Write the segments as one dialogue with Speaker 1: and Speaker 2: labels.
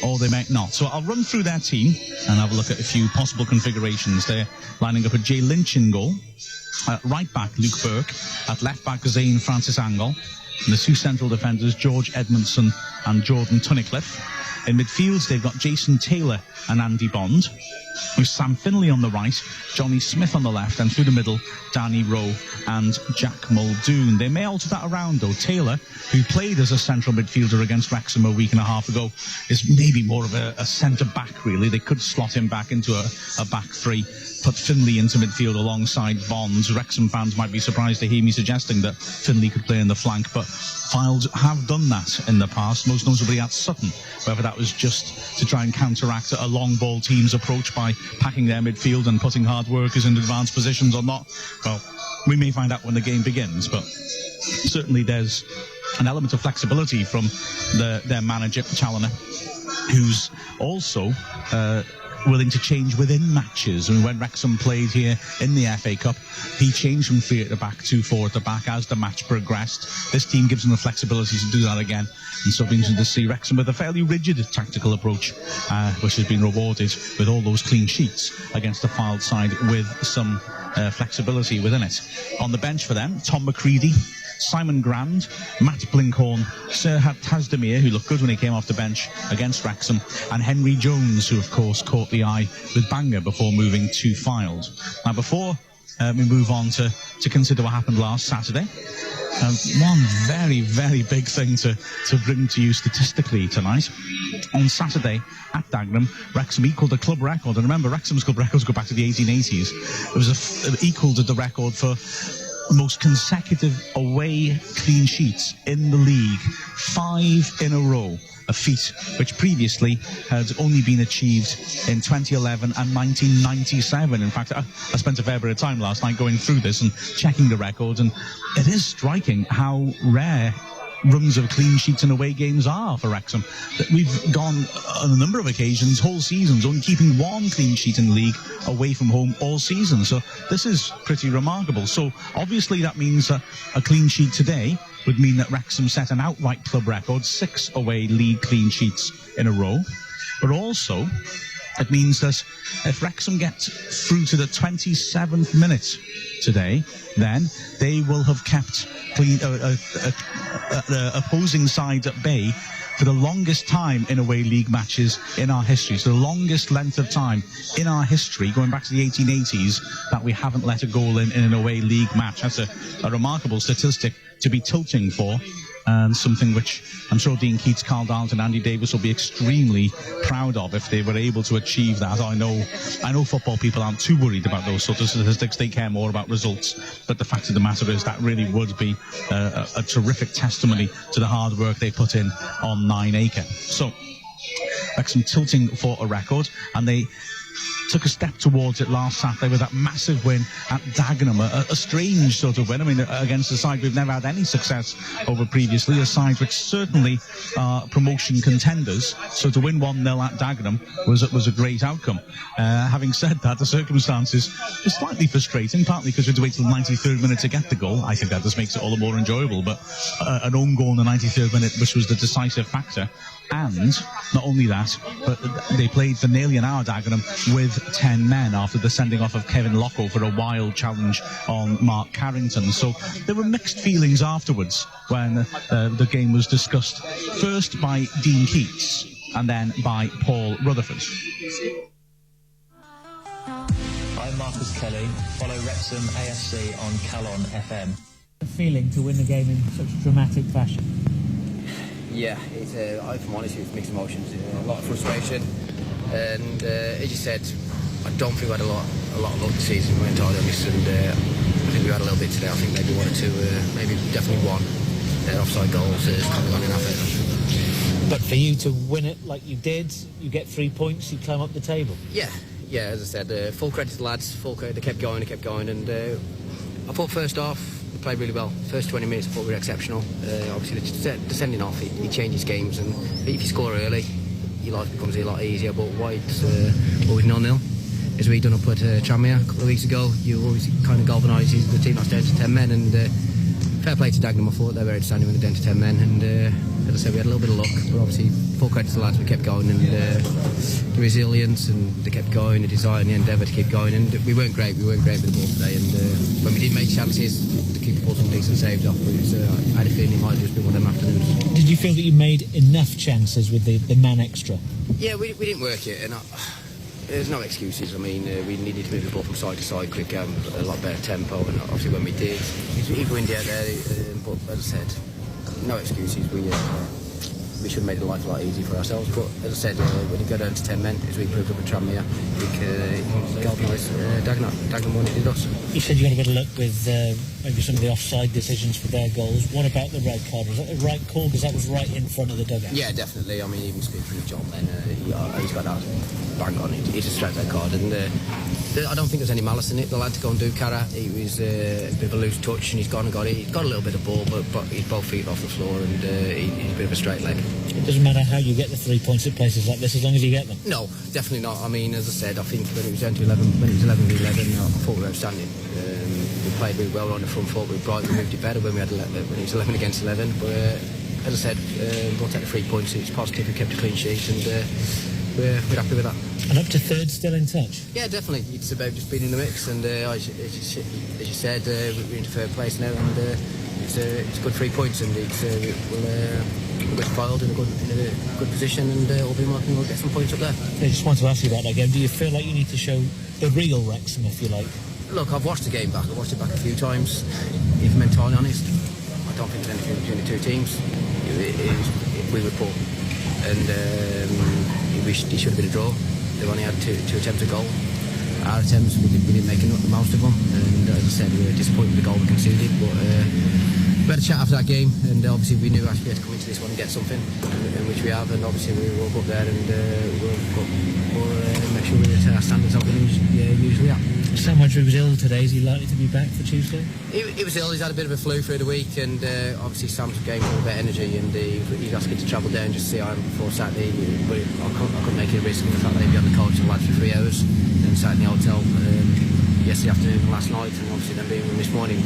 Speaker 1: or they might not. So I'll run through their team and have a look at a few possible configurations. They're lining up a Jay Lynch in goal. At right back, Luke Burke. At left back, Zane Francis Angle. And the two central defenders, George Edmondson and Jordan Tunnicliffe. In midfield, they've got Jason Taylor and Andy Bond. With Sam Finley on the right, Johnny Smith on the left, and through the middle, Danny Rowe and Jack Muldoon. They may alter that around, though. Taylor, who played as a central midfielder against Wrexham a week and a half ago, is maybe more of a centre-back, really. They could slot him back into a back three, put Finley into midfield alongside Bonds. Wrexham fans might be surprised to hear me suggesting that Finley could play in the flank, but Files have done that in the past, most notably at Sutton, whether that was just to try and counteract a long ball team's approach by packing their midfield and putting hard workers in advanced positions or not. Well, we may find out when the game begins, but certainly there's an element of flexibility from their manager, Calon, who's also willing to change within matches. I mean, when Wrexham played here in the FA Cup, he changed from 3 at the back to 4 at the back as the match progressed. This team gives him the flexibility to do that again, and so it'll be interesting to see Wrexham with a fairly rigid tactical approach, which has been rewarded with all those clean sheets against the Fylde side with some flexibility within it. On the bench for them, Tom McCready, Simon Grand, Matt Blinkhorn, Serhat Tazdemir, who looked good when he came off the bench against Wrexham, and Henry Jones, who of course caught the eye with Bangor before moving to Fylde. Now, before we move on to consider what happened last Saturday, one very, very big thing to bring to you statistically tonight. On Saturday at Dagenham, Wrexham equalled a club record. And remember, Wrexham's club records go back to the 1880s. It was equalled the record for most consecutive away clean sheets in the league, 5 in a row. A feat which previously had only been achieved in 2011 and 1997. In fact, I spent a fair bit of time last night going through this and checking the records, and it is striking how rare runs of clean sheets in away games are for Wrexham. We've gone on a number of occasions, whole seasons, only keeping 1 clean sheet in the league away from home all season. So this is pretty remarkable. So obviously that means a clean sheet today would mean that Wrexham set an outright club record, 6 away league clean sheets in a row. But also, it means that if Wrexham get through to the 27th minute today, then they will have kept the opposing side at bay for the longest time in away league matches in our history. So the longest length of time in our history, going back to the 1880s, that we haven't let a goal in an away league match. That's a remarkable statistic to be tilting for, and something which I'm sure Dean Keats, Carl Darlington, Andy Davis will be extremely proud of if they were able to achieve that. I know football people aren't too worried about those sort of statistics. They care more about results. But the fact of the matter is that really would be a terrific testimony to the hard work they put in on 9 Acre. So, Wrexham tilting for a record, and they took a step towards it last Saturday with that massive win at Dagenham, a strange sort of win. I mean, against a side we've never had any success over previously, a side which certainly are promotion contenders. So to win 1-0 at Dagenham was a great outcome. Having said that, the circumstances were slightly frustrating, partly because we had to wait till the 93rd minute to get the goal. I think that just makes it all the more enjoyable. But an own goal in the 93rd minute, which was the decisive factor. And not only that, but they played for nearly an hour, Dagenham, with 10 men after the sending off of Kevin Locko for a wild challenge on Mark Carrington. So there were mixed feelings afterwards when the game was discussed, first by Dean Keats and then by Paul Rutherford.
Speaker 2: I'm Marcus Kelly. Follow Wrexham AFC on Calon FM.
Speaker 3: The feeling to win the game in such a dramatic fashion.
Speaker 4: Yeah, if I'm honest, it's mixed emotions, a lot of frustration, and as you said, I don't think we had a lot of luck this season, we're entirely honest, and I think we had a little bit today. I think maybe 1 or 2, maybe definitely 1 offside goals has kind of gone in our favour.
Speaker 3: But for you to win it like you did, you get 3 points, you climb up the table.
Speaker 4: Yeah, as I said, full credit to the lads, full credit, they kept going, and I thought first half, played really well. First 20 minutes I thought we were exceptional. Obviously the sending off, he changes games, and if you score early your life becomes a lot easier. But White's always 0-0, as we done up at Tranmere a couple of weeks ago. You always kind of galvanises the team that stays to 10 men, and fair play to Dagenham. I thought they were outstanding when they're down to 10 men, and as I said, we had a little bit of luck, but obviously full credit to the lads. We kept going, and the resilience, and they kept going, the desire and the endeavour to keep going, and we weren't great with the ball today, and when we did make chances, the keeper pulled some decent saves off, but it was, I had a feeling it might have just been one of them afternoons.
Speaker 3: Did you feel that you made enough chances with the man extra?
Speaker 4: Yeah, we didn't work it, and there's no excuses. I mean, we needed to move the ball from side to side quicker, a lot better tempo, and obviously when we did, it's windy out there, but as I said, no excuses. We should have made it life a lot easier for ourselves, but as I said, when you go down to 10 men, as we proved up at Tranmere, we can galvanise Dagenham more than it did us.
Speaker 3: You said you got a bit of luck with maybe some of the offside decisions for their goals. What about the red card? Was that the right call? Because that was right in front of the dugout.
Speaker 4: Yeah, definitely. I mean, even speaking for John then, he's got that bang on it. It's a straight red card, and I don't think there's any malice in it. The lad to go and do Cara, it was a bit of a loose touch, and he's gone and got it. He's got a little bit of ball, but he's both feet off the floor, and he's a bit of a straight leg.
Speaker 3: It doesn't matter how you get the 3 points at places like this, as long as you get them.
Speaker 4: No, definitely not. I mean, as I said, I think when it was down to 11 v 11, I thought we were outstanding. We played really well on the front foot. We moved it better when it was 11 against 11. But as I said, we'll take the 3 points. It's positive. We kept a clean sheet, and we're happy with that.
Speaker 3: And up to third, still in touch?
Speaker 4: Yeah, definitely. It's about just being in the mix, and as you said, we're into third place now, and it's a good 3 points, and we'll get filed in a good position, and we'll get some points up there.
Speaker 3: I just want to ask you about that game. Do you feel like you need to show the real Wrexham, if you like?
Speaker 4: Look, I've watched the game back. I've watched it back a few times. If I'm entirely honest, I don't think there's anything between the two teams. We were poor, and it should have been a draw. They've only had two attempts at goal. Our attempts, we didn't make the most of them, and as I said, we were disappointed with the goal we conceded, but we had a chat after that game, and obviously we knew actually we had to come into this one and get something, which we have, and obviously we will go up there and we'll make sure we're at our standards that we usually are.
Speaker 3: Sam Wedgery was ill today. Is he likely to be back for Tuesday?
Speaker 4: He was ill. He's had a bit of a flu through the week, and obviously Sam's gained a bit of energy, and he's asking to travel down just to see how before Saturday. But I couldn't make it a risk of the fact that he'd be on the coach and lads for 3 hours, then sat in the hotel yesterday afternoon and last night, and obviously then being this morning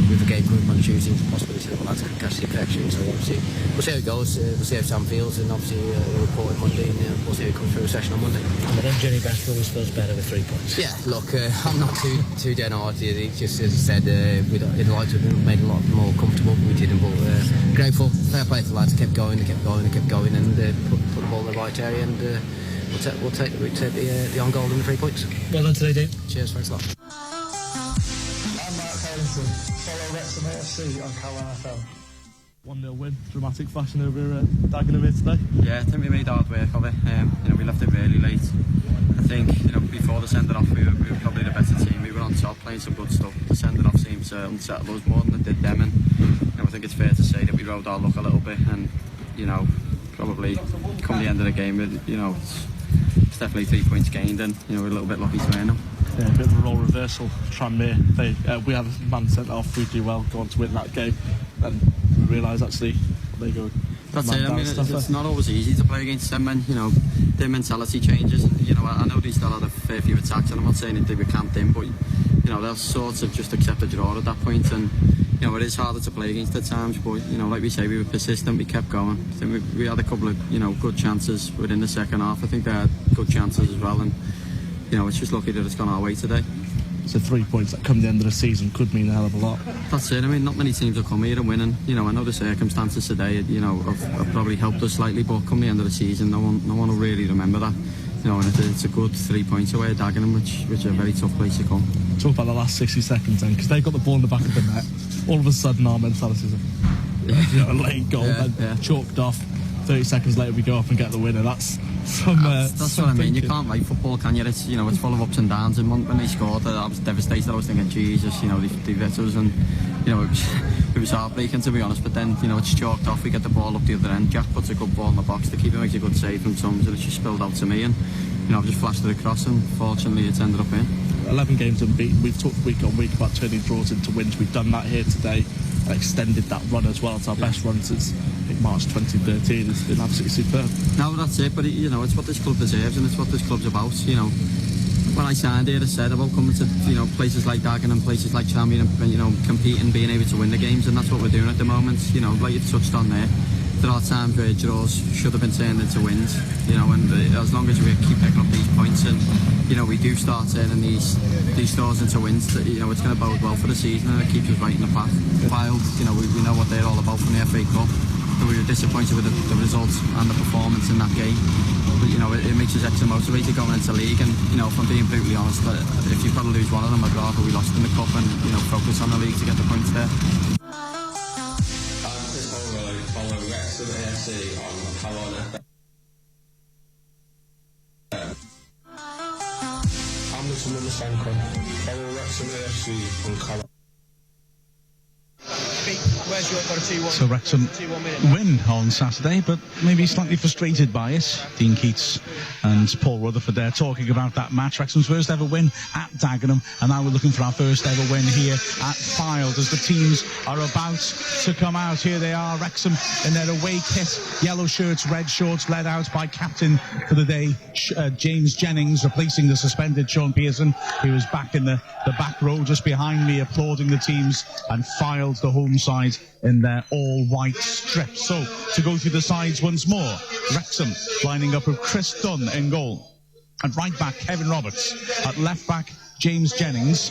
Speaker 4: with the game coming up on Tuesday, it's a possibility that the lads could catch the infection. So obviously we'll see how it goes. We'll see how Sam feels, and obviously we'll report on Monday, and we'll see how he comes through a session on Monday.
Speaker 3: But then Johnny Bashford always feels better with 3 points.
Speaker 4: Yeah, look, I'm not too dead hard. Just as I said, we'd like to have made a lot more comfortable, but we didn't. But grateful, fair play to the lads. Kept going, and put the ball in the right area, and we'll take the on goal and the 3 points.
Speaker 3: Well done today, Dave.
Speaker 4: Cheers, thanks a lot.
Speaker 5: I'm Mark Calon. Follow Wrexham AFC on Calon FM.
Speaker 6: 1-0 win, dramatic fashion over Dagenham here today.
Speaker 7: Yeah, I think we made hard work of it. We left it really late. I think before the sending off we were probably the better team. We were on top playing some good stuff. The sending off seems to unsettle us more than it did them, and I think it's fair to say that we rode our luck a little bit, and probably come the end of the game, it's definitely 3 points gained, and we're a little bit lucky to win them.
Speaker 6: Yeah, a bit of a role reversal. Tranmere, we had a man sent off, we do well, go on to win that game, and we realise actually they go.
Speaker 7: That's it. I mean, it's not always easy to play against them, and their mentality changes. And I know they still had a fair few attacks, and I'm not saying that they were camped in, but they'll sort of just accept a draw at that point, and it is harder to play against at times. But like we say, we were persistent, we kept going. I think we had a couple of good chances within the second half. I think they had good chances as well, and it's just lucky that it's gone our way today.
Speaker 6: So 3 points that come the end of the season could mean a hell of a lot.
Speaker 7: That's it. I mean, not many teams will come here and win, and I know the circumstances today have probably helped us slightly, but come the end of the season, no one will really remember that. And it's a good 3 points away at Dagenham, which is a very tough place to come.
Speaker 6: Talk about the last 60 seconds then, because they got the ball in the back of the net. All of a sudden our mentality is a late goal, then chalked off. 30 seconds later we go up and get the winner. That's
Speaker 7: what I mean. You can't write football, can you? It's it's full of ups and downs. And when they scored, I was devastated. I was thinking, Jesus, they hit us, and it was heartbreaking, to be honest. But then it's chalked off. We get the ball up the other end. Jack puts a good ball in the box. The keeper makes a good save from Sums, and it's just spilled out to me. And I've just flashed it across, and fortunately it's ended up in.
Speaker 6: 11 games unbeaten. We've talked week on week about turning draws into wins. We've done that here today. Extended that run as well. It's our best run since March 2013. It's been absolutely superb.
Speaker 7: No, that's it. But it's what this club deserves, and it's what this club's about. when I signed here, I said about coming to places like Dagenham, places like Champion, and competing, being able to win the games, and that's what we're doing at the moment. Like you've touched on there are times where draws should have been turned into wins. And as long as we keep picking up these points and we do start turning these draws into wins, it's going to bode well for the season, and it keeps us right in the path. Wild, we know what they're all about from the FA Cup. We were disappointed with the results and the performance in that game. But it makes us extra motivated going into league. And if I'm being brutally honest, if you've got to lose one of them, I'd rather we lost in the cup and focus on the league to get the points there.
Speaker 8: Follow Wrexham AFC on Calon. I'm Mr. Masanko. Follow Wrexham AFC on Calon.
Speaker 1: So Wrexham win on Saturday, but maybe slightly frustrated by it. Dean Keats and Paul Rutherford there talking about that match. Wrexham's first ever win at Dagenham, and now we're looking for our first ever win here at Fylde as the teams are about to come out. Here they are, Wrexham in their away kit, yellow shirts, red shorts, led out by captain for the day, James Jennings, replacing the suspended Sean Pearson. He was back in the back row just behind me, applauding the teams, and Fylde, the home side, in their all-white strip. So, to go through the sides once more, Wrexham lining up with Chris Dunn in goal. At right back, Kevin Roberts. At left back, James Jennings.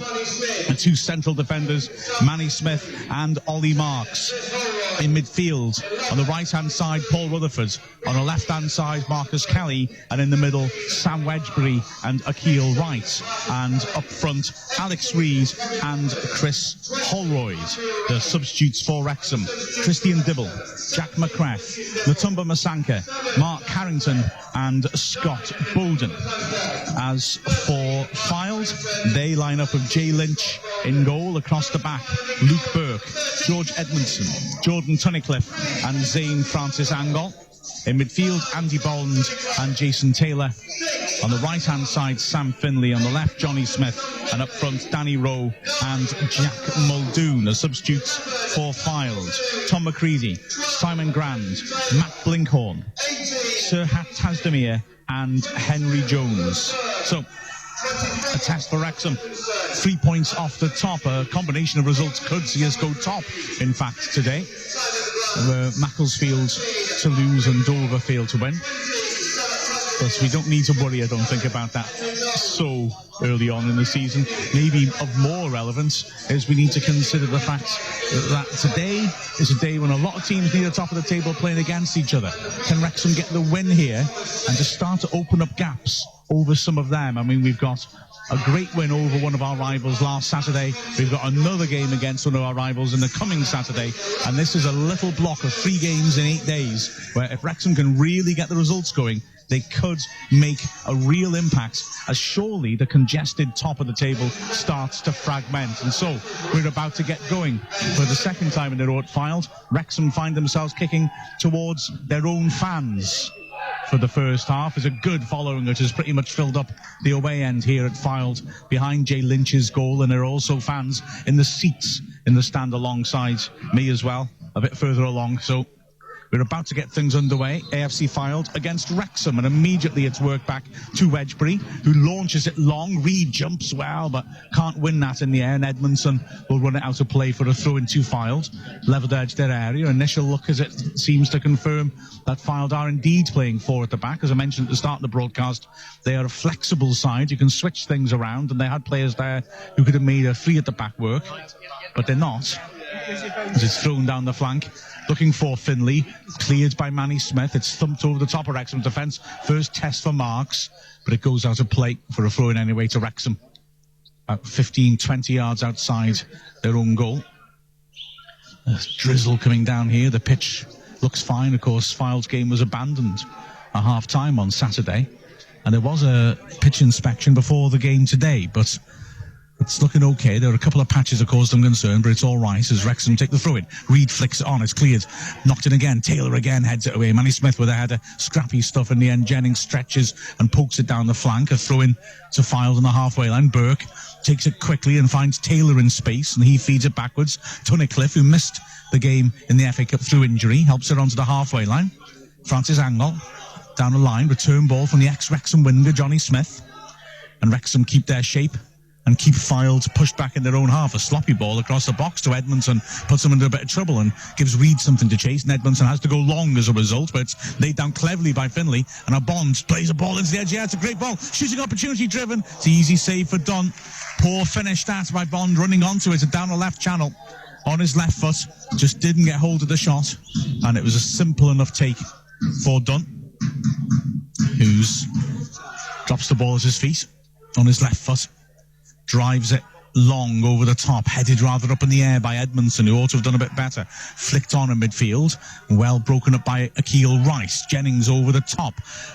Speaker 1: The two central defenders, Manny Smith and Ollie Marks. In midfield, on the right-hand side, Paul Rutherford. On the left-hand side, Marcus Kelly. And in the middle, Sam Wedgbury and Akil Wright. And up front, Alex Reid and Chris Holroyd. The substitutes for Wrexham: Christian Dibble, Jack McCrath, Latumba Masanka, Mark Carrington and Scott Bowden. As for Fylde, they line up with Jay Lynch in goal. Across the back, Luke Burke, George Edmondson, Jordan Tunnicliffe and Zane Francis Angol. In midfield, Andy Bond and Jason Taylor. On the right-hand side, Sam Finley. On the left, Johnny Smith. And up front, Danny Rowe and Jack Muldoon as substitutes for Fylde. Tom McCready, Simon Grand, Matt Blinkhorn, Sir Hat Tasdemir and Henry Jones. So, a test for Wrexham. 3 points off the top. A combination of results could see us go top, in fact, today. Macclesfield to lose and Dover fail to win. But we don't need to worry, I don't think, about that so early on in the season. Maybe of more relevance is we need to consider the fact that today is a day when a lot of teams near the top of the table playing against each other. Can Wrexham get the win here and just start to open up gaps over some of them? I mean, we've got a great win over one of our rivals last Saturday. We've got another game against one of our rivals in the coming Saturday. And this is a little block of 3 games in 8 days, where if Wrexham can really get the results going, they could make a real impact, as surely the congested top of the table starts to fragment. And so we're about to get going. For the second time in a row at Fylde, Wrexham find themselves kicking towards their own fans. For the first half is a good following, which has pretty much filled up the away end here at Fylde behind Jay Lynch's goal, and there are also fans in the seats in the stand alongside me as well, a bit further along. So we're about to get things underway. AFC Fylde against Wrexham, and immediately it's worked back to Wedgbury, who launches it long. Reid jumps well, but can't win that in the air, and Edmondson will run it out of play for a throw-in to Fylde. Levelled edge their area. Initial look as it seems to confirm that Fylde are indeed playing 4 at the back. As I mentioned at the start of the broadcast, they are a flexible side. You can switch things around, and they had players there who could have made a 3 at the back work, but they're not. As it's thrown down the flank, looking for Finley, cleared by Manny Smith. It's thumped over the top of Wrexham's defence. First test for Marks, but it goes out of play for a throw-in anyway to Wrexham. About 15-20 yards outside their own goal. There's drizzle coming down here. The pitch looks fine. Of course, Fylde's game was abandoned at half-time on Saturday, and there was a pitch inspection before the game today, but it's looking okay. There are a couple of patches that caused them concern, but it's all right as Wrexham take the throw-in. Reid flicks it on, it's cleared. Knocked in again. Taylor again heads it away. Manny Smith with a header. Scrappy stuff in the end. Jennings stretches and pokes it down the flank. A throw-in to Fylde on the halfway line. Burke takes it quickly and finds Taylor in space, and he feeds it backwards. Tunnicliffe, who missed the game in the FA Cup through injury, helps it onto the halfway line. Francis Angol down the line. Return ball from the ex-Wrexham winger, Johnny Smith. and Wrexham keep their shape and keep Fylde pushed back in their own half. A sloppy ball across the box to Edmondson puts them into a bit of trouble and gives Reid something to chase, and Edmondson has to go long as a result, but it's laid down cleverly by Finlay, and a Bond plays a ball into the edge. Yeah, it's a great ball, shooting opportunity driven. It's an easy save for Dunn. Poor finish that by Bond, running onto it down the left channel on his left foot, just didn't get hold of the shot, and it was a simple enough take for Dunn, who's drops the ball at his feet on his left foot, drives it long over the top, headed rather up in the air by Edmondson, who ought to have done a bit better. Flicked on in midfield, well broken up by Akil Rice. Jennings over the top,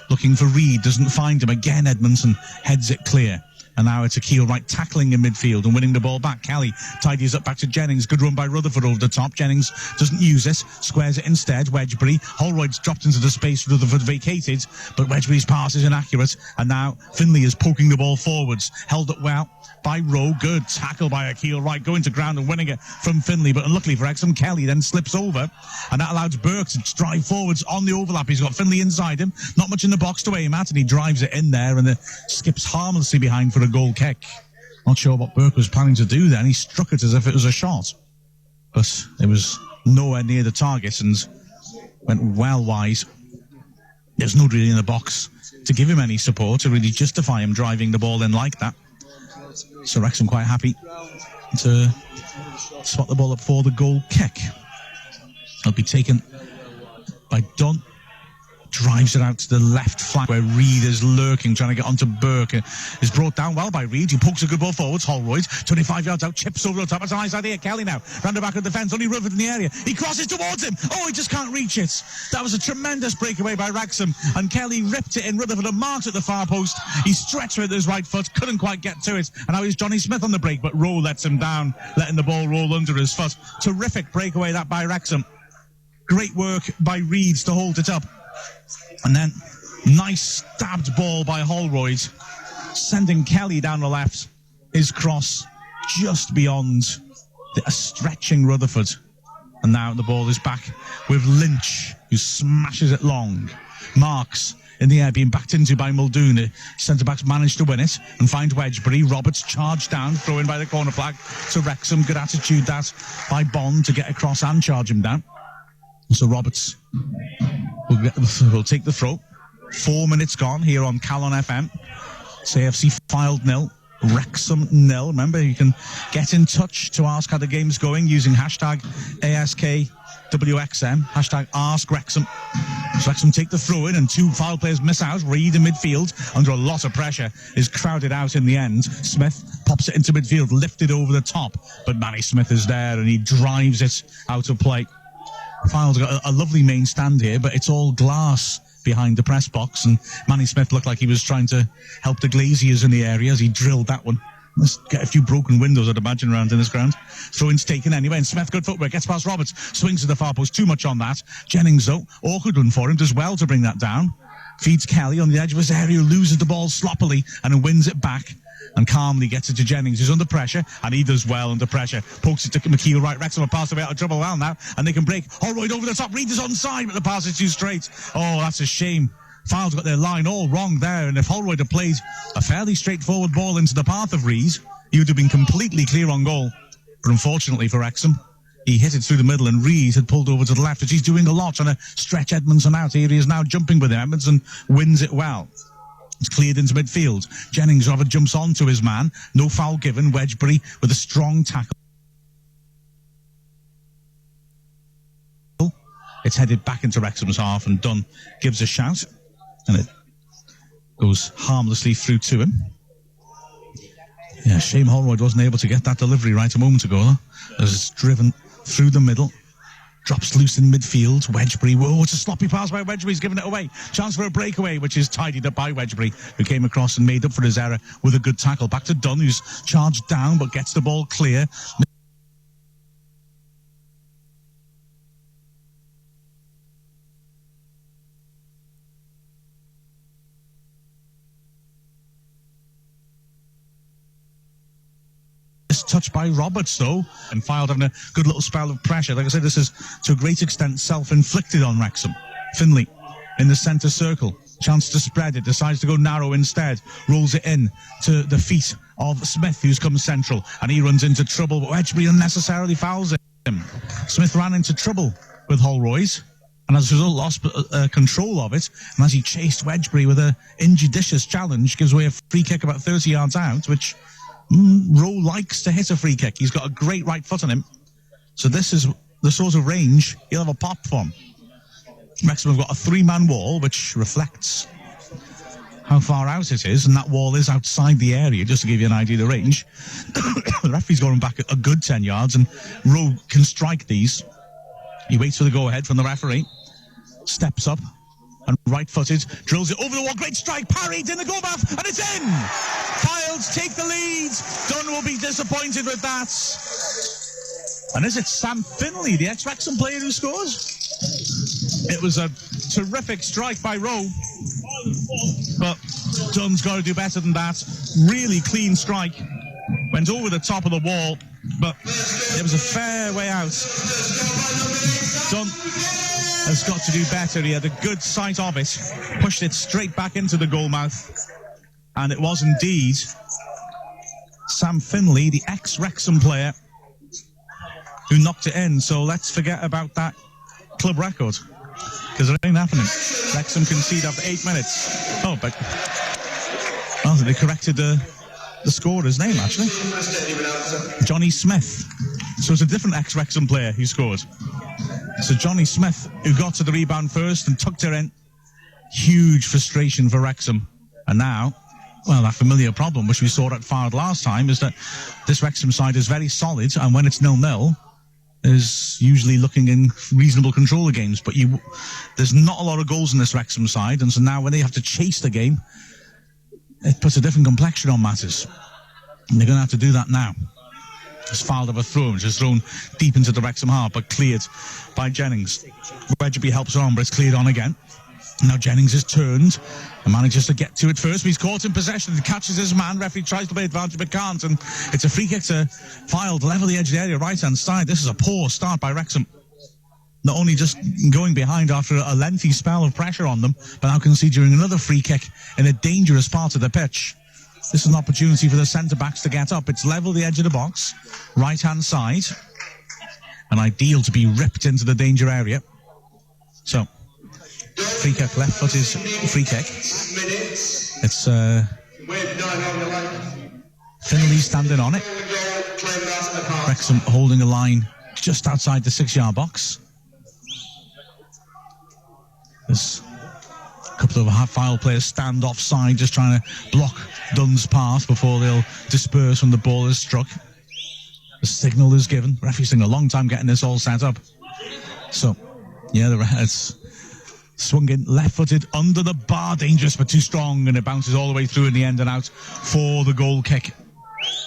Speaker 1: looking for Reid, doesn't find him. Again, Edmondson heads it clear. And now it's Akil Wright tackling in midfield and winning the ball back. Kelly tidies up back to Jennings. Good run by Rutherford over the top. Jennings doesn't use it, squares it instead. Wedgbury. Holroyd's dropped into the space Rutherford vacated, but Wedgbury's pass is inaccurate. And now Finlay is poking the ball forwards. Held up well by Rowe. Good tackle by Akil Wright, going to ground and winning it from Finlay. But unluckily for Wrexham, Kelly then slips over, and that allows Burke to drive forwards on the overlap. He's got Finlay inside him, not much in the box to aim at, and he drives it in there and skips harmlessly behind for a goal kick. Not sure what Burke was planning to do then. He struck it as if it was a shot, but it was nowhere near the target and went well wide. There's nobody really in the box to give him any support to really justify him driving the ball in like that. So Wrexham quite happy to spot the ball up for the goal kick. It'll be taken by Dunn. Drives it out to the left flank where Reid is lurking, trying to get onto Burke. Is brought down well by Reid. He pokes a good ball forwards. Holroyd, 25 yards out, chips over the top. That's a nice idea. Kelly now, round the back of the defence. Only Rutherford in the area. He crosses towards him. Oh, he just can't reach it. That was a tremendous breakaway by Wrexham, and Kelly ripped it in. Rutherford and marked at the far post. He stretched with his right foot, couldn't quite get to it. And now he's Johnny Smith on the break, but Rowe lets him down, letting the ball roll under his foot. Terrific breakaway that by Wrexham. Great work by Reid to hold it up. And then, nice stabbed ball by Holroyd, sending Kelly down the left. His cross just beyond a stretching Rutherford. And now the ball is back with Lynch, who smashes it long. Marks in the air, being backed into by Muldoon. Centre-backs managed to win it and find Wedgbury. Roberts charged down, throw in by the corner flag to Wrexham. Good attitude that by Bond to get across and charge him down. So Roberts will take the throw. 4 minutes gone here on Calon FM. It's AFC Fylde 0, Wrexham 0. Remember, you can get in touch to ask how the game's going using hashtag ASKWXM, hashtag AskWrexham. So Wrexham take the throw in and two Fylde players miss out. Reid in midfield, under a lot of pressure, is crowded out in the end. Smith pops it into midfield, lifted over the top, but Manny Smith is there and he drives it out of play. Fylde's got a lovely main stand here, but it's all glass behind the press box, and Manny Smith looked like he was trying to help the glaziers in the area as he drilled that one. Let's get a few broken windows, I'd imagine, around in this ground. Throw-in's taken anyway, and Smith, good footwork, gets past Roberts, swings to the far post, too much on that. Jennings, though, awkward one for him, does well to bring that down. Feeds Kelly on the edge of his area, loses the ball sloppily, and then wins it back. And calmly gets it to Jennings, who's under pressure, and he does well under pressure. Pokes it to Akil Wright. Wrexham are passed away out of trouble well now, and they can break. Holroyd over the top. Reid is onside, but the pass is too straight. Oh, that's a shame. Fylde's got their line all wrong there, and if Holroyd had played a fairly straightforward ball into the path of Reid, he would have been completely clear on goal. But unfortunately for Wrexham, he hit it through the middle, and Reid had pulled over to the left, which he's doing a lot, trying to stretch Edmondson out. Here he is now jumping with him. Edmondson wins it well. It's cleared into midfield. Jennings rather jumps onto his man. No foul given. Wedgbury with a strong tackle. It's headed back into Wrexham's half, and Dunn gives a shout, and it goes harmlessly through to him. Yeah, shame Holroyd wasn't able to get that delivery right a moment ago, though, as it's driven through the middle. Drops loose in midfield. Wedgbury. Whoa, it's a sloppy pass by Wedgbury. He's given it away. Chance for a breakaway, which is tidied up by Wedgbury, who came across and made up for his error with a good tackle. Back to Dunn, who's charged down but gets the ball clear. Touched by Roberts, though, and Fylde having a good little spell of pressure. Like I said, this is to a great extent self-inflicted on Wrexham. Finlay in the centre circle. Chance to spread it, decides to go narrow instead, rolls it in to the feet of Smith, who's come central, and he runs into trouble, but Wedgbury unnecessarily fouls him. Smith ran into trouble with Holroyd, and as a result lost control of it, and as he chased Wedgbury with an injudicious challenge, gives away a free kick about 30 yards out, which Rowe likes to hit a free kick. He's got a great right foot on him, so this is the sort of range he'll have a pop from. Wrexham have got a 3-man wall, which reflects how far out it is, and that wall is outside the area, just to give you an idea of the range. The referee's going back a good 10 yards, and Rowe can strike these. He waits for the go-ahead from the referee, steps up, and right-footed, drills it over the wall. Great strike, parried in the goal-mouth, and it's in! Files take the lead. Dunn will be disappointed with that. And is it Sam Finley, the ex-Wrexham player, who scores? It was a terrific strike by Rowe, but Dunn's got to do better than that. Really clean strike. Went over the top of the wall, but it was a fair way out. Dunn has got to do better. He had a good sight of it, pushed it straight back into the goal mouth, and it was indeed Sam Finley, the ex-Wrexham player, who knocked it in. So let's forget about that club record, because it ain't happening. Wrexham concede after 8 minutes. Oh, but they corrected the scorer's name, actually. Johnny Smith. So it's a different ex-Wrexham player who scored. So Johnny Smith, who got to the rebound first and tucked her in. Huge frustration for Wrexham. And now, well, that familiar problem, which we saw at Fard last time, is that this Wrexham side is very solid, and when it's 0-0, is usually looking in reasonable control of games, but there's not a lot of goals in this Wrexham side, and so now when they have to chase the game, it puts a different complexion on matters, and they're going to have to do that now. It's fouled of a throw, which is thrown deep into the Wrexham half, but cleared by Jennings. Wedgbury helps on, but it's cleared on again. Now Jennings is turned and manages to get to it first, but he's caught in possession and catches his man. Referee tries to play advantage but can't, and it's a free kick to Fylde, level the edge of the area, right-hand side. This is a poor start by Wrexham. Not only just going behind after a lengthy spell of pressure on them, but now conceding another free kick in a dangerous part of the pitch. This is an opportunity for the centre-backs to get up. It's level the edge of the box, right-hand side, and ideal to be ripped into the danger area. So, free kick, left-footed free kick. It's Finley standing on it. Wrexham holding a line just outside the 6-yard box. There's a couple of half-file players stand offside, just trying to block Dunn's path before they'll disperse when the ball is struck. The signal is given. Referee's taking a long time getting this all set up. So, yeah, it's swung in left-footed under the bar, dangerous but too strong, and it bounces all the way through in the end and out for the goal kick.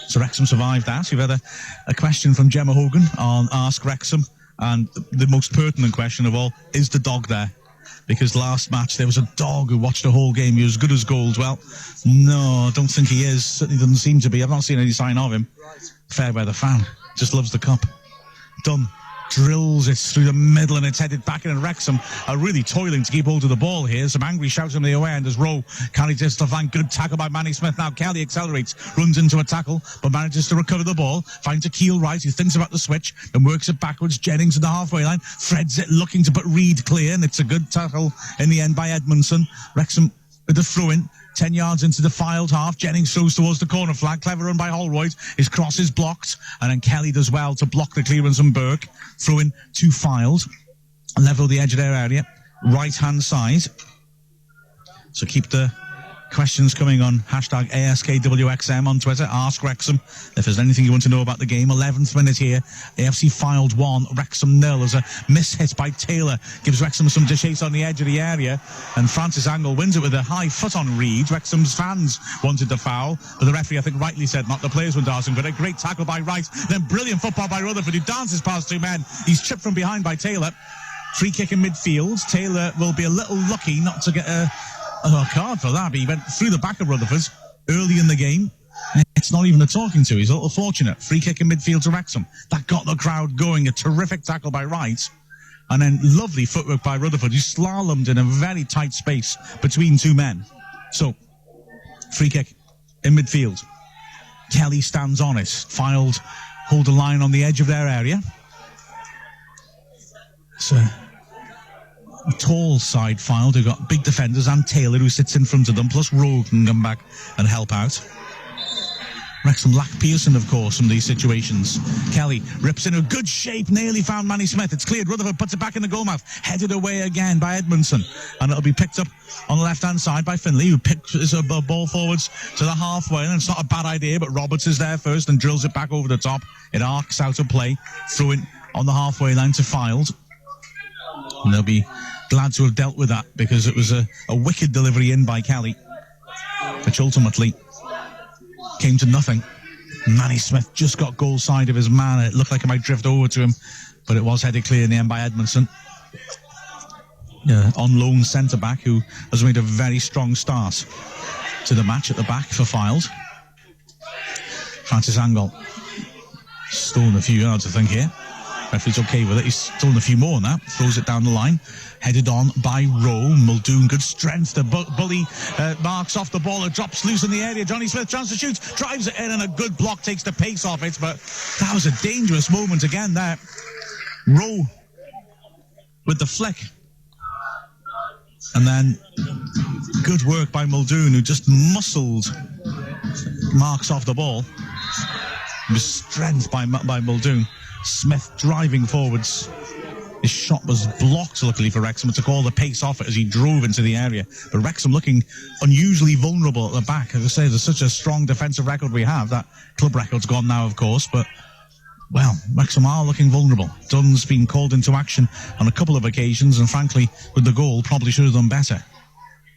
Speaker 1: So Wrexham survived that. We've had a question from Gemma Hogan on Ask Wrexham, and the most pertinent question of all, is the dog there? Because last match there was a dog who watched the whole game. He was good as gold. Well, no, I don't think he is. Certainly doesn't seem to be. I've not seen any sign of him. Fair weather fan. Just loves the cup. Dunn drills it through the middle, and it's headed back in, and Wrexham are really toiling to keep hold of the ball here. Some angry shouts from the away end as Rowe carries this to flank. Good tackle by Manny Smith. Now Kelly accelerates, runs into a tackle, but manages to recover the ball, finds a keel right, he thinks about the switch, then works it backwards. Jennings in the halfway line, threads it, looking to put Reid clear, and it's a good tackle in the end by Edmondson. Wrexham with the throw-in, 10 yards into the Fylde half. Jennings throws towards the corner flag. Clever run by Holroyd. His cross is blocked. And then Kelly does well to block the clearance from Burke. Throw in to Fylde. Level the edge of their area. Right-hand side. So keep the questions coming on hashtag ASKWXM on Twitter. Ask Wrexham if there's anything you want to know about the game. 11th minute here. AFC Fylde 1, Wrexham 0. As a miss-hit by Taylor gives Wrexham some to chase on the edge of the area, and Francis Angle wins it with a high foot on Reid. Wrexham's fans wanted the foul, but the referee, I think, rightly said not. The players weren't asking, but a great tackle by Wright. Then brilliant football by Rutherford, who dances past two men. He's chipped from behind by Taylor. Free kick in midfield. Taylor will be a little lucky not to get a card for that, but he went through the back of Rutherford early in the game. It's not even a talking to. He's a little fortunate. Free kick in midfield to Wrexham. That got the crowd going. A terrific tackle by Wright. And then lovely footwork by Rutherford, who slalomed in a very tight space between two men. So, free kick in midfield. Kelly stands on it. Fylde hold the line on the edge of their area. So, a tall side Fylde, who got big defenders, and Taylor, who sits in front of them, plus Rowe can come back and help out. Wrexham lack Pearson, of course, from these situations. Kelly rips in a good shape, nearly found Manny Smith. It's cleared. Rutherford puts it back in the goal mouth. Headed away again by Edmondson. And it'll be picked up on the left-hand side by Finlay, who picks a ball forwards to the halfway. And it's not a bad idea, but Roberts is there first and drills it back over the top. It arcs out of play. Throw it on the halfway line to Fylde. And they'll be glad to have dealt with that, because it was a wicked delivery in by Kelly, which ultimately came to nothing. Manny Smith just got goal side of his man. It looked like it might drift over to him, but it was headed clear in the end by Edmondson. On loan centre-back, who has made a very strong start to the match at the back for Fylde. Francis Angle stolen a few yards, I think, here. Referee's okay with it. He's stolen a few more on that. Throws it down the line. Headed on by Rowe. Muldoon, good strength. The bully marks off the ball. It drops loose in the area. Johnny Smith, chance to shoot. Drives it in, and a good block takes the pace off it. But that was a dangerous moment again there. Rowe with the flick. And then good work by Muldoon, who just muscled marks off the ball. With strength by Muldoon. Smith driving forwards. His shot was blocked, luckily for Wrexham. It took all the pace off it as he drove into the area. But Wrexham looking unusually vulnerable at the back. As I say, there's such a strong defensive record we have. That club record's gone now, of course. But, well, Wrexham are looking vulnerable. Dunn's been called into action on a couple of occasions, and frankly, with the goal, probably should have done better.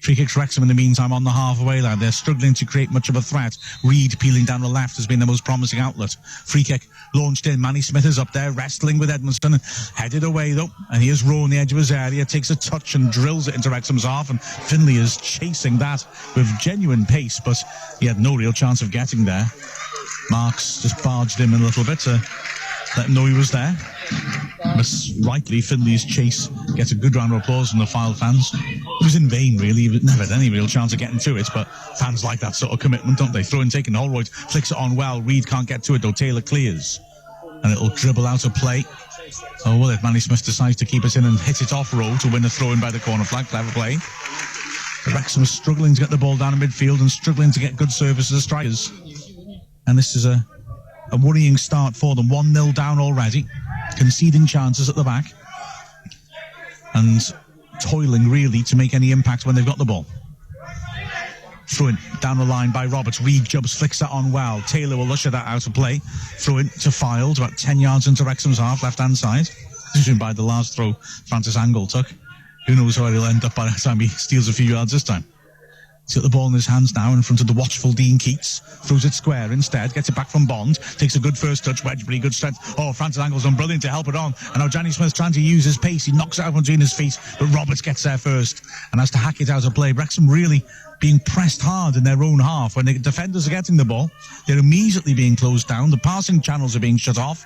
Speaker 1: Free kicks Wrexham in the meantime on the halfway line. They're struggling to create much of a threat. Reed peeling down the left has been the most promising outlet. Free kick launched in. Manny Smith is up there wrestling with Edmondson. Headed away though. And here's Rowe on the edge of his area. Takes a touch and drills it into Wrexham's half. And Finlay is chasing that with genuine pace, but he had no real chance of getting there. Marks just barged him in a little bit to let him know he was there. Miss rightly, Finlay's chase gets a good round of applause from the Fylde fans. It was in vain, really. He never had any real chance of getting to it, but fans like that sort of commitment, don't they? Throw in taken. Holroyd flicks it on well. Reed can't get to it, though. Taylor clears. And it'll dribble out of play. Oh, well, if Manny Smith decides to keep it in and hit it off Rowe to win the throw-in by the corner flag. Clever play. But Wrexham is struggling to get the ball down in midfield and struggling to get good services as strikers. And this is a worrying start for them. 1-0 down already. Conceding chances at the back. And toiling, really, to make any impact when they've got the ball. Throw in down the line by Roberts. Reed jumps, flicks that on well. Taylor will usher that out of play. Throw in to Fylde, about 10 yards into Wrexham's half, left-hand side. Judging by the last throw Francis Angle took. Who knows where he'll end up by the time he steals a few yards this time. He's got the ball in his hands now in front of the watchful Dean Keats. Throws it square instead. Gets it back from Bond. Takes a good first touch. Wedgbury, good strength. Oh, Francis Angle's done brilliant to help it on. And now Johnny Smith's trying to use his pace. He knocks it out between his feet. But Roberts gets there first and has to hack it out of play. Wrexham really being pressed hard in their own half. When the defenders are getting the ball, they're immediately being closed down. The passing channels are being shut off.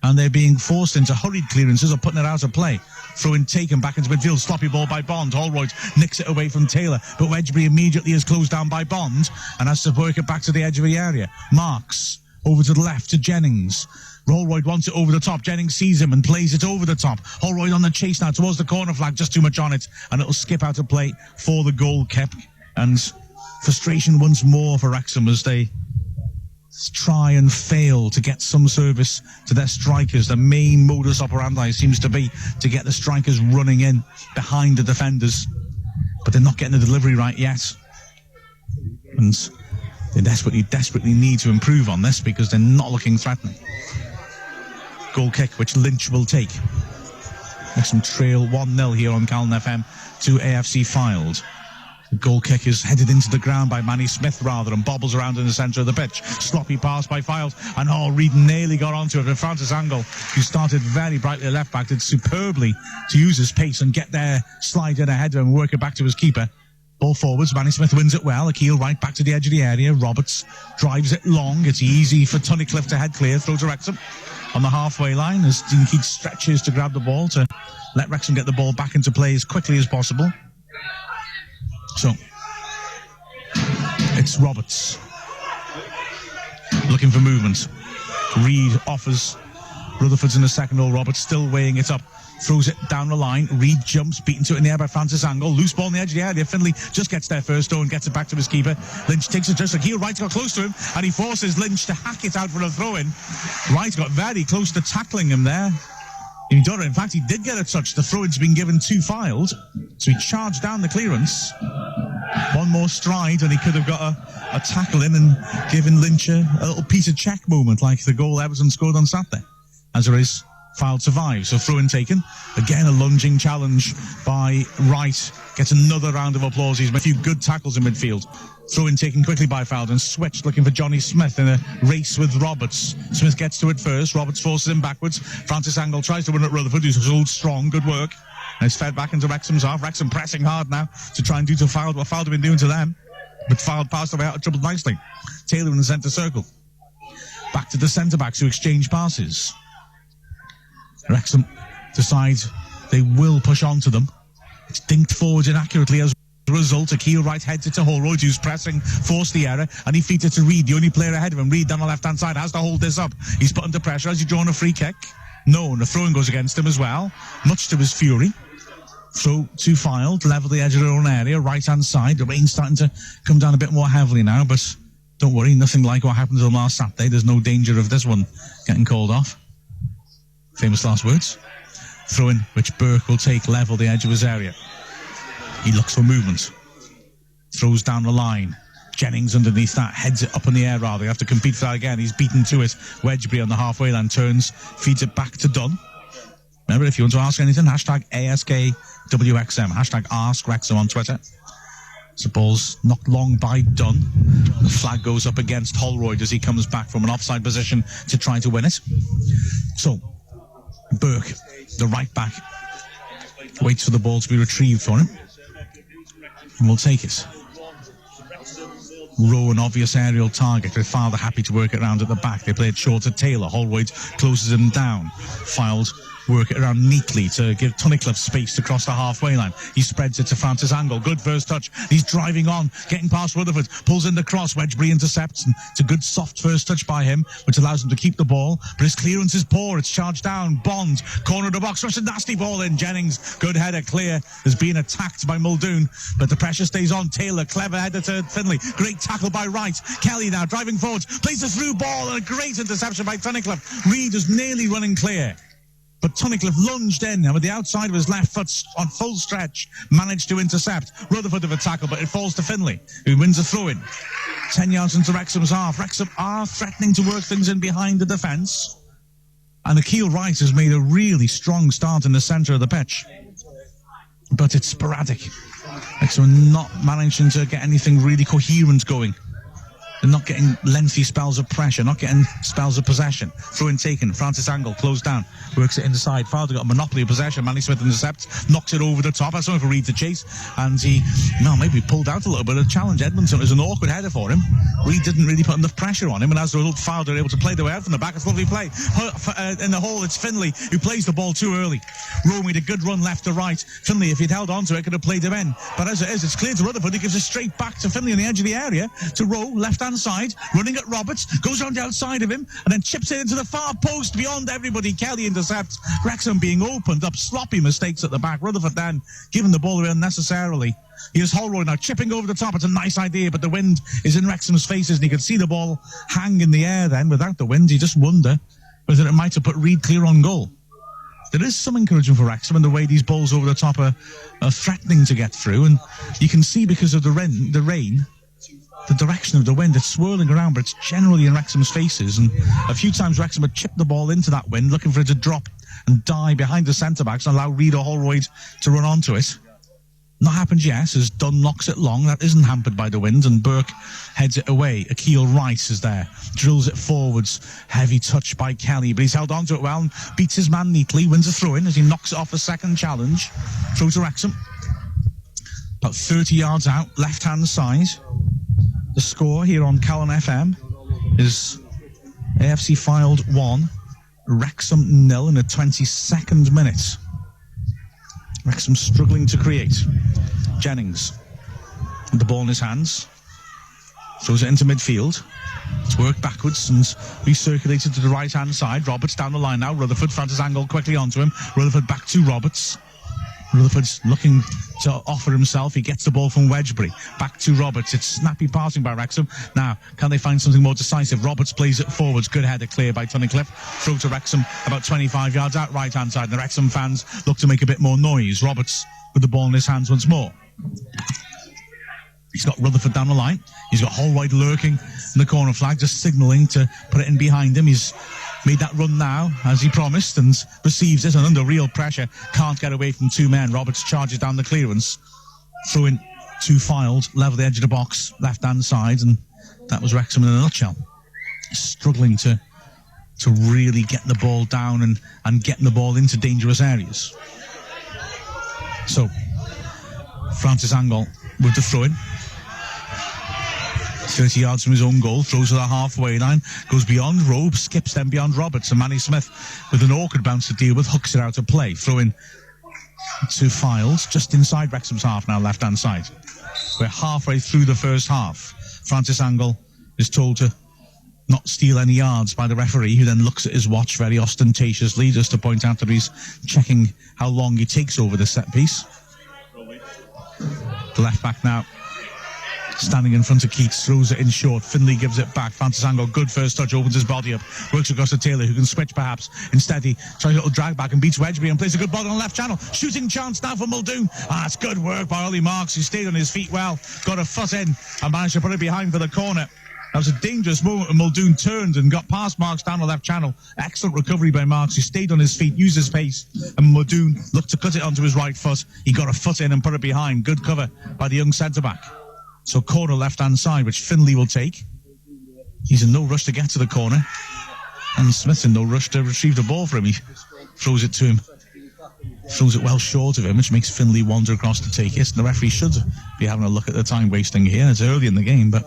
Speaker 1: And they're being forced into hurried clearances or putting it out of play. Throw in taken back into midfield. Sloppy ball by Bond. Holroyd nicks it away from Taylor. But Wedgbury immediately is closed down by Bond and has to work it back to the edge of the area. Marks over to the left to Jennings. Holroyd wants it over the top. Jennings sees him and plays it over the top. Holroyd on the chase now towards the corner flag. Just too much on it. And it'll skip out of play for the goal kick. And frustration once more for Wrexham as they try and fail to get some service to their strikers. The main modus operandi seems to be to get the strikers running in behind the defenders, but they're not getting the delivery right yet, and they desperately need to improve on this because they're not looking threatening. Goal kick which Lynch will take. Wrexham trail 1-0 here on Calon FM to AFC Fylde. The goal kick is headed into the ground by Manny Smith rather and bobbles around in the centre of the pitch. Sloppy pass by Fylde, and Reed nearly got onto it. And Francis Angle, who started very brightly left back, did superbly to use his pace and get there, slide in ahead and work it back to his keeper. Ball forwards, Manny Smith wins it well. Akeel right back to the edge of the area. Roberts drives it long. It's easy for Tunnicliffe to head clear. Throw to Wrexham. on the halfway line as Dean Keats stretches to grab the ball to let Wrexham get the ball back into play as quickly as possible. So, it's Roberts looking for movement. Reid offers. Rutherford's in the second row. Roberts still weighing it up. Throws it down the line. Reid jumps, beaten to it in the air by Francis Angle. Loose ball on the edge of the area. Finlay just gets there first, though, and gets it back to his keeper. Lynch takes it just like heel. Wright got close to him, and he forces Lynch to hack it out for a throw-in. Wright got very close to tackling him there. In fact, he did get a touch. The throw-in's been given 2 filed, so he charged down the clearance. One more stride, and he could have got a tackle in and given Lynch a little Peter Cech moment, like the goal Everton scored on Saturday. As there is, foul survives. So throw-in taken. Again, a lunging challenge by Wright. Gets another round of applause. He's made a few good tackles in midfield. Throw-in taken quickly by Fowden. Switched, looking for Johnny Smith in a race with Roberts. Smith gets to it first. Roberts forces him backwards. Francis Angle tries to win at Rutherford, who's old strong. Good work. And it's fed back into Wrexham's half. Wrexham pressing hard now to try and do to Fowden what Fowden been doing to them. But Fowden passed away out of trouble nicely. Taylor in the centre circle. Back to the centre-backs who exchange passes. Wrexham decide they will push on to them. It's dinked forward inaccurately as a result. Akil Wright heads it to Holroyd, who's pressing, forced the error, and he feeds it to Reid, the only player ahead of him. Reid down the left-hand side has to hold this up. He's put under pressure. Has he drawn a free kick? No, and the throwing goes against him as well, much to his fury. Throw 2 filed, level the edge of their own area, right-hand side. The rain's starting to come down a bit more heavily now, but don't worry, nothing like what happened to them last Saturday. There's no danger of this one getting called off. Famous last words. Throw in, which Burke will take, level the edge of his area. He looks for movement. Throws down the line. Jennings underneath that, heads it up in the air rather. You have to compete for that again. He's beaten to it. Wedgbury on the halfway line turns, feeds it back to Dunn. Remember, if you want to ask anything, hashtag ASKWXM, hashtag Ask Wrexham on Twitter. So the ball's knocked long by Dunn. The flag goes up against Holroyd as he comes back from an offside position to try to win it. So, Burke, the right back, waits for the ball to be retrieved for him. And will take it. Rowe, an obvious aerial target, with Father happy to work it around at the back. They play it short to Taylor. Holroyd closes him down. Filed, work it around neatly to give Tunnicliffe space to cross the halfway line. He spreads it to Francis Angle. Good first touch. He's driving on, getting past Rutherford. Pulls in the cross. Wedgbury intercepts. And it's a good soft first touch by him, which allows him to keep the ball. But his clearance is poor. It's charged down. Bond, corner of the box. Rush a nasty ball in. Jennings, good header, clear. Has been attacked by Muldoon, but the pressure stays on. Taylor, clever header to Finlay. Great tackle by Wright. Kelly now driving forward. Plays a through ball and a great interception by Tunnicliffe. Reid is nearly running clear. But Tunnicliffe lunged in and with the outside of his left foot on full stretch, managed to intercept. Rutherford of a tackle, but it falls to Finlay, who wins a throw-in. 10 yards into Wrexham's half. Wrexham are threatening to work things in behind the defence. And Akil Wright has made a really strong start in the centre of the pitch. But it's sporadic. Wrexham are not managing to get anything really coherent going. They're not getting lengthy spells of pressure, not getting spells of possession. Throw-in taken. Francis Angle closed down, works it inside. Fowler got a monopoly of possession. Manny Smith intercepts, knocks it over the top. That's something for Reid to chase. And he, maybe pulled out a little bit of challenge. Edmondson, it was an awkward header for him. Reid didn't really put enough pressure on him, and as a result, Fowler able to play the way out from the back. It's lovely play. In the hole, it's Finlay who plays the ball too early. Rowe made a good run left to right. Finlay, if he'd held on to it, could have played him in. But as it is, it's clear to Rutherford. He gives it straight back to Finlay on the edge of the area. To Rowe, left-hand side, running at Roberts, goes on the outside of him, and then chips it into the far post beyond everybody. Kelly intercepts. Wrexham being opened up. Sloppy mistakes at the back. Rutherford then giving the ball away unnecessarily. Here's Holroyd now chipping over the top. It's a nice idea, but the wind is in Wrexham's faces, and he could see the ball hang in the air then. Without the wind, you just wonder whether it might have put Reid clear on goal. There is some encouragement for Wrexham in the way these balls over the top are threatening to get through, and you can see because of the rain, the direction of the wind, it's swirling around, but it's generally in Wrexham's faces. And a few times Wrexham had chipped the ball into that wind, looking for it to drop and die behind the centre-backs and allow Reid or Holroyd to run onto it. Not happened yet, as Dunn knocks it long. That isn't hampered by the wind, and Burke heads it away. Akil Wright is there, drills it forwards. Heavy touch by Kelly, but he's held onto it well and beats his man neatly, wins a throw-in as he knocks it off a second challenge. Throw to Wrexham. About 30 yards out, left-hand side. The score here on Calon FM is AFC Filed 1, Wrexham 0 in the 22nd minute. Wrexham struggling to create. Jennings, with the ball in his hands, throws it into midfield. It's worked backwards and recirculated to the right-hand side. Roberts down the line now. Rutherford, Francis Angle quickly onto him. Rutherford back to Roberts. Rutherford's looking to offer himself. He gets the ball from Wedgbury. Back to Roberts. It's snappy passing by Wrexham. Now, can they find something more decisive? Roberts plays it forwards. Good header clear by Tunnicliffe. Throw to Wrexham about 25 yards out right-hand side. And the Wrexham fans look to make a bit more noise. Roberts with the ball in his hands once more. He's got Rutherford down the line. He's got Holroyd lurking in the corner flag, just signalling to put it in behind him. He's made that run now, as he promised, and receives it, and under real pressure, can't get away from two men. Roberts charges down the clearance. Throw in two filed, level the edge of the box, left-hand side, and that was Wrexham in a nutshell. Struggling to really get the ball down and getting the ball into dangerous areas. So, Francis Angle with the throw-in. 30 yards from his own goal, throws to the halfway line, goes beyond Robe, skips then beyond Roberts, and Manny Smith, with an awkward bounce to deal with, hooks it out of play. Throw-in to Files, just inside Wrexham's half now, left-hand side. We're halfway through the first half. Francis Angle is told to not steal any yards by the referee, who then looks at his watch very ostentatiously, just to point out that he's checking how long he takes over the set piece. The left back now, standing in front of Keats, throws it in short. Finlay gives it back. Francis Angle, good first touch, opens his body up, works across to Taylor, who can switch perhaps. Instead, he tries a little drag back and beats Wedgbury and plays a good ball on the left channel. Shooting chance now for Muldoon. It's good work by Ollie Marks, who stayed on his feet well, got a foot in and managed to put it behind for the corner. That was a dangerous moment when Muldoon turned and got past Marks down the left channel. Excellent recovery by Marks, who stayed on his feet, used his pace, and Muldoon looked to cut it onto his right foot. He got a foot in and put it behind. Good cover by the young centre-back. So corner left-hand side, which Finlay will take. He's in no rush to get to the corner. And Smith's in no rush to retrieve the ball for him. He throws it to him. Throws it well short of him, which makes Finlay wander across to take it. And the referee should be having a look at the time wasting here. It's early in the game, but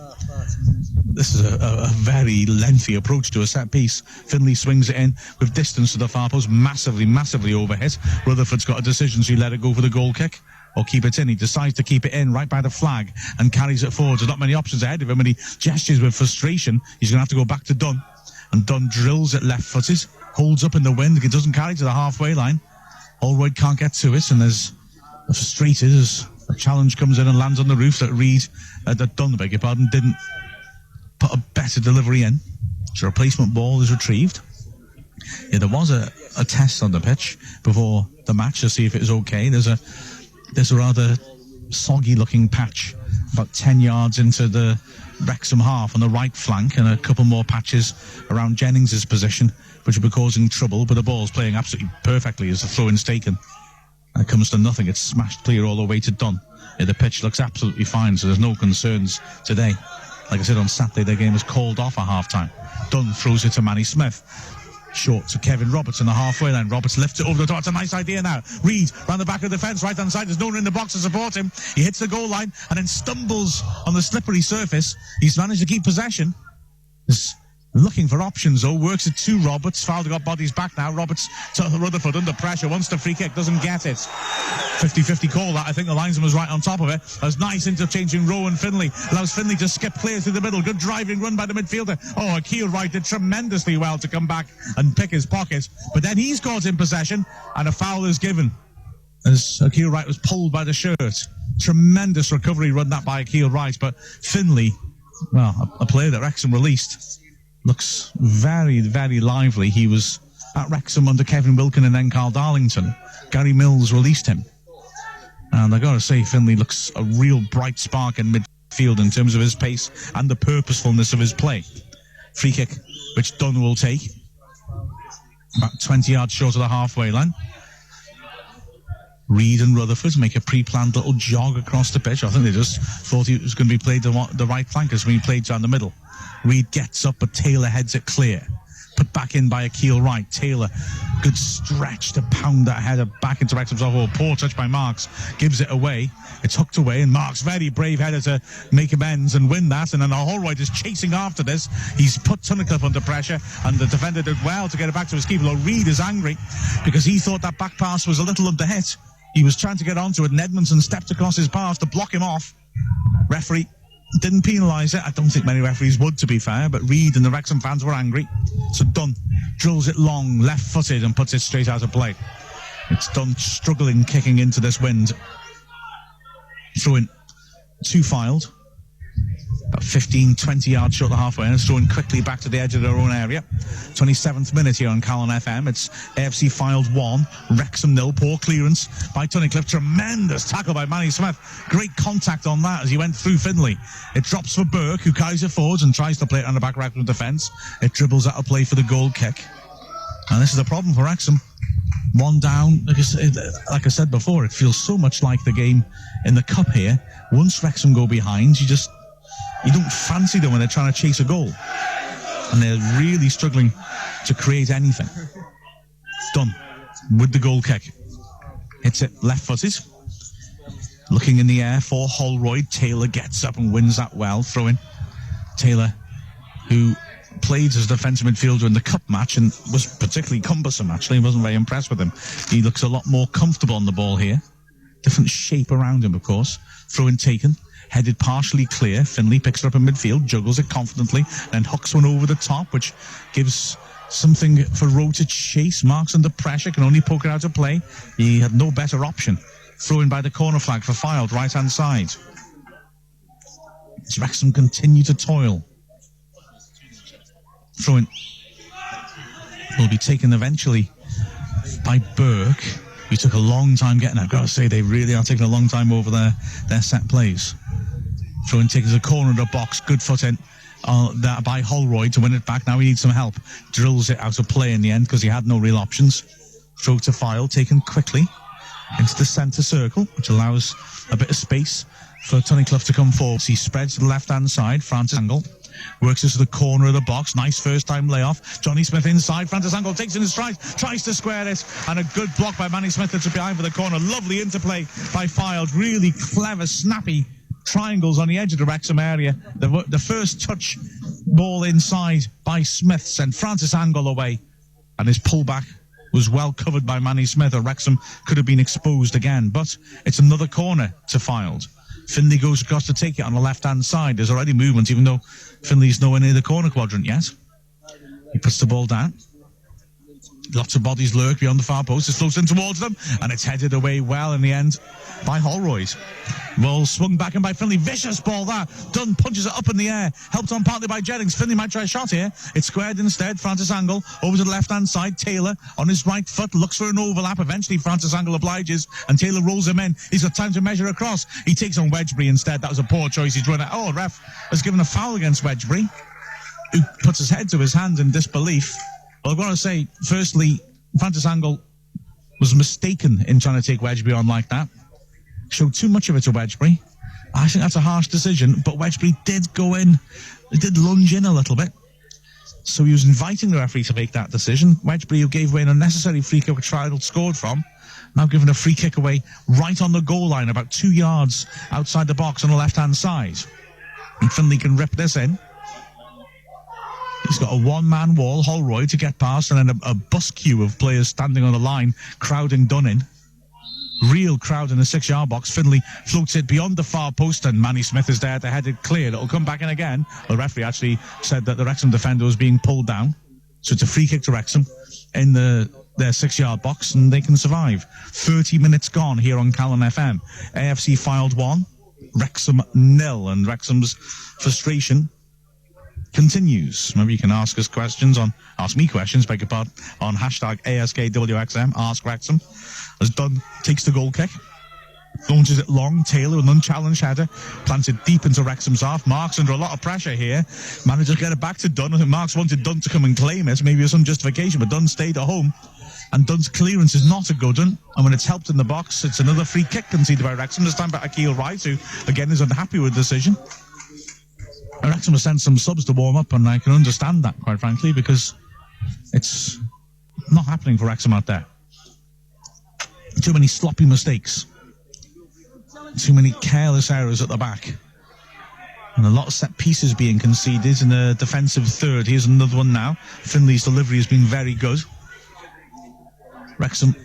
Speaker 1: this is a very lengthy approach to a set piece. Finlay swings it in with distance to the far post, massively overhit. Rutherford's got a decision, so he let it go for the goal kick or keep it in. He decides to keep it in right by the flag and carries it forward. There's not many options ahead of him, and he gestures with frustration. He's going to have to go back to Dunn, and Dunn drills it left-footed, holds up in the wind. It doesn't carry to the halfway line. Holroyd can't get to it, and there's frustrated as a challenge comes in and lands on the roof that Dunn, beg your pardon, didn't put a better delivery in. So a replacement ball is retrieved. Yeah, there was a test on the pitch before the match to see if it was okay. There's a rather soggy looking patch about 10 yards into the Wrexham half on the right flank, and a couple more patches around Jennings's position, which will be causing trouble, but the ball's playing absolutely perfectly as the throw-in's taken. And it comes to nothing. It's smashed clear all the way to Dunn. Yeah, the pitch looks absolutely fine, so there's no concerns today. Like I said, on Saturday, their game was called off at half-time. Dunn throws it to Manny Smith. Short to Kevin Roberts in the halfway line. Roberts lifts it over the top. It's a nice idea now. Reid round the back of the fence, right-hand side. There's no one in the box to support him. He hits the goal line and then stumbles on the slippery surface. He's managed to keep possession. He's looking for options, though. Works it to Roberts. Fowler got bodies back now. Roberts to Rutherford under pressure. Wants the free kick. Doesn't get it. 50-50 call that. I think the linesman was right on top of it. That was nice interchanging Rowe and Finlay. Allows Finlay to skip clear through the middle. Good driving run by the midfielder. Akil Wright did tremendously well to come back and pick his pocket. But then he's caught in possession and a foul is given as Akil Wright was pulled by the shirt. Tremendous recovery run that by Akil Wright. But Finlay, well, a player that Wrexham released, looks very, very lively. He was at Wrexham under Kevin Wilkin and then Carl Darlington. Gary Mills released him. And I got to say, Finlay looks a real bright spark in midfield in terms of his pace and the purposefulness of his play. Free kick, which Dunn will take. About 20 yards short of the halfway line. Reid and Rutherford make a pre-planned little jog across the pitch. I think they just thought it was going to be played the right flankers when he played down the middle. Reid gets up, but Taylor heads it clear. put back in by Akil Wright. Taylor, good stretch to pound that header back into Wrexham's off. Oh, poor touch by Marks, gives it away. It's hooked away, and Marks, very brave header to make amends and win that. And then Holroyd is chasing after this. He's put Tunnicliffe under pressure, and the defender did well to get it back to his keeper. Though Reid is angry because he thought that back pass was a little under hit. He was trying to get onto it, and Edmondson stepped across his path to block him off. Referee didn't penalise it. I don't think many referees would, to be fair, but Reid and the Wrexham fans were angry. So Dunn drills it long, left-footed, and puts it straight out of play. It's Dunn struggling, kicking into this wind. Throw in, 2 filed. About 15, 20 yards short of the halfway, and it's thrown quickly back to the edge of their own area. 27th minute here on Calon FM. It's AFC filed 1, Wrexham 0. Poor clearance by Tunnicliffe. Tremendous tackle by Manny Smith. Great contact on that as he went through Finlay. It drops for Burke, who carries it forwards and tries to play it on the back Wrexham defence. It dribbles out of play for the goal kick. And this is a problem for Wrexham. 1 down. Like I said before, it feels so much like the game in the Cup here. Once Wrexham go behind, you don't fancy them when they're trying to chase a goal. And they're really struggling to create anything. Dunn with the goal kick. Hits it left-footed. Looking in the air for Holroyd. Taylor gets up and wins that well. Throw in. Taylor, who played as defensive midfielder in the Cup match and was particularly cumbersome, actually. I wasn't very impressed with him. He looks a lot more comfortable on the ball here. Different shape around him, of course. Throw in taken. Headed partially clear. Finlay picks it up in midfield, juggles it confidently, and hooks one over the top, which gives something for Rowe to chase. Marks under pressure, can only poke it out of play. He had no better option. Throw in by the corner flag for Fylde, right-hand side. As Wrexham continue to toil. Throw in will be taken eventually by Burke, who took a long time getting it. I've got to say, they really are taking a long time over their set plays. Throw in taken to the corner of the box. Good foot in by Holroyd to win it back. Now he needs some help. Drills it out of play in the end because he had no real options. Throw to Fylde, taken quickly into the centre circle, which allows a bit of space for Tunnicliffe to come forward. He spreads to the left-hand side. Francis Angle works us to the corner of the box. Nice first-time layoff. Johnny Smith inside. Francis Angle takes in his stride, tries to square it, and a good block by Manny Smith that's behind for the corner. Lovely interplay by Fylde. Really clever, snappy triangles on the edge of the Wrexham area. The first touch ball inside by Smith sent Francis Angle away, and his pullback was well covered by Manny Smith, or Wrexham could have been exposed again. But it's another corner to Fylde. Finlay goes across to take it on the left-hand side. There's already movement, even though Finlay's nowhere near the corner quadrant yet. He puts the ball down. Lots of bodies lurk beyond the far post. It floats in towards them, and it's headed away well in the end by Holroyd. Well, swung back in by Finlay. Vicious ball that. Dunn punches it up in the air. Helped on partly by Jennings. Finlay might try a shot here. It's squared instead. Francis Angle over to the left-hand side. Taylor on his right foot looks for an overlap. Eventually, Francis Angle obliges, and Taylor rolls him in. He's got time to measure across. He takes on Wedgbury instead. That was a poor choice. He's run out. Oh, ref has given a foul against Wedgbury, who puts his head to his hand in disbelief. Well, I've got to say, firstly, Francis Angle was mistaken in trying to take Wedgbury on like that. Showed too much of it to Wedgbury. I think that's a harsh decision, but Wedgbury did go in. He did lunge in a little bit. So he was inviting the referee to make that decision. Wedgbury, who gave away an unnecessary free kick which Fylde scored from, now given a free kick away right on the goal line, about 2 yards outside the box on the left-hand side. And Finlay can rip this in. He's got a one-man wall, Holroyd, to get past, and then a bus queue of players standing on the line, crowding Dunn in. Real crowd in the 6-yard box. Finlay floats it beyond the far post, and Manny Smith is there to head it clear. It'll come back in again. The referee actually said that the Wrexham defender was being pulled down. So it's a free kick to Wrexham in their 6-yard box, and they can survive. 30 minutes gone here on Calon FM. AFC Fylde 1, Wrexham 0, and Wrexham's frustration continues. Maybe you can ask me questions, beg your pardon, on hashtag ASKWXM, Ask Wrexham, as Dunn takes the goal kick, launches it long. Taylor, an unchallenged header, plants it deep into Wrexham's half. Marks under a lot of pressure here, managed to get it back to Dunn. I think Marks wanted Dunn to come and claim it, maybe with some justification, but Dunn stayed at home, and Dunn's clearance is not a good one, and when it's helped in the box, it's another free kick conceded by Wrexham, this time by Akil Wright, who again is unhappy with the decision. Wrexham has sent some subs to warm up, and I can understand that, quite frankly, because It's not happening for Wrexham out there. Too many sloppy mistakes. Too many careless errors at the back. And a lot of set pieces being conceded in a defensive third. Here's another one now. Finley's delivery has been very good. Wrexham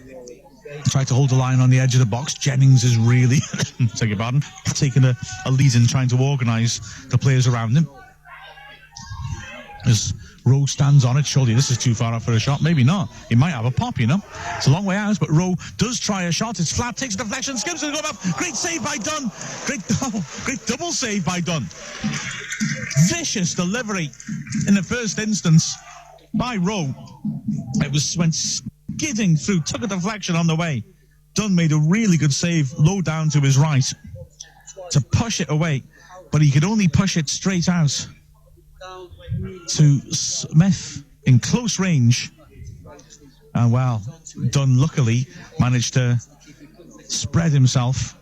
Speaker 1: tried to hold the line on the edge of the box. Jennings is really, take your pardon, taking a lead in trying to organise the players around him. As Rowe stands on it, surely this is too far out for a shot. Maybe not. He might have a pop, you know. It's a long way out, but Rowe does try a shot. It's flat, takes a deflection, skips it, goes up. Great save by Dunn. Great double save by Dunn. Vicious delivery in the first instance by Rowe. It went skidding through, took a deflection on the way. Dunn made a really good save low down to his right to push it away, but he could only push it straight out to Smith in close range. And well, Dunn luckily managed to spread himself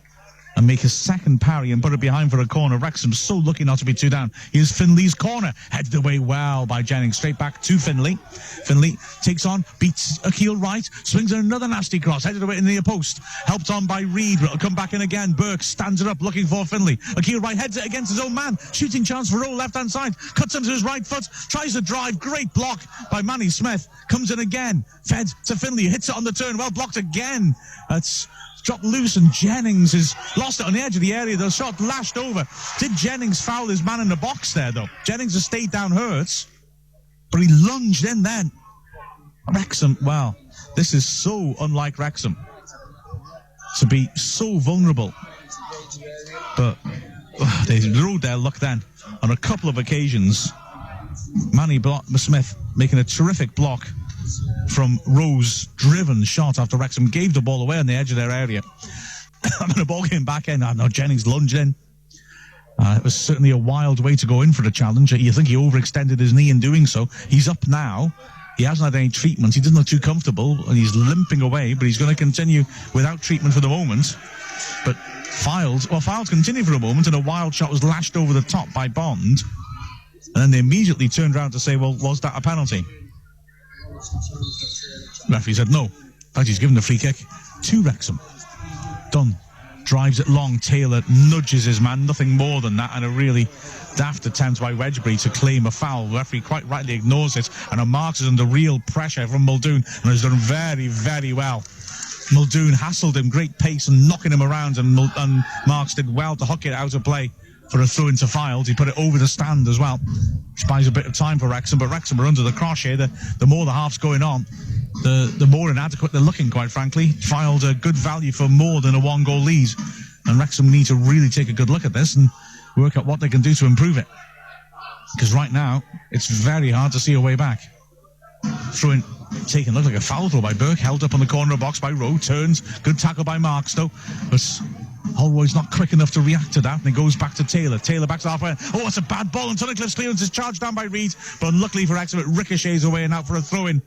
Speaker 1: and make a second parry and put it behind for a corner. Wrexham so lucky not to be two down. Here's Finley's corner, headed away well by Jennings, straight back to Finley. Finley takes on, beats Akil right, swings in another nasty cross, headed away in the near post, helped on by Reid, but it'll come back in again. Burke stands it up, looking for Finley. Akil right heads it against his own man, shooting chance for Rowe, left hand side, cuts him to his right foot, tries to drive, great block by Manny Smith, comes in again, fed to Finley, hits it on the turn, well blocked again. That's dropped loose, and Jennings has lost it on the edge of the area. The shot lashed over. Did Jennings foul his man in the box there, though? Jennings has stayed down hurt, but he lunged in then. Wrexham, wow, this is so unlike Wrexham to be so vulnerable. But they rode their luck then on a couple of occasions. Manny Smith making a terrific block from Rowe's driven shot after Wrexham gave the ball away on the edge of their area. And the ball came back in. No, Jennings lunged in. It was certainly a wild way to go in for the challenge. You think he overextended his knee in doing so. He's up now. He hasn't had any treatment. He doesn't look too comfortable, and he's limping away, but he's going to continue without treatment for the moment. But Files continued for a moment, and a wild shot was lashed over the top by Bond. And then they immediately turned around to say, well, was that a penalty? Referee said no. In fact, he's given the free kick to Wrexham. Dunn drives it long. Taylor nudges his man. Nothing more than that. And a really daft attempt by Wedgbury to claim a foul. The referee quite rightly ignores it. And Marks is under real pressure from Muldoon and has done very, very well. Muldoon hassled him, great pace and knocking him around. And Marks did well to hook it out of play for a throw into Files. He put it over the stand as well, which buys a bit of time for Wrexham, but Wrexham are under the cross here. The more the half's going on, the more inadequate they're looking, quite frankly. Files a good value for more than a one-goal lead, and Wrexham need to really take a good look at this and work out what they can do to improve it, because right now it's very hard to see a way back. Throwing taken, looked like a foul throw by Burke, held up on the corner of the box by Rowe, turns, good tackle by Marks though, but Holroyd's not quick enough to react to that, and it goes back to Taylor. Taylor backs halfway. Oh, it's a bad ball, and Tunnicliffe's clearance is charged down by Reid, but unluckily for Wrexham, it ricochets away and out for a throw-in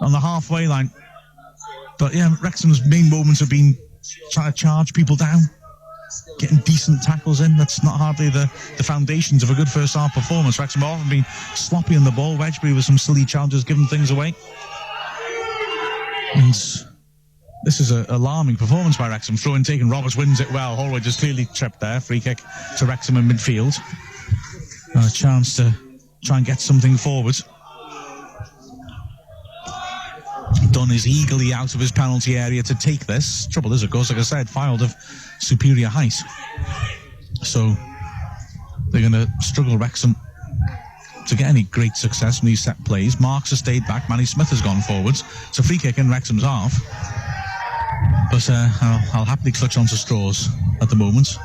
Speaker 1: on the halfway line. But yeah, Wrexham's main moments have been trying to charge people down, getting decent tackles in. That's not hardly the foundations of a good first half performance. Wrexham have often been sloppy on the ball. Wedgbury with some silly challenges, giving things away. And this is an alarming performance by Wrexham. Throw-in taken, Roberts wins it well. Holroyd just clearly tripped there. Free kick to Wrexham in midfield. And a chance to try and get something forward. Dunn is eagerly out of his penalty area to take this. Trouble is, of course, like I said, Fylde of superior height. So they're going to struggle, Wrexham, to get any great success from these set plays. Marks has stayed back. Manny Smith has gone forwards. It's a free kick in Wrexham's half. But I'll happily clutch onto straws at the moment.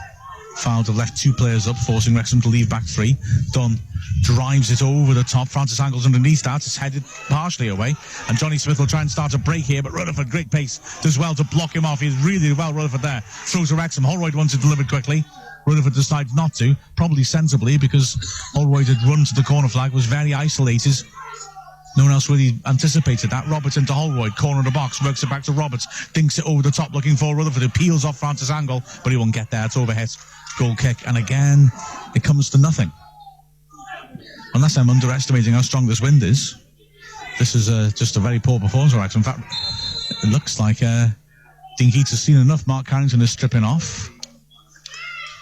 Speaker 1: Fylde have left two players up, forcing Wrexham to leave back three. Dunn drives it over the top. Francis angles underneath that. It's headed partially away. And Johnny Smith will try and start a break here, but Rutherford, great pace, does well to block him off. He's really well, Rutherford there. Throws to Wrexham. Holroyd wants it delivered quickly. Rutherford decides not to, probably sensibly, because Holroyd had run to the corner flag, was very isolated. No one else really anticipated that. Roberts into Holroyd, corner of the box, works it back to Roberts, dinks it over the top, looking for Rutherford, who peels off Francis Angle, but he won't get there. It's overhit. Goal kick, and again, it comes to nothing. Unless I'm underestimating how strong this wind is, this is just a very poor performance, Wrexham. In fact, it looks like Dean Keats has seen enough. Mark Carrington is stripping off.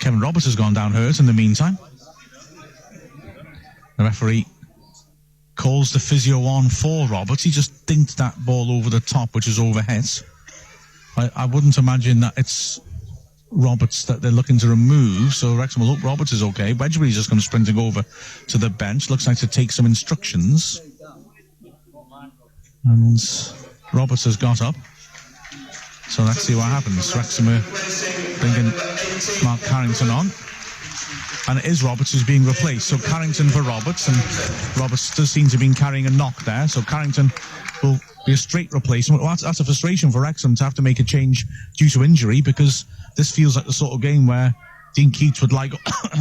Speaker 1: Kevin Roberts has gone down hurt in the meantime. The referee calls the physio on for Roberts. He just dinked that ball over the top, which is overhead. I wouldn't imagine that it's Roberts that they're looking to remove, so Wrexham will hope Roberts is okay. Wedgbury's just going to sprinting over to the bench. Looks like to take some instructions. And Roberts has got up. So let's see what happens. Wrexham are bringing Mark Carrington on. And it is Roberts who's being replaced. So Carrington for Roberts, and Roberts does seem to have been carrying a knock there. So Carrington will be a straight replacement. Well, that's a frustration for Wrexham to have to make a change due to injury, because this feels like the sort of game where Dean Keats would like,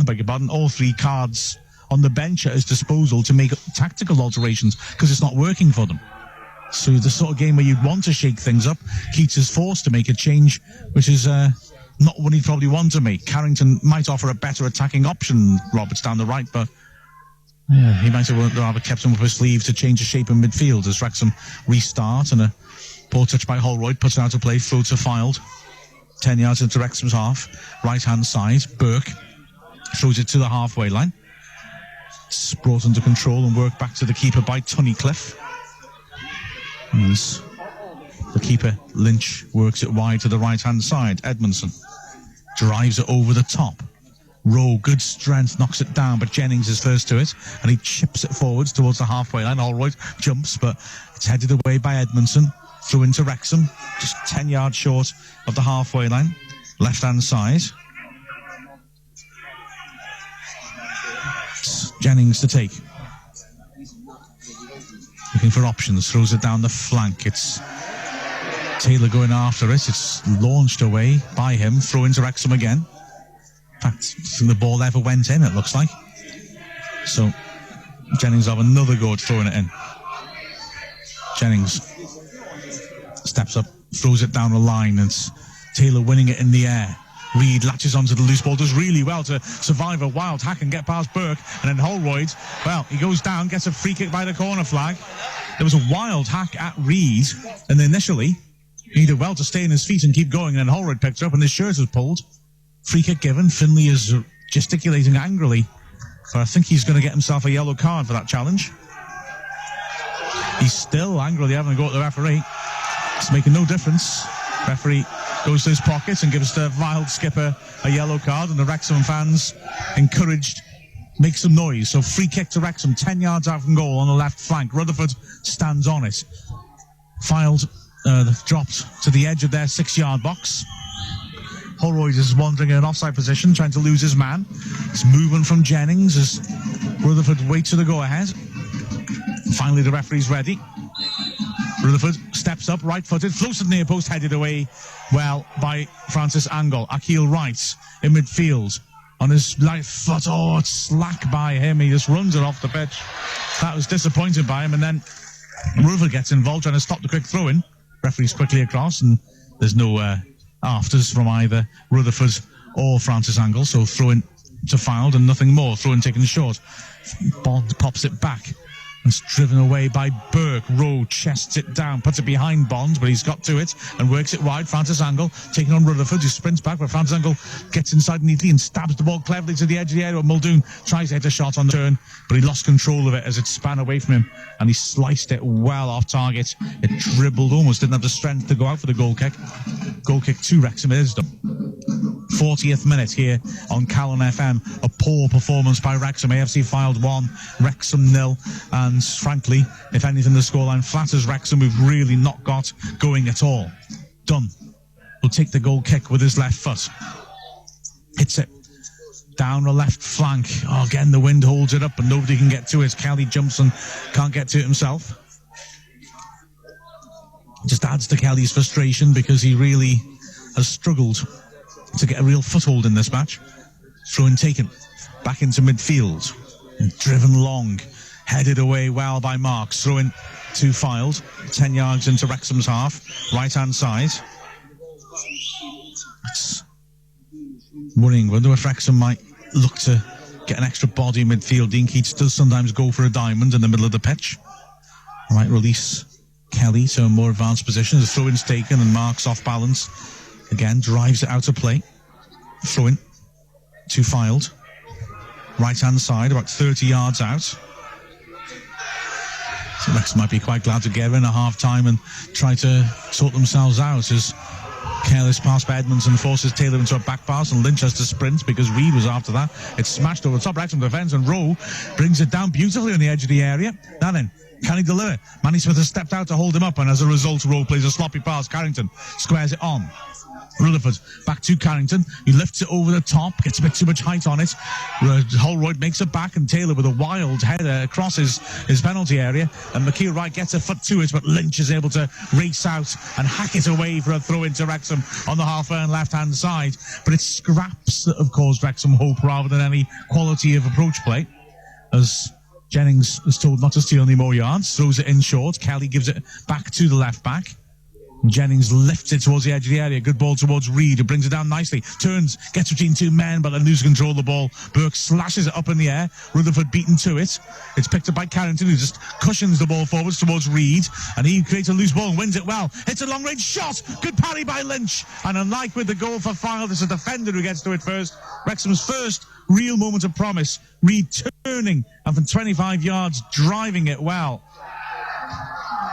Speaker 1: beg your pardon, all 3 cards on the bench at his disposal to make tactical alterations, because it's not working for them. So the sort of game where you'd want to shake things up, Keats is forced to make a change, which is not what he'd probably want to make. Carrington might offer a better attacking option, Roberts down the right, but yeah, he might have rather kept him up his sleeve to change the shape in midfield as Wrexham restart, and a poor touch by Holroyd puts it out of play, throw to Fylde. 10 yards into Wrexham's half, right-hand side. Burke throws it to the halfway line. It's brought under control and worked back to the keeper by Tunnicliffe. And the keeper, Lynch, works it wide to the right-hand side. Edmondson drives it over the top. Rowe, good strength, knocks it down, but Jennings is first to it, and he chips it forwards towards the halfway line. Holroyd jumps, but it's headed away by Edmondson. Through into Wrexham, just 10 yards short of the halfway line. Left-hand side. It's Jennings to take. Looking for options, throws it down the flank. It's Taylor going after it. It's launched away by him. Throw into Wrexham again. In fact, the ball ever went in, it looks like. So Jennings will have another go at throwing it in. Jennings steps up, throws it down the line. It's Taylor winning it in the air. Reid latches onto the loose ball, does really well to survive a wild hack and get past Burke. And then Holroyd, well, he goes down, gets a free kick by the corner flag. There was a wild hack at Reid, and initially he did well to stay on his feet and keep going, and then Holroyd picked it up and his shirt was pulled. Free kick given. Finlay is gesticulating angrily, but I think he's going to get himself a yellow card for that challenge. He's still angrily having a go at the referee. It's making no difference. Referee goes to his pocket and gives the Wild skipper a yellow card, and the Wrexham fans encouraged make some noise. So free kick to Wrexham, 10 yards out from goal on the left flank. Rutherford stands on it. Fylde dropped to the edge of their 6-yard box. Holroyd is wandering in an offside position, trying to lose his man. It's movement from Jennings as Rutherford waits for the go-ahead. Finally, the referee's ready. Rutherford steps up, right-footed, floats to the near post, headed away well by Francis Angle. Akil Wright in midfield on his right foot. Oh, it's slack by him. He just runs it off the pitch. That was disappointing by him. And then Rutherford gets involved, trying to stop the quick throw-in. Referee's quickly across, and there's no afters from either Rutherford or Francis Angle. So throw-in to Fylde and nothing more. Throw-in taken short. Bond pops it back. It's driven away by Burke. Rowe chests it down, puts it behind Bond, but he's got to it and works it wide. Francis Angle taking on Rutherford, who sprints back, but Francis Angle gets inside neatly and stabs the ball cleverly to the edge of the area. Muldoon tries to hit a shot on the turn, but he lost control of it as it span away from him, and he sliced it well off target. It dribbled, almost didn't have the strength to go out for the goal kick. Goal kick to Wrexham. It is done. 40th minute here on Calon FM. A poor performance by Wrexham. AFC Fylde 1, Wrexham 0, and frankly, if anything, the scoreline flatters Wrexham, who've really not got going at all. Dunn will take the goal kick with his left foot. Hits it down the left flank. Oh, again, the wind holds it up and nobody can get to it. Kelly jumps and can't get to it himself. Just adds to Kelly's frustration because he really has struggled to get a real foothold in this match. Throw-in taken back into midfield, driven long, headed away well by Marks. Throw-in to Fylde, 10 yards into Wrexham's half, right-hand side. It's worrying. Wonder if Wrexham might look to get an extra body in midfield. Dean Keats does sometimes go for a diamond in the middle of the pitch. Right, release Kelly to a more advanced position. The throw-in's taken and Mark's off balance. Again, drives it out of play. Throw-in. Two filed. Right-hand side, about 30 yards out. So Wrexham might be quite glad to get in at half-time and try to sort themselves out as careless pass by Edmondson forces Taylor into a back pass and Lynch has to sprint because Reid was after that. It's smashed over the top Wrexham defence and Rowe brings it down beautifully on the edge of the area. Now then, can he deliver? Manny Smith has stepped out to hold him up and as a result Rowe plays a sloppy pass. Carrington squares it on. Rutherford back to Carrington. He lifts it over the top, gets a bit too much height on it. Holroyd makes it back and Taylor with a wild header across his penalty area. And McKeel Wright gets a foot to it, but Lynch is able to race out and hack it away for a throw into Wrexham on the half-turn left-hand side. But it's scraps that have caused Wrexham hope rather than any quality of approach play. As Jennings is told not to steal any more yards, throws it in short. Kelly gives it back to the left-back. Jennings lifts it towards the edge of the area. Good ball towards Reid, who brings it down nicely. Turns, gets between two men, but then loses control of the ball. Burke slashes it up in the air. Rutherford beaten to it. It's picked up by Carrington, who just cushions the ball forwards towards Reid, and he creates a loose ball and wins it well. It's a long-range shot. Good parry by Lynch. And unlike with the goal for Fylde, it's a defender who gets to it first. Wrexham's first real moment of promise. Reid turning, and from 25 yards, driving it well.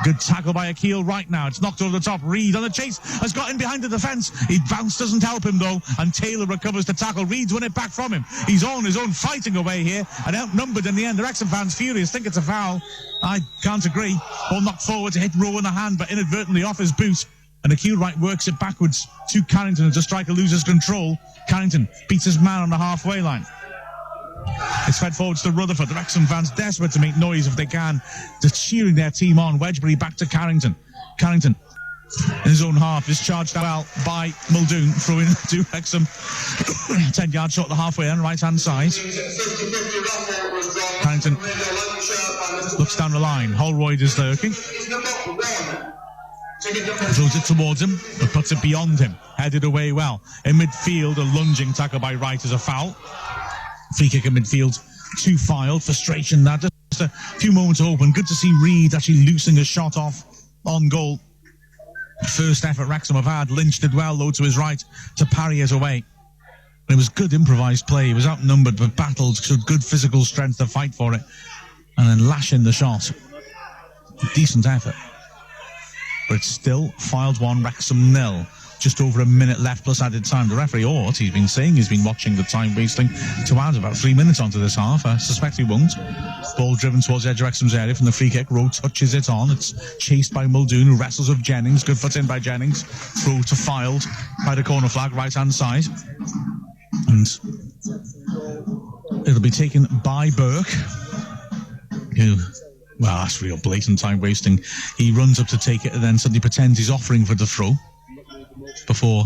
Speaker 1: Good tackle by Akil right now. It's knocked over the top. Reid on the chase has got in behind the defence. He bounce doesn't help him though, and Taylor recovers the tackle. Reid's won it back from him. He's on his own, fighting away here and outnumbered in the end. The Wrexham fans furious, think it's a foul. I can't agree. Ball knocked forward to hit Rowe in the hand, but inadvertently off his boot. And Akil Wright works it backwards to Carrington as the striker loses control. Carrington beats his man on the halfway line. It's fed forwards to Rutherford. The Wrexham fans desperate to make noise if they can. They're cheering their team on. Wedgbury back to Carrington. Carrington in his own half is charged well by Muldoon. Throwing to Wrexham. 10 yards short of the halfway on right hand side. Carrington looks down the line. Holroyd is lurking. Throws it towards him, but puts it beyond him. Headed away well. In midfield, a lunging tackle by Wright is a foul. Free kick in midfield, two filed. Frustration that. Just a few moments open. Good to see Reid actually loosening a shot off on goal. First effort Wrexham have had. Lynch did well, though, to his right to parry it away. It was good improvised play. He was outnumbered, but battled, showed good physical strength to fight for it. And then lashing the shot. Decent effort. But it's still Fylde 1, Wrexham 0. Just over a minute left plus added time. The referee he's been saying he's been watching the time wasting to add about 3 minutes onto this half. I suspect he won't. Ball driven towards the edge of Wrexham's area from the free kick. Rowe touches it on. It's chased by Muldoon, who wrestles with Jennings. Good foot in by Jennings. Throw to Fylde by the corner flag, right hand side. And it'll be taken by Burke, who... well, that's real blatant time wasting. He runs up to take it and then suddenly pretends he's offering for the throw before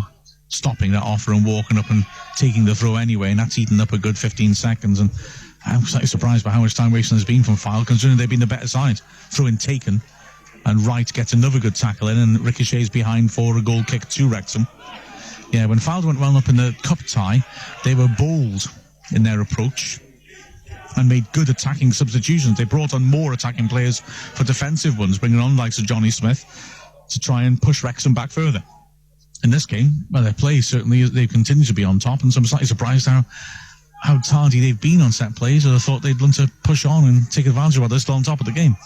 Speaker 1: stopping that offer and walking up and taking the throw anyway, and that's eaten up a good 15 seconds. And I'm slightly surprised by how much time wasting has been from Fylde, considering they've been the better side. Throw in taken, and Wright gets another good tackle in and ricochets behind for a goal kick to Wrexham. Yeah, when Fylde went well up in the cup tie, they were bold in their approach and made good attacking substitutions. They brought on more attacking players for defensive ones, bringing on the likes of Johnny Smith to try and push Wrexham back further. In this game, well, their play certainly, they've continued to be on top, and so I'm slightly surprised how tardy they've been on set plays. I'd have thought they'd want to push on and take advantage of while they're still on top of the game.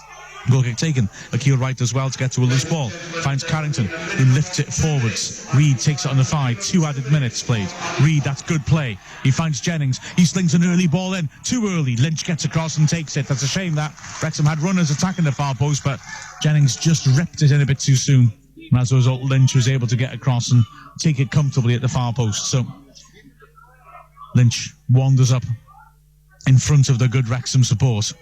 Speaker 1: Goal kick taken. Akil Wright as well to get to a loose ball. Finds Carrington, who lifts it forwards. Reid takes it on the thigh. 2 added minutes played. Reid, that's good play. He finds Jennings. He slings an early ball in. Too early. Lynch gets across and takes it. That's a shame that Wrexham had runners attacking the far post, but Jennings just ripped it in a bit too soon. And as a result, Lynch was able to get across and take it comfortably at the far post. So Lynch wanders up in front of the good Wrexham support.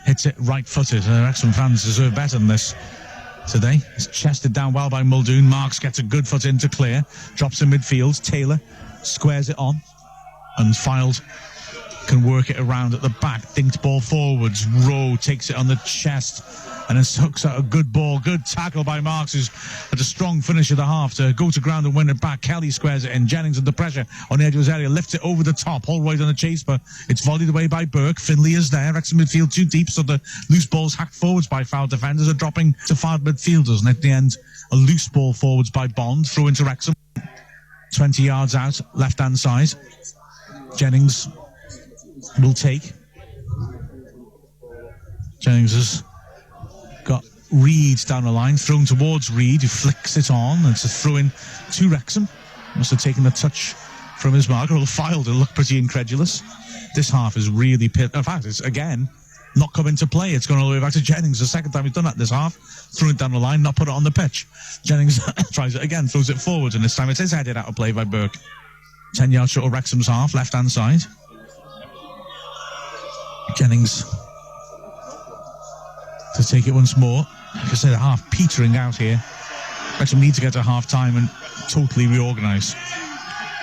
Speaker 1: Hits it right-footed. Wrexham fans deserve better than this today. It's chested down well by Muldoon. Marks gets a good foot in to clear. Drops in midfield. Taylor squares it on. And Fylde can work it around at the back. Dinked ball forwards. Rowe takes it on the chest and then hooks out a good ball. Good tackle by Marks, who's had a strong finish of the half to go to ground and win it back. Kelly squares it in. Jennings under pressure on the edge of his area. Lifts it over the top. Holroyd on the chase, but it's volleyed away by Burke. Finlay is there. Wrexham midfield too deep, so the loose balls hacked forwards by foul defenders are dropping to foul midfielders. And at the end, a loose ball forwards by Bond. Throw into Wrexham. 20 yards out, left-hand side. Jennings will take. Jennings has got Reed down the line, thrown towards Reed, who flicks it on. It's a throw-in to Wrexham. Must have taken a touch from his marker, or filed it, looked pretty incredulous. This half is really in fact, it's again not come into play. It's gone all the way back to Jennings. The second time he's done that this half. Thrown it down the line, not put it on the pitch. Jennings tries it again, throws it forward, and this time it is headed out of play by Burke. 10 yards short of Wrexham's half, left-hand side. Jennings to take it once more. Like I say, the half petering out here. Wrexham need to get to half-time and totally reorganise.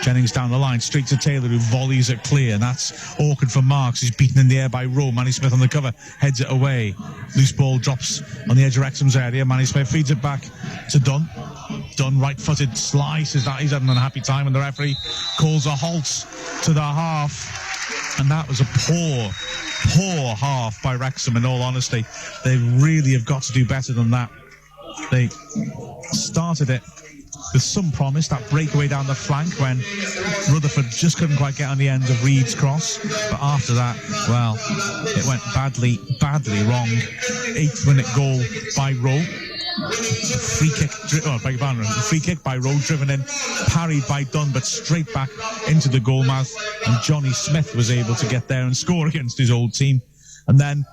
Speaker 1: Jennings down the line, straight to Taylor, who volleys it clear. And that's awkward for Marks. He's beaten in the air by Rowe. Manny Smith on the cover, heads it away. Loose ball drops on the edge of Wrexham's area. Manny Smith feeds it back to Dunn. Dunn, right-footed slices that. He's having an unhappy time, and the referee calls a halt to the half. And that was a poor half by Wrexham, in all honesty. They really have got to do better than that. They started it with some promise, that breakaway down the flank when Rutherford just couldn't quite get on the end of Reed's cross. But after that, well, it went badly wrong. 8th minute goal by Rowe. Free kick by Rowe, driven in, parried by Dunn, but straight back into the goal mouth. And Johnny Smith was able to get there and score against his old team. And then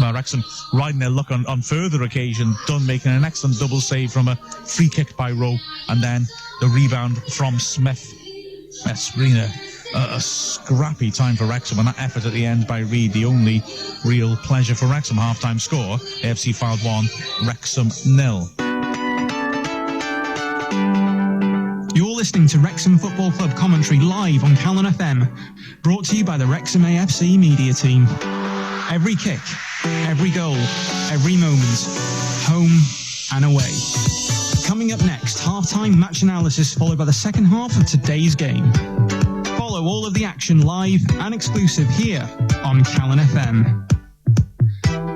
Speaker 1: Wrexham riding their luck on further occasion. Dunn making an excellent double save from a free kick by Rowe, and then the rebound from Smith. That's really a scrappy time for Wrexham, and that effort at the end by Reed, the only real pleasure for Wrexham. Half-time score, AFC Fylde 1, Wrexham 0.
Speaker 9: You're listening to Wrexham Football Club commentary live on Calon FM, brought to you by the Wrexham AFC media team. Every kick, every goal, every moment, home and away. Coming up next, half-time match analysis followed by the second half of today's game. Follow all of the action live and exclusive here on Calon FM.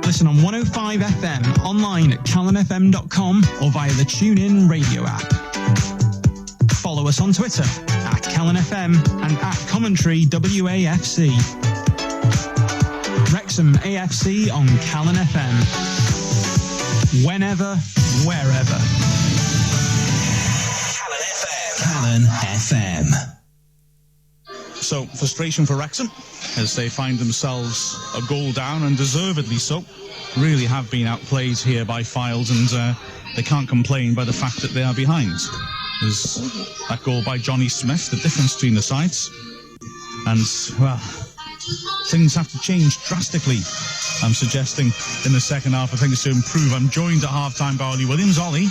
Speaker 9: Listen on 105 FM, online at calonfm.com or via the TuneIn radio app. Follow us on Twitter at Calon FM and at Commentary WAFC. Wrexham AFC on Calon FM. Whenever, wherever.
Speaker 10: Calon FM.
Speaker 1: So, frustration for Wrexham as they find themselves a goal down, and deservedly so. Really have been outplayed here by Fylde, and they can't complain by the fact that they are behind. There's that goal by Johnny Smith, the difference between the sides. And, well, things have to change drastically, I'm suggesting, in the second half for things to improve. I'm joined at half-time by Ollie Williams. Ollie,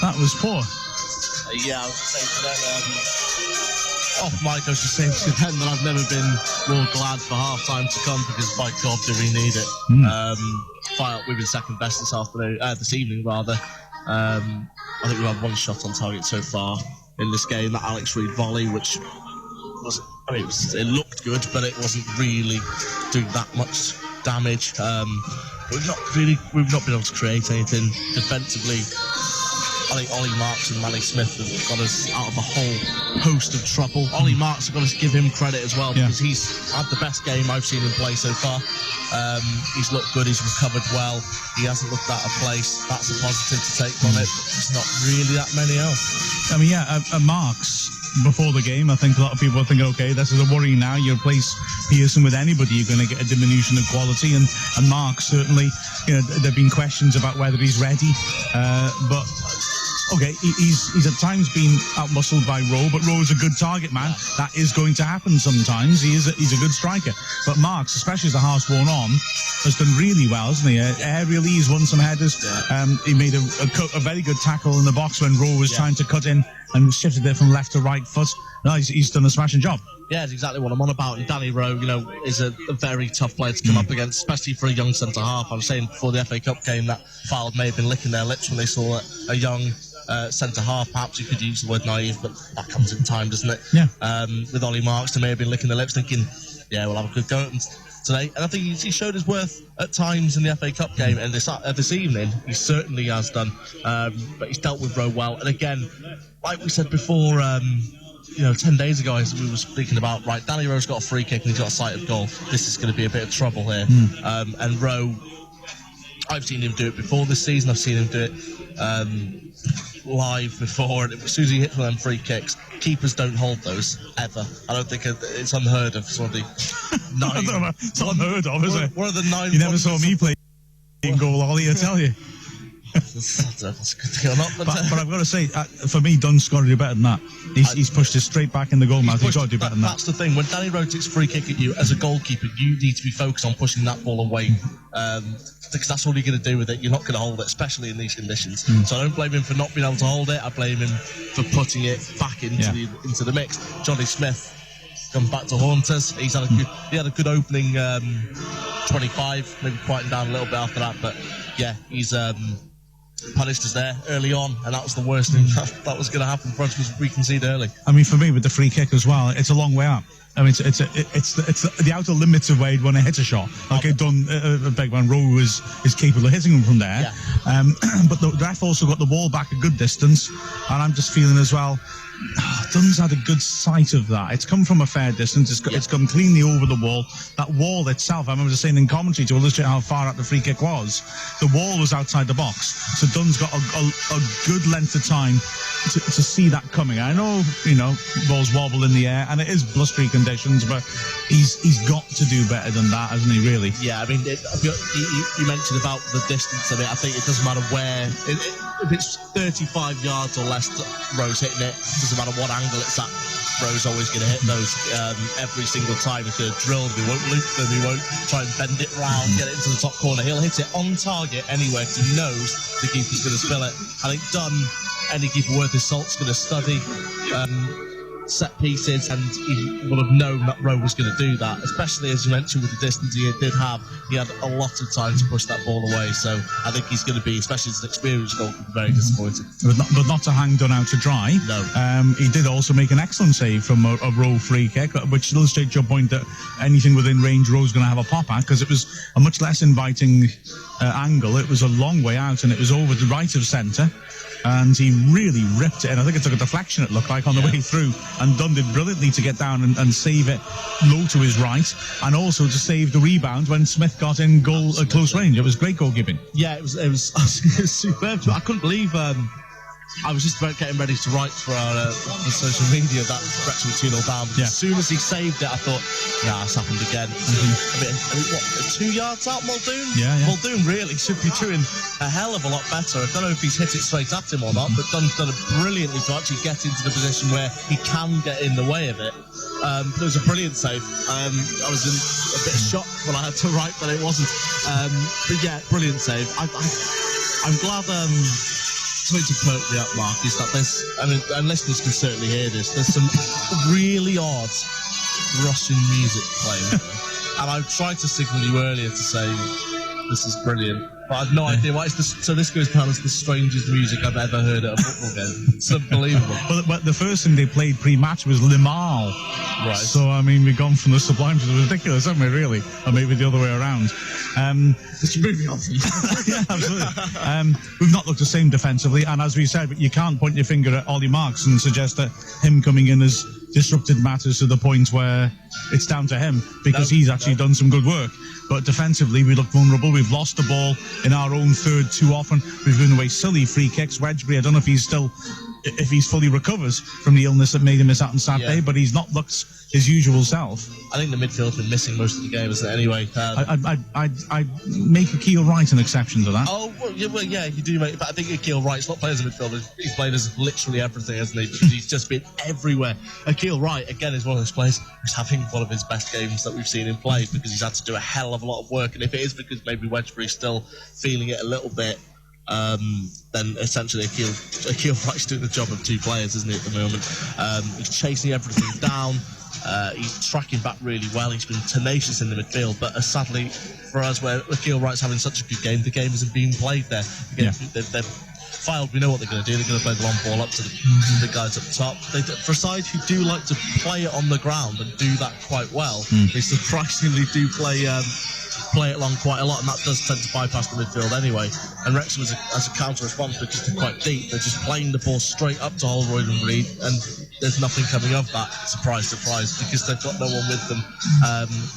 Speaker 1: that was poor.
Speaker 6: Yeah, I was saying to them, off mic, I was just saying to them that I've never been more glad for half-time to come, because by God do we need it. We've been second best this evening. I think we've had one shot on target so far in this game, that Alex Reed volley, which was, it looked good, but it wasn't really doing that much damage. We've not been able to create anything defensively. I think Ollie Marks and Manny Smith have got us out of a whole host of trouble. Ollie Marks, have got to give him credit as well, because he's had the best game I've seen him play so far. He's looked good, he's recovered well, he hasn't looked out of place. That's a positive to take from it, but there's not really that many else.
Speaker 1: I mean, Marks, before the game, I think a lot of people are thinking, okay, this is a worry now. You replace Pearson with anybody, you're going to get a diminution of quality. And Marks, certainly, there have been questions about whether he's ready. But okay, he's at times been outmuscled by Rowe, but Rowe's a good target man. That is going to happen sometimes. He's a good striker. But Marks, especially as the half's worn on, has done really well, hasn't he? Aerially, he's won some headers. He made a very good tackle in the box when Rowe was trying to cut in and shifted it from left to right foot. No, he's done a smashing job.
Speaker 6: Yeah, it's exactly what I'm on about. And Danny Rowe, is a very tough player to come up against, especially for a young centre-half. I was saying before the FA Cup game that Fylde may have been licking their lips when they saw a young centre-half. Perhaps you could use the word naive, but that comes in time, doesn't it?
Speaker 1: Yeah.
Speaker 6: With Ollie Marks, they may have been licking their lips thinking, yeah, we'll have a good go at them today. And I think he showed his worth at times in the FA Cup game, and this evening he certainly has done. But he's dealt with Rowe well. And again, like we said before, 10 days ago, as we were speaking about, right, Danny Rowe's got a free kick and he's got a sight of goal. This is going to be a bit of trouble here. And Rowe, I've seen him do it before this season. I've seen him do it live before. And as soon as he hits one of them free kicks, keepers don't hold those ever. I don't think it's unheard of. Some of the nine.
Speaker 1: It's unheard of, is it?
Speaker 6: One of the 9.
Speaker 1: You never saw me play goal, Ollie, I tell you.
Speaker 6: That's a good thing or not, but
Speaker 1: I've got to say, for me, Dunn's got to do better than that. He's pushed it straight back in the goal mouth. He's got to do better than that.
Speaker 6: That's the thing. When Danny Rowe takes a free kick at you, as a goalkeeper, you need to be focused on pushing that ball away. Because that's all you're going to do with it. You're not going to hold it, especially in these conditions. So I don't blame him for not being able to hold it. I blame him for putting it back into the mix. Johnny Smith comes back to haunt us. He had a good opening 25, maybe quieting down a little bit after that. But yeah, he's punished us there early on, and that was the worst thing that was going to happen for us, was we concede early.
Speaker 1: I mean, for me, with the free kick as well, it's a long way out. I mean, it's the outer limits of where you'd want to hit a shot. Okay, Dunn, big one, Rowe is capable of hitting him from there. Yeah. But the ref also got the ball back a good distance, and I'm just feeling as well, Dunn's had a good sight of that. It's come from a fair distance. It's come cleanly over the wall. That wall itself, I remember just saying in commentary to illustrate how far out the free kick was, the wall was outside the box. So Dunn's got a good length of time to see that coming. I know, balls wobble in the air, and it is blustery conditions, but he's got to do better than that, hasn't he, really?
Speaker 6: Yeah, I mean, you mentioned about the distance of it. I think it doesn't matter where. If it's 35 yards or less, Rowe's hitting it. It doesn't matter what angle it's at. Rowe's always going to hit those every single time. He's going to drill them. He won't loop them. He won't try and bend it round, get it into the top corner. He'll hit it on target anywhere because he knows the keeper's going to spill it. I think Dunn, any keeper worth his salt's going to study set pieces, and he will have known that Rowe was going to do that, especially as you mentioned with the distance he did have. He had a lot of time to push that ball away, so I think he's going to be, especially as an experienced goalkeeper, very disappointed.
Speaker 1: But not to hang Dunn out to dry.
Speaker 6: No.
Speaker 1: He did also make an excellent save from a Rowe free kick, which illustrates your point that anything within range Rowe's going to have a pop at, because it was a much less inviting angle. It was a long way out, and it was over the right of centre. And he really ripped it, and I think it took a deflection, it looked like, on the way through. And Dunn did brilliantly to get down and save it low to his right, and also to save the rebound when Smith got in goal at close range. It was great goalkeeping.
Speaker 6: Yeah, it was superb. I couldn't believe. I was just about getting ready to write for our social media that Wrexham 2-0 down. As soon as he saved it, I thought, it's happened again. What, 2 yards out, Muldoon?
Speaker 1: Yeah.
Speaker 6: Muldoon really should be doing a hell of a lot better. I don't know if he's hit it straight at him or not, but Dunn's done it brilliantly to actually get into the position where he can get in the way of it. It was a brilliant save. I was in a bit of shock when I had to write that it wasn't. But yeah, brilliant save. I'm glad. Something to perk me up, Mark, is that and listeners can certainly hear this, there's some really odd Russian music playing. And I've tried to signal you earlier to say, this is brilliant. But I've no idea why so this goes down as the strangest music I've ever heard at a football game. It's unbelievable.
Speaker 1: But the first thing they played pre-match was Limahl.
Speaker 6: Right.
Speaker 1: So, I mean, we've gone from the sublime to the ridiculous, haven't we, really? Or maybe the other way around.
Speaker 6: Just moving on.
Speaker 1: Yeah, absolutely. We've not looked the same defensively, and as we said, you can't point your finger at Ollie Marks and suggest that him coming in has disrupted matters to the point where it's down to him, because he's actually done some good work. But defensively, we look vulnerable. We've lost the ball in our own third too often. We've given away silly free kicks. Wedgbury, I don't know if he's fully recovers from the illness that made him miss out on Saturday, but he's not looked his usual self.
Speaker 6: I think the midfield's been missing most of the game, isn't it? Anyway,
Speaker 1: I'd make Akil Wright an exception to that.
Speaker 6: Oh, well, yeah, you do make. But I think Akil Wright's not playing as a midfielder. He's played as literally everything, hasn't he? Because he's just been everywhere. Akil Wright, again, is one of those players who's having one of his best games that we've seen him play, because he's had to do a hell of a lot of work. And if it is because maybe Wedgbury's still feeling it a little bit, then essentially Akil Wright's doing the job of two players, isn't he, at the moment? He's chasing everything down. He's tracking back really well. He's been tenacious in the midfield, but sadly for us, where Akil Wright's having such a good game, the game isn't being played there. They've filed. We know what they're going to do. They're going to play the long ball up to the guys up top. For a side who do like to play it on the ground and do that quite well, they surprisingly do play it long quite a lot, and that does tend to bypass the midfield anyway. And Wrexham, as a counter response, because they're quite deep, they're just playing the ball straight up to Holroyd and Reid, and there's nothing coming of that. Surprise, surprise, because they've got no one with them.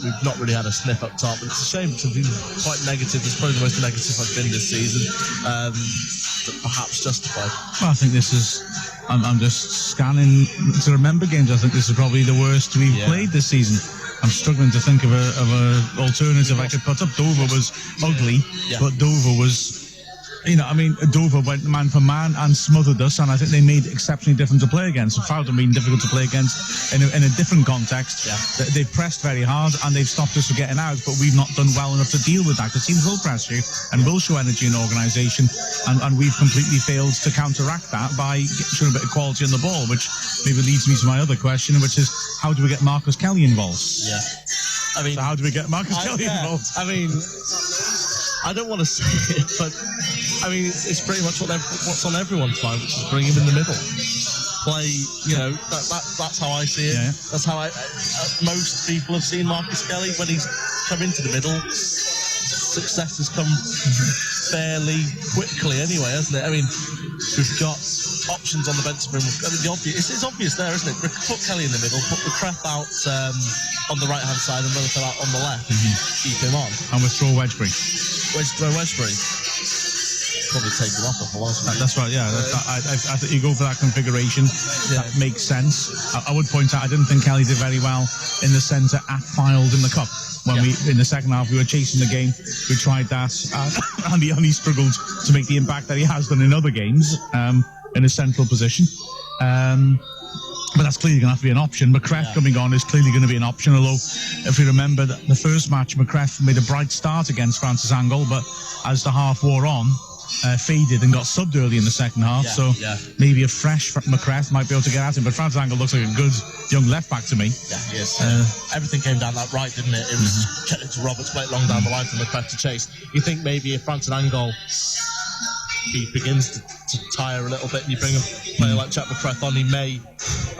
Speaker 6: We've not really had a sniff up top. It's a shame. It's been quite negative. It's probably the most negative I've been this season. But perhaps justified.
Speaker 1: Well, I think this is. I'm just scanning to remember games. I think this is probably the worst we've played this season. I'm struggling to think of a alternative I could put up. Dover was ugly, but Dover was, Dover went man for man and smothered us, and I think they made exceptionally different to play against. Fouled and been difficult to play against in a different context. They've pressed very hard and they've stopped us from getting out, but we've not done well enough to deal with that. The teams will press you and will show energy in organisation, and we've completely failed to counteract that by showing a bit of quality on the ball, which maybe leads me to my other question, which is, how do we get Marcus Kelly involved?
Speaker 6: I mean,
Speaker 1: so how do we get Marcus Kelly involved?
Speaker 6: I mean, I don't want to say it, but I mean, it's pretty much what's on everyone's mind, which is bring him in the middle. Play, that's how I see it. That's how most people have seen Marcus Kelly. When he's come into the middle, success has come fairly quickly anyway, hasn't it? I mean, we've got options on the bench to bring. I mean, it's obvious there, isn't it? Put Kelly in the middle, put the Cref out on the right-hand side and Rutherford out on the left. Keep him on.
Speaker 1: And withdraw Wedgbury.
Speaker 6: Wedgbury. Probably take him off.
Speaker 1: That's right, yeah. I think you go for that configuration. That makes sense. I would point out, I didn't think Kelly did very well in the centre at Fylde in the Cup. When we, in the second half, we were chasing the game. We tried that, and he only struggled to make the impact that he has done in other games in a central position. But that's clearly going to have to be an option. McCreth coming on is clearly going to be an option, although if you remember the first match, McCreth made a bright start against Francis Angle, but as the half wore on, faded and got subbed early in the second half, maybe a fresh McCreth might be able to get at him, but Francis Angle looks like a good young left back to me.
Speaker 6: Yes. Everything came down that right, didn't it? It was getting to Roberts play it long down the line for McCreth to chase. You think maybe if Francis Angle he begins to tire a little bit and you bring a player like Jack McCreth on, he may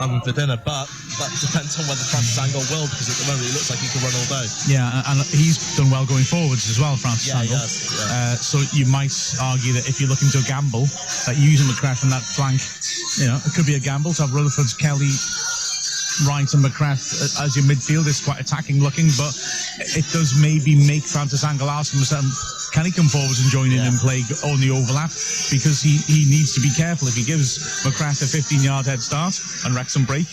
Speaker 6: have him for dinner, but that depends on whether Francis Angle will, because at the moment he looks like he can run all day.
Speaker 1: Yeah, and he's done well going forwards as well, Francis Angle.
Speaker 6: He has,
Speaker 1: so you might argue that if you're looking to gamble, that using McCreth on that flank, it could be a gamble to have Rutherford, Kelly, Wright and McCreth as your midfield. Is quite attacking looking, but it does maybe make Francis Angle ask himself, can he come forwards and join in and play on the overlap? Because he needs to be careful. If he gives McCreth a 15-yard head start and Wrexham break,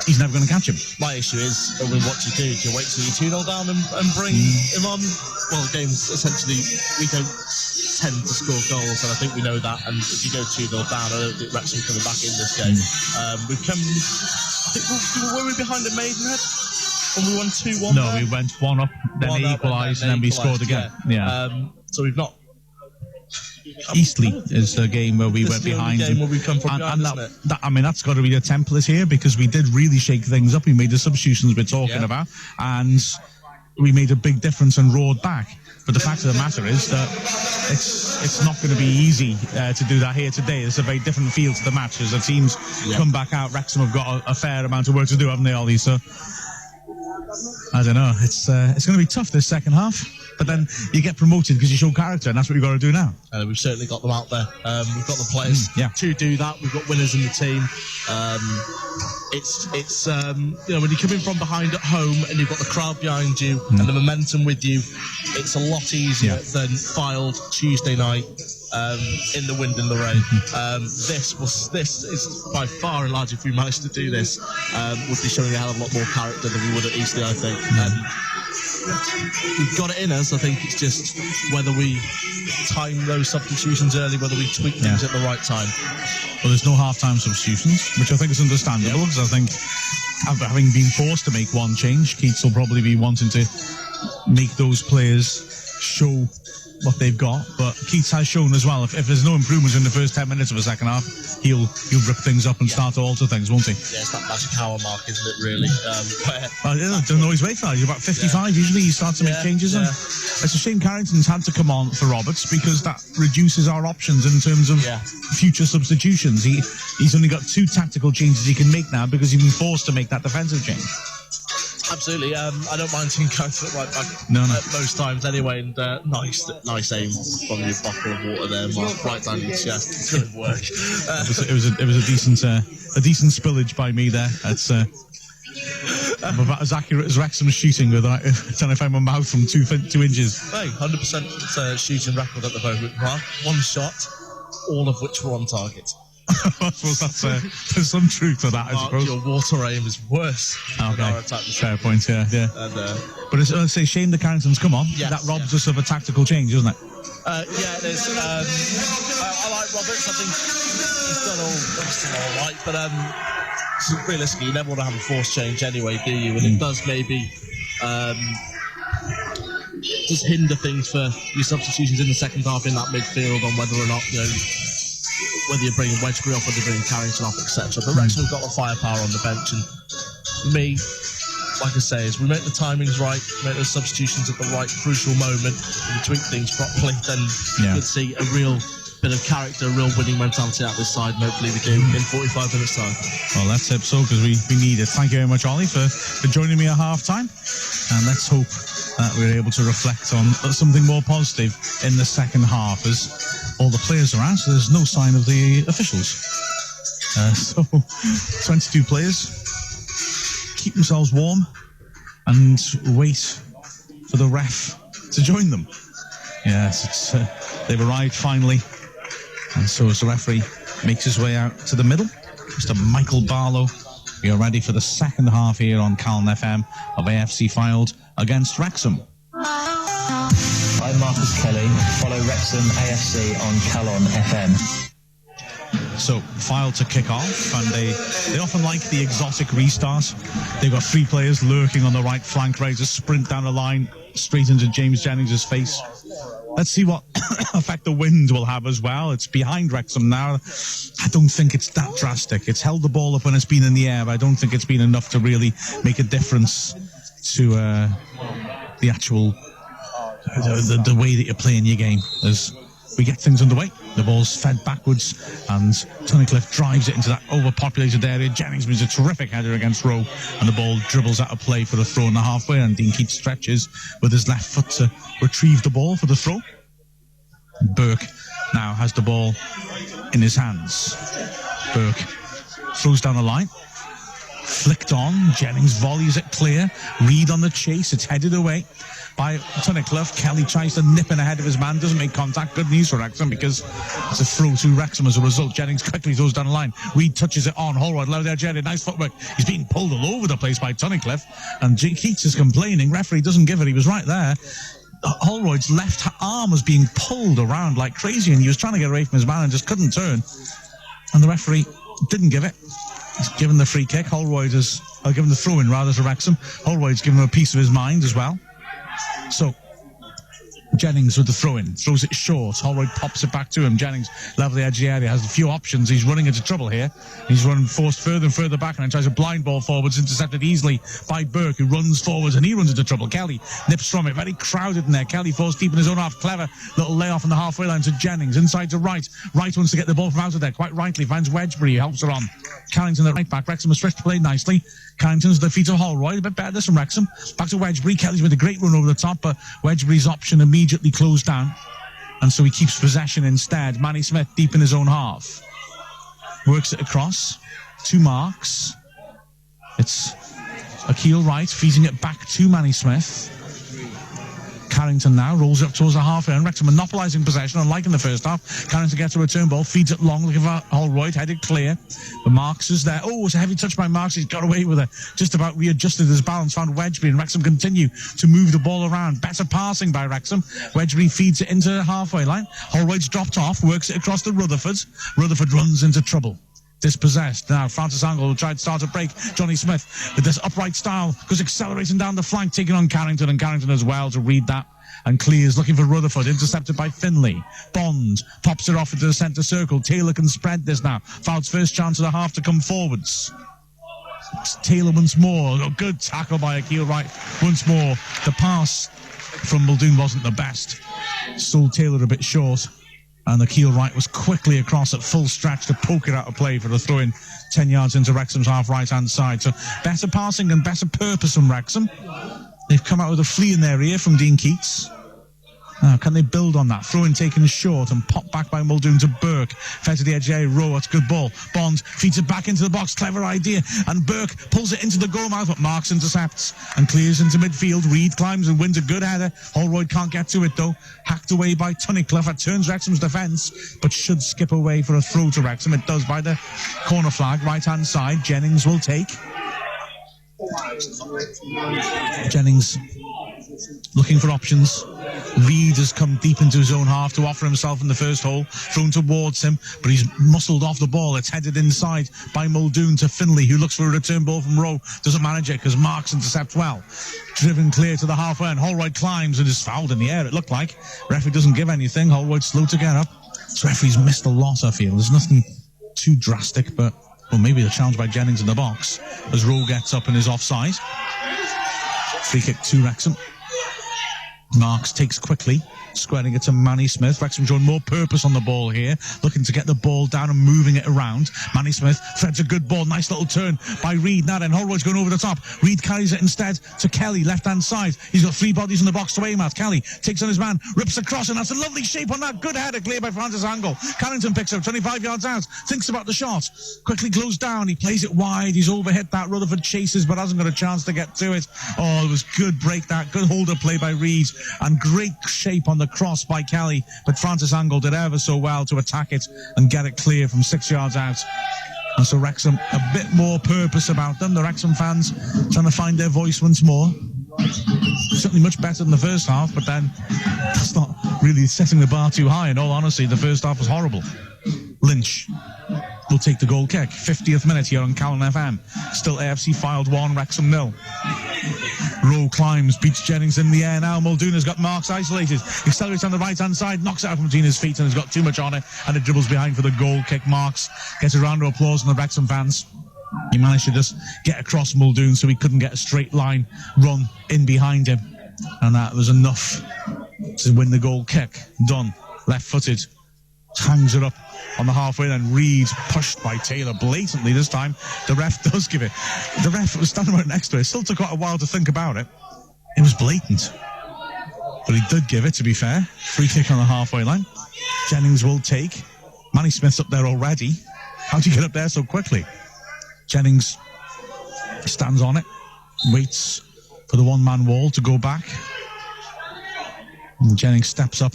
Speaker 1: he's never going to catch him.
Speaker 6: My issue is with what you do. Do you wait till you're 2-0 down and bring him on? Well, the game's essentially, we don't tend to score goals, and I think we know that. And if you go 2-0 down, I don't think Wrexham coming back in this game. We've come. Were we behind at Maidenhead when we won 2-1?
Speaker 1: No, we went 1 up, then they equalised, and then we scored again.
Speaker 6: So we've not.
Speaker 1: Eastleigh is the game where we went behind.
Speaker 6: Game where we come from behind,
Speaker 1: that's got to be a template here, because we did really shake things up. We made the substitutions we're talking about, and we made a big difference and roared back. But the fact of the matter is that it's not going to be easy to do that here today. It's a very different feel to the match as the teams come back out. Wrexham have got a fair amount of work to do, haven't they, Ollie? So I don't know. It's going to be tough this second half. But then you get promoted because you show character, and that's what you've got to do now.
Speaker 6: We've certainly got them out there. We've got the players to do that. We've got winners in the team. It's when you're coming from behind at home and you've got the crowd behind you and the momentum with you, it's a lot easier than Fylde Tuesday night in the wind and the rain. This is by far and large, if we managed to do this, would be showing a hell of a lot more character than we would at Eastleigh, I think. We've got it in us. I think it's just whether we time those substitutions early, whether we tweak things at the right time.
Speaker 1: Well, there's no half-time substitutions, which I think is understandable, because I think having been forced to make one change, Keats will probably be wanting to make those players show what they've got, but Keats has shown as well, if there's no improvements in the first 10 minutes of the second half, he'll rip things up and start to alter things, won't he?
Speaker 6: Yeah, it's that magic hour mark, isn't it, really?
Speaker 1: Don't always wait for that. He's about 55, usually he starts to make changes. And it's a shame Carrington's had to come on for Roberts, because that reduces our options in terms of future substitutions. He's only got 2 tactical changes he can make now, because he's been forced to make that defensive change.
Speaker 6: Absolutely. I don't mind seeing Carrington at right back most times anyway, and nice aim from your bottle of water there, Mark, right down your chest. It's going to work.
Speaker 1: It was a decent spillage by me there. It's I'm about as accurate as Wrexham's shooting with trying to find my mouth from 2 inches.
Speaker 6: Hey, 100% shooting record at the moment, Mark. 1 shot, all of which were on target.
Speaker 1: I suppose there's some truth to that, I suppose.
Speaker 6: Your water aim is worse than our attack.
Speaker 1: Fair point, yeah.
Speaker 6: And,
Speaker 1: but it's a shame the Carrington's come on.
Speaker 6: Yes,
Speaker 1: that robs us of a tactical change, doesn't it?
Speaker 6: Yeah, it is. I like Roberts. I think he's done all right, but realistically, you never want to have a forced change anyway, do you? And it does maybe just hinder things for your substitutions in the second half in that midfield on whether or not, whether you're bringing Wedgbury off, whether you're bringing Carrington off, etc. But Wrexham have got the firepower on the bench, and for me, like I say, as we make the timings right, make those substitutions at the right crucial moment, and we tweak things properly, then you could see a real bit of character, a real winning mentality out this side, and hopefully we do in 45 minutes time.
Speaker 1: Well, let's hope so, because we need it. Thank you very much, Ollie, for joining me at half-time, and let's hope that we're able to reflect on something more positive in the second half, as all the players are out, so there's no sign of the officials. So 22 players keep themselves warm and wait for the ref to join them. Yes, they've arrived finally, and so as the referee makes his way out to the middle, Mr. Michael Barlow, we are ready for the second half here on Calon FM of AFC Filed against Wrexham.
Speaker 2: I'm Marcus Kelly. Follow Wrexham AFC on Calon FM.
Speaker 1: So, Filed to kick off, and they often like the exotic restart. They've got 3 players lurking on the right flank, ready to sprint down the line straight into James Jennings' face. Let's see what effect the wind will have as well. It's behind Wrexham now. I don't think it's that drastic. It's held the ball up when it's been in the air, but I don't think it's been enough to really make a difference to the actual the way that you're playing your game. As we get things underway, the ball's fed backwards, and Tunnicliffe drives it into that overpopulated area. Jennings makes a terrific header against Rowe, and the ball dribbles out of play for the throw in the halfway, and Dean Keats stretches with his left foot to retrieve the ball for the throw. Burke now has the ball in his hands. Burke throws down the line. Flicked on, Jennings volleys it clear. Reed on the chase, it's headed away by Tunnicliffe. Kelly tries to nip in ahead of his man, doesn't make contact. Good news for Wrexham, because it's a throw to Wrexham as a result. Jennings quickly throws down the line. Reed touches it on. Holroyd, low there, Jerry, nice footwork. He's being pulled all over the place by Tunnicliffe, and Keats is complaining. Referee doesn't give it, he was right there. Holroyd's left arm was being pulled around like crazy, and he was trying to get away from his man and just couldn't turn. And the referee didn't give it. He's given the free kick. Holroyd has given the throw-in rather to Wrexham. Holroyd's given him a piece of his mind as well. So Jennings with the throw-in, throws it short. Holroyd pops it back to him. Jennings, level the edge of the area, has a few options. He's running into trouble here. He's running forced further and further back, and then tries a blind ball forwards, intercepted easily by Burke, who runs forwards, and he runs into trouble. Kelly nips from it, very crowded in there. Kelly falls deep in his own half. Clever little layoff on the halfway line to Jennings, inside to Wright. Wright wants to get the ball from out of there, quite rightly finds Wedgbury, helps her on. Carrington the right back. Wrexham has stretched to play nicely. Carrington's the feet of Holroyd, a bit better this from Wrexham. Back to Wedgbury. Kelly's with a great run over the top, but Wedgbury's option immediately closed down, and so he keeps possession instead. Manny Smith deep in his own half. Works it across. 2 marks. It's Akil Wright feeding it back to Manny Smith. Carrington now rolls up towards the halfway, and Wrexham monopolising possession, unlike in the first half. Carrington gets a return ball, feeds it long, looking for Holroyd, headed clear. But Marks is there. Oh, it's a heavy touch by Marks. He's got away with it. Just about readjusted his balance, found Wedgbury, and Wrexham continue to move the ball around. Better passing by Wrexham. Wedgbury feeds it into the halfway line. Holroyd's dropped off, works it across to Rutherford. Rutherford runs into trouble. Dispossessed. Now Francis Angle will try to start a break. Johnny Smith with this upright style goes accelerating down the flank, taking on Carrington, and Carrington as well to read that and clears, looking for Rutherford, intercepted by Finlay. Bond pops it off into the centre circle. Taylor can spread this now. Fouts first chance of the half to come forwards. Taylor once more. A good tackle by Akil Wright once more. The pass from Muldoon wasn't the best. Sold Taylor a bit short. And Akil Wright was quickly across at full stretch to poke it out of play for a throw-in 10 yards into Wrexham's half right-hand side. So better passing and better purpose from Wrexham. They've come out with a flea in their ear from Dean Keats. Now, can they build on that? Throw-in taken short and popped back by Muldoon to Burke. Fed to the edge area. Rowe, that's a good ball. Bond feeds it back into the box. Clever idea. And Burke pulls it into the goal mouth, but Marks intercepts and clears into midfield. Reid climbs and wins a good header. Holroyd can't get to it, though. Hacked away by Tunnicliffe. It turns Wrexham's defence, but should skip away for a throw to Wrexham. It does by the corner flag, right-hand side. Jennings will take. Jennings looking for options. Reid has come deep into his own half to offer himself in the first hole. Thrown towards him, but he's muscled off the ball. It's headed inside by Muldoon to Finlay, who looks for a return ball from Rowe. Doesn't manage it because Marks intercepts well. Driven clear to the halfway, and Holroyd climbs and is fouled in the air, it looked like. Referee doesn't give anything. Holroyd slow to get up. This referee's missed a lot, I feel. There's nothing too drastic, but well, maybe the challenge by Jennings in the box as Rowe gets up and is offside. Free kick to Wrexham. Marks takes quickly, squaring it to Manny Smith. Wrexham showing more purpose on the ball here, looking to get the ball down and moving it around. Manny Smith threads a good ball, nice little turn by Reid. Now then, Holroyd's going over the top. Reid carries it instead to Kelly, left-hand side. He's got three bodies in the box to aim at. Kelly takes on his man, rips across, and that's a lovely shape on that. Good header, clear by Francis Angle. Carrington picks up 25 yards out, thinks about the shot, quickly closed down. He plays it wide. He's overhit that. Rutherford chases, but hasn't got a chance to get to it. Oh, it was good break that. Good hold-up play by Reid, and great shape on the cross by Kelly, but Francis Angle did ever so well to attack it and get it clear from 6 yards out. And so Wrexham, a bit more purpose about them. The Wrexham fans trying to find their voice once more. Certainly much better than the first half, but then that's not really setting the bar too high. In all honesty, the first half was horrible. Lynch will take the goal kick. 50th minute here on Calon FM. Still AFC Filed 1, Wrexham 0. Rowe climbs, beats Jennings in the air now. Muldoon has got Marks isolated. Accelerates on the right-hand side, knocks it out from between his feet and has got too much on it, and it dribbles behind for the goal kick. Marks gets a round of applause from the Wrexham fans. He managed to just get across Muldoon so he couldn't get a straight line run in behind him. And that was enough to win the goal kick. Done. Left-footed. Hangs it up on the halfway, then Reid pushed by Taylor blatantly this time. The ref does give it. The ref was standing right next to it. Still took quite a while to think about it. It was blatant. But he did give it, to be fair. Free kick on the halfway line. Jennings will take. Manny Smith's up there already. How'd you get up there so quickly? Jennings stands on it. Waits for the one-man wall to go back. And Jennings steps up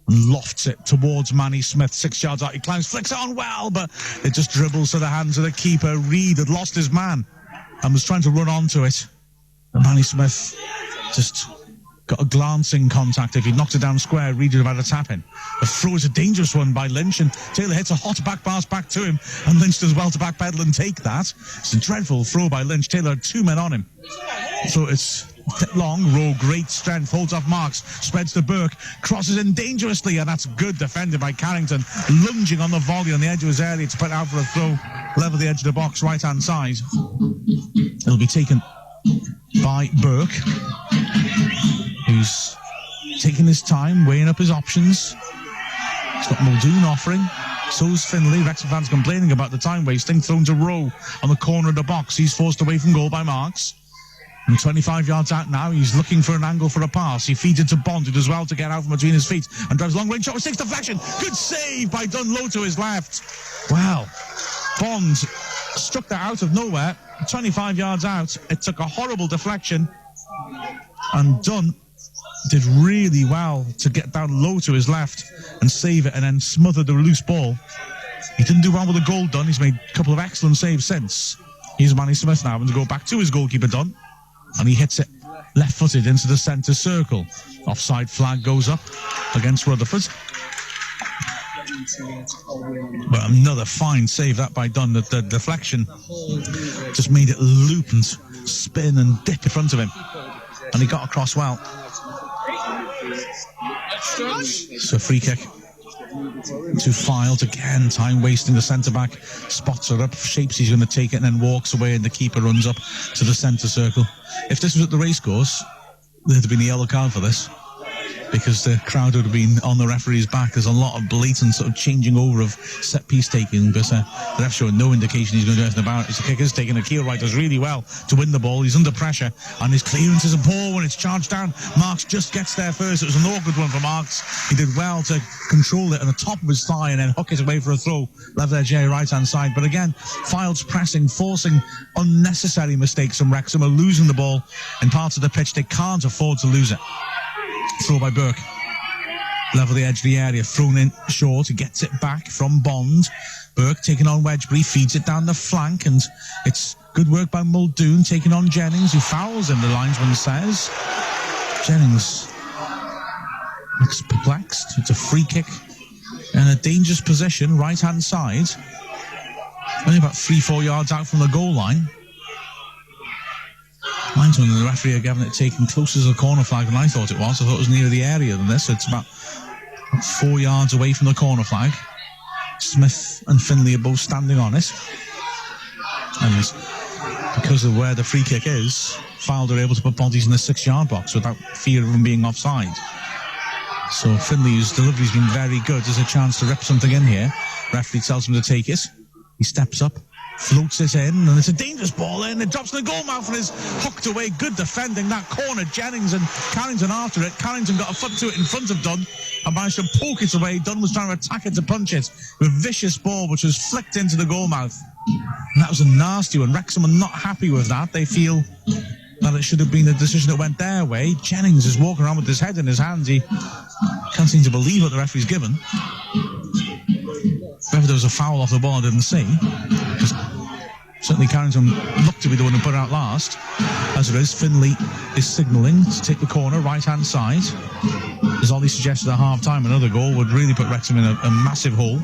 Speaker 1: and lofts it towards Manny Smith, 6 yards out. He climbs, flicks it on well, but it just dribbles to the hands of the keeper. Reid had lost his man and was trying to run onto it. And Manny Smith just got a glancing contact. If he'd knocked it down square, Reid would have had a tap-in. The throw is a dangerous one by Lynch, and Taylor hits a hot back pass back to him, and Lynch does well to backpedal and take that. It's a dreadful throw by Lynch. Taylor had two men on him. So it's long. Rowe, great strength, holds off Marks, spreads to Burke, crosses in dangerously, and that's good defended by Carrington, lunging on the volley on the edge of his area to put it out for a throw, level the edge of the box, right-hand side. It'll be taken by Burke, who's taking his time, weighing up his options. He's got Muldoon offering. So's Finlay. Wrexham fans complaining about the time wasting. Thrown to Rowe on the corner of the box. He's forced away from goal by Marks. And 25 yards out now, he's looking for an angle for a pass. He feeds it to Bond, who does well to get out from between his feet and drives long range shot with 6 deflection. Good save by Dunlow to his left. Wow. Bond struck that out of nowhere, 25 yards out. It took a horrible deflection, and Dunn did really well to get down low to his left and save it and then smother the loose ball. He didn't do well with the goal, Dunn. He's made a couple of excellent saves since. Here's Manny Smith now, having to go back to his goalkeeper, Dunn. And he hits it left-footed into the centre circle. Offside flag goes up against Rutherford. But another fine save that by Dunn. The deflection just made it loop and spin and dip in front of him. And he got across well. So free kick to Files again, time wasting. The centre-back spots her up, shapes he's going to take it and then walks away, and the keeper runs up to the centre circle. If this was at the racecourse, there'd have been a yellow card for this, because the crowd would have been on the referee's back. There's a lot of blatant sort of changing over of set-piece taking, but the ref showing no indication he's going to do anything about it. The kick is taking. Akil Wright does really well to win the ball. He's under pressure, and his clearance is poor when it's charged down. Marks just gets there first. It was an awkward one for Marks. He did well to control it on the top of his thigh and then hook it away for a throw. Left edge here, right-hand side. But again, Files pressing, forcing unnecessary mistakes from Wrexham, are losing the ball in parts of the pitch. They can't afford to lose it. Throw by Burke. Level the edge of the area. Thrown in short. He gets it back from Bond. Burke taking on Wedgbury. Feeds it down the flank. And it's good work by Muldoon taking on Jennings, who fouls him, the linesman says. Jennings looks perplexed. It's a free kick in a dangerous position. Right-hand side. Only about 3-4 yards out from the goal line. Linesman and the referee are having it taken closer to the corner flag than I thought it was. I thought it was nearer the area than this. So it's about 4 yards away from the corner flag. Smith and Finley are both standing on it. And because of where the free kick is, Fylde are able to put bodies in the 6-yard box without fear of them being offside. So Finley's delivery's been very good. There's a chance to rip something in here. Referee tells him to take it. He steps up, floats it in, and it's a dangerous ball in. It drops in the goal mouth and is hooked away. Good defending that corner. Jennings and Carrington after it. Carrington got a foot to it in front of Dunn and managed to poke it away. Dunn was trying to attack it to punch it with a vicious ball which was flicked into the goal mouth. And that was a nasty one. Wrexham are not happy with that. They feel that it should have been a decision that went their way. Jennings is walking around with his head in his hands. He can't seem to believe what the referee's given. Whether there was a foul off the ball I didn't see. Certainly Carrington looked to be the one who put it out last. As it is, Finley is signalling to take the corner, right-hand side. As Ollie suggested at half-time, another goal would really put Wrexham in a massive hole.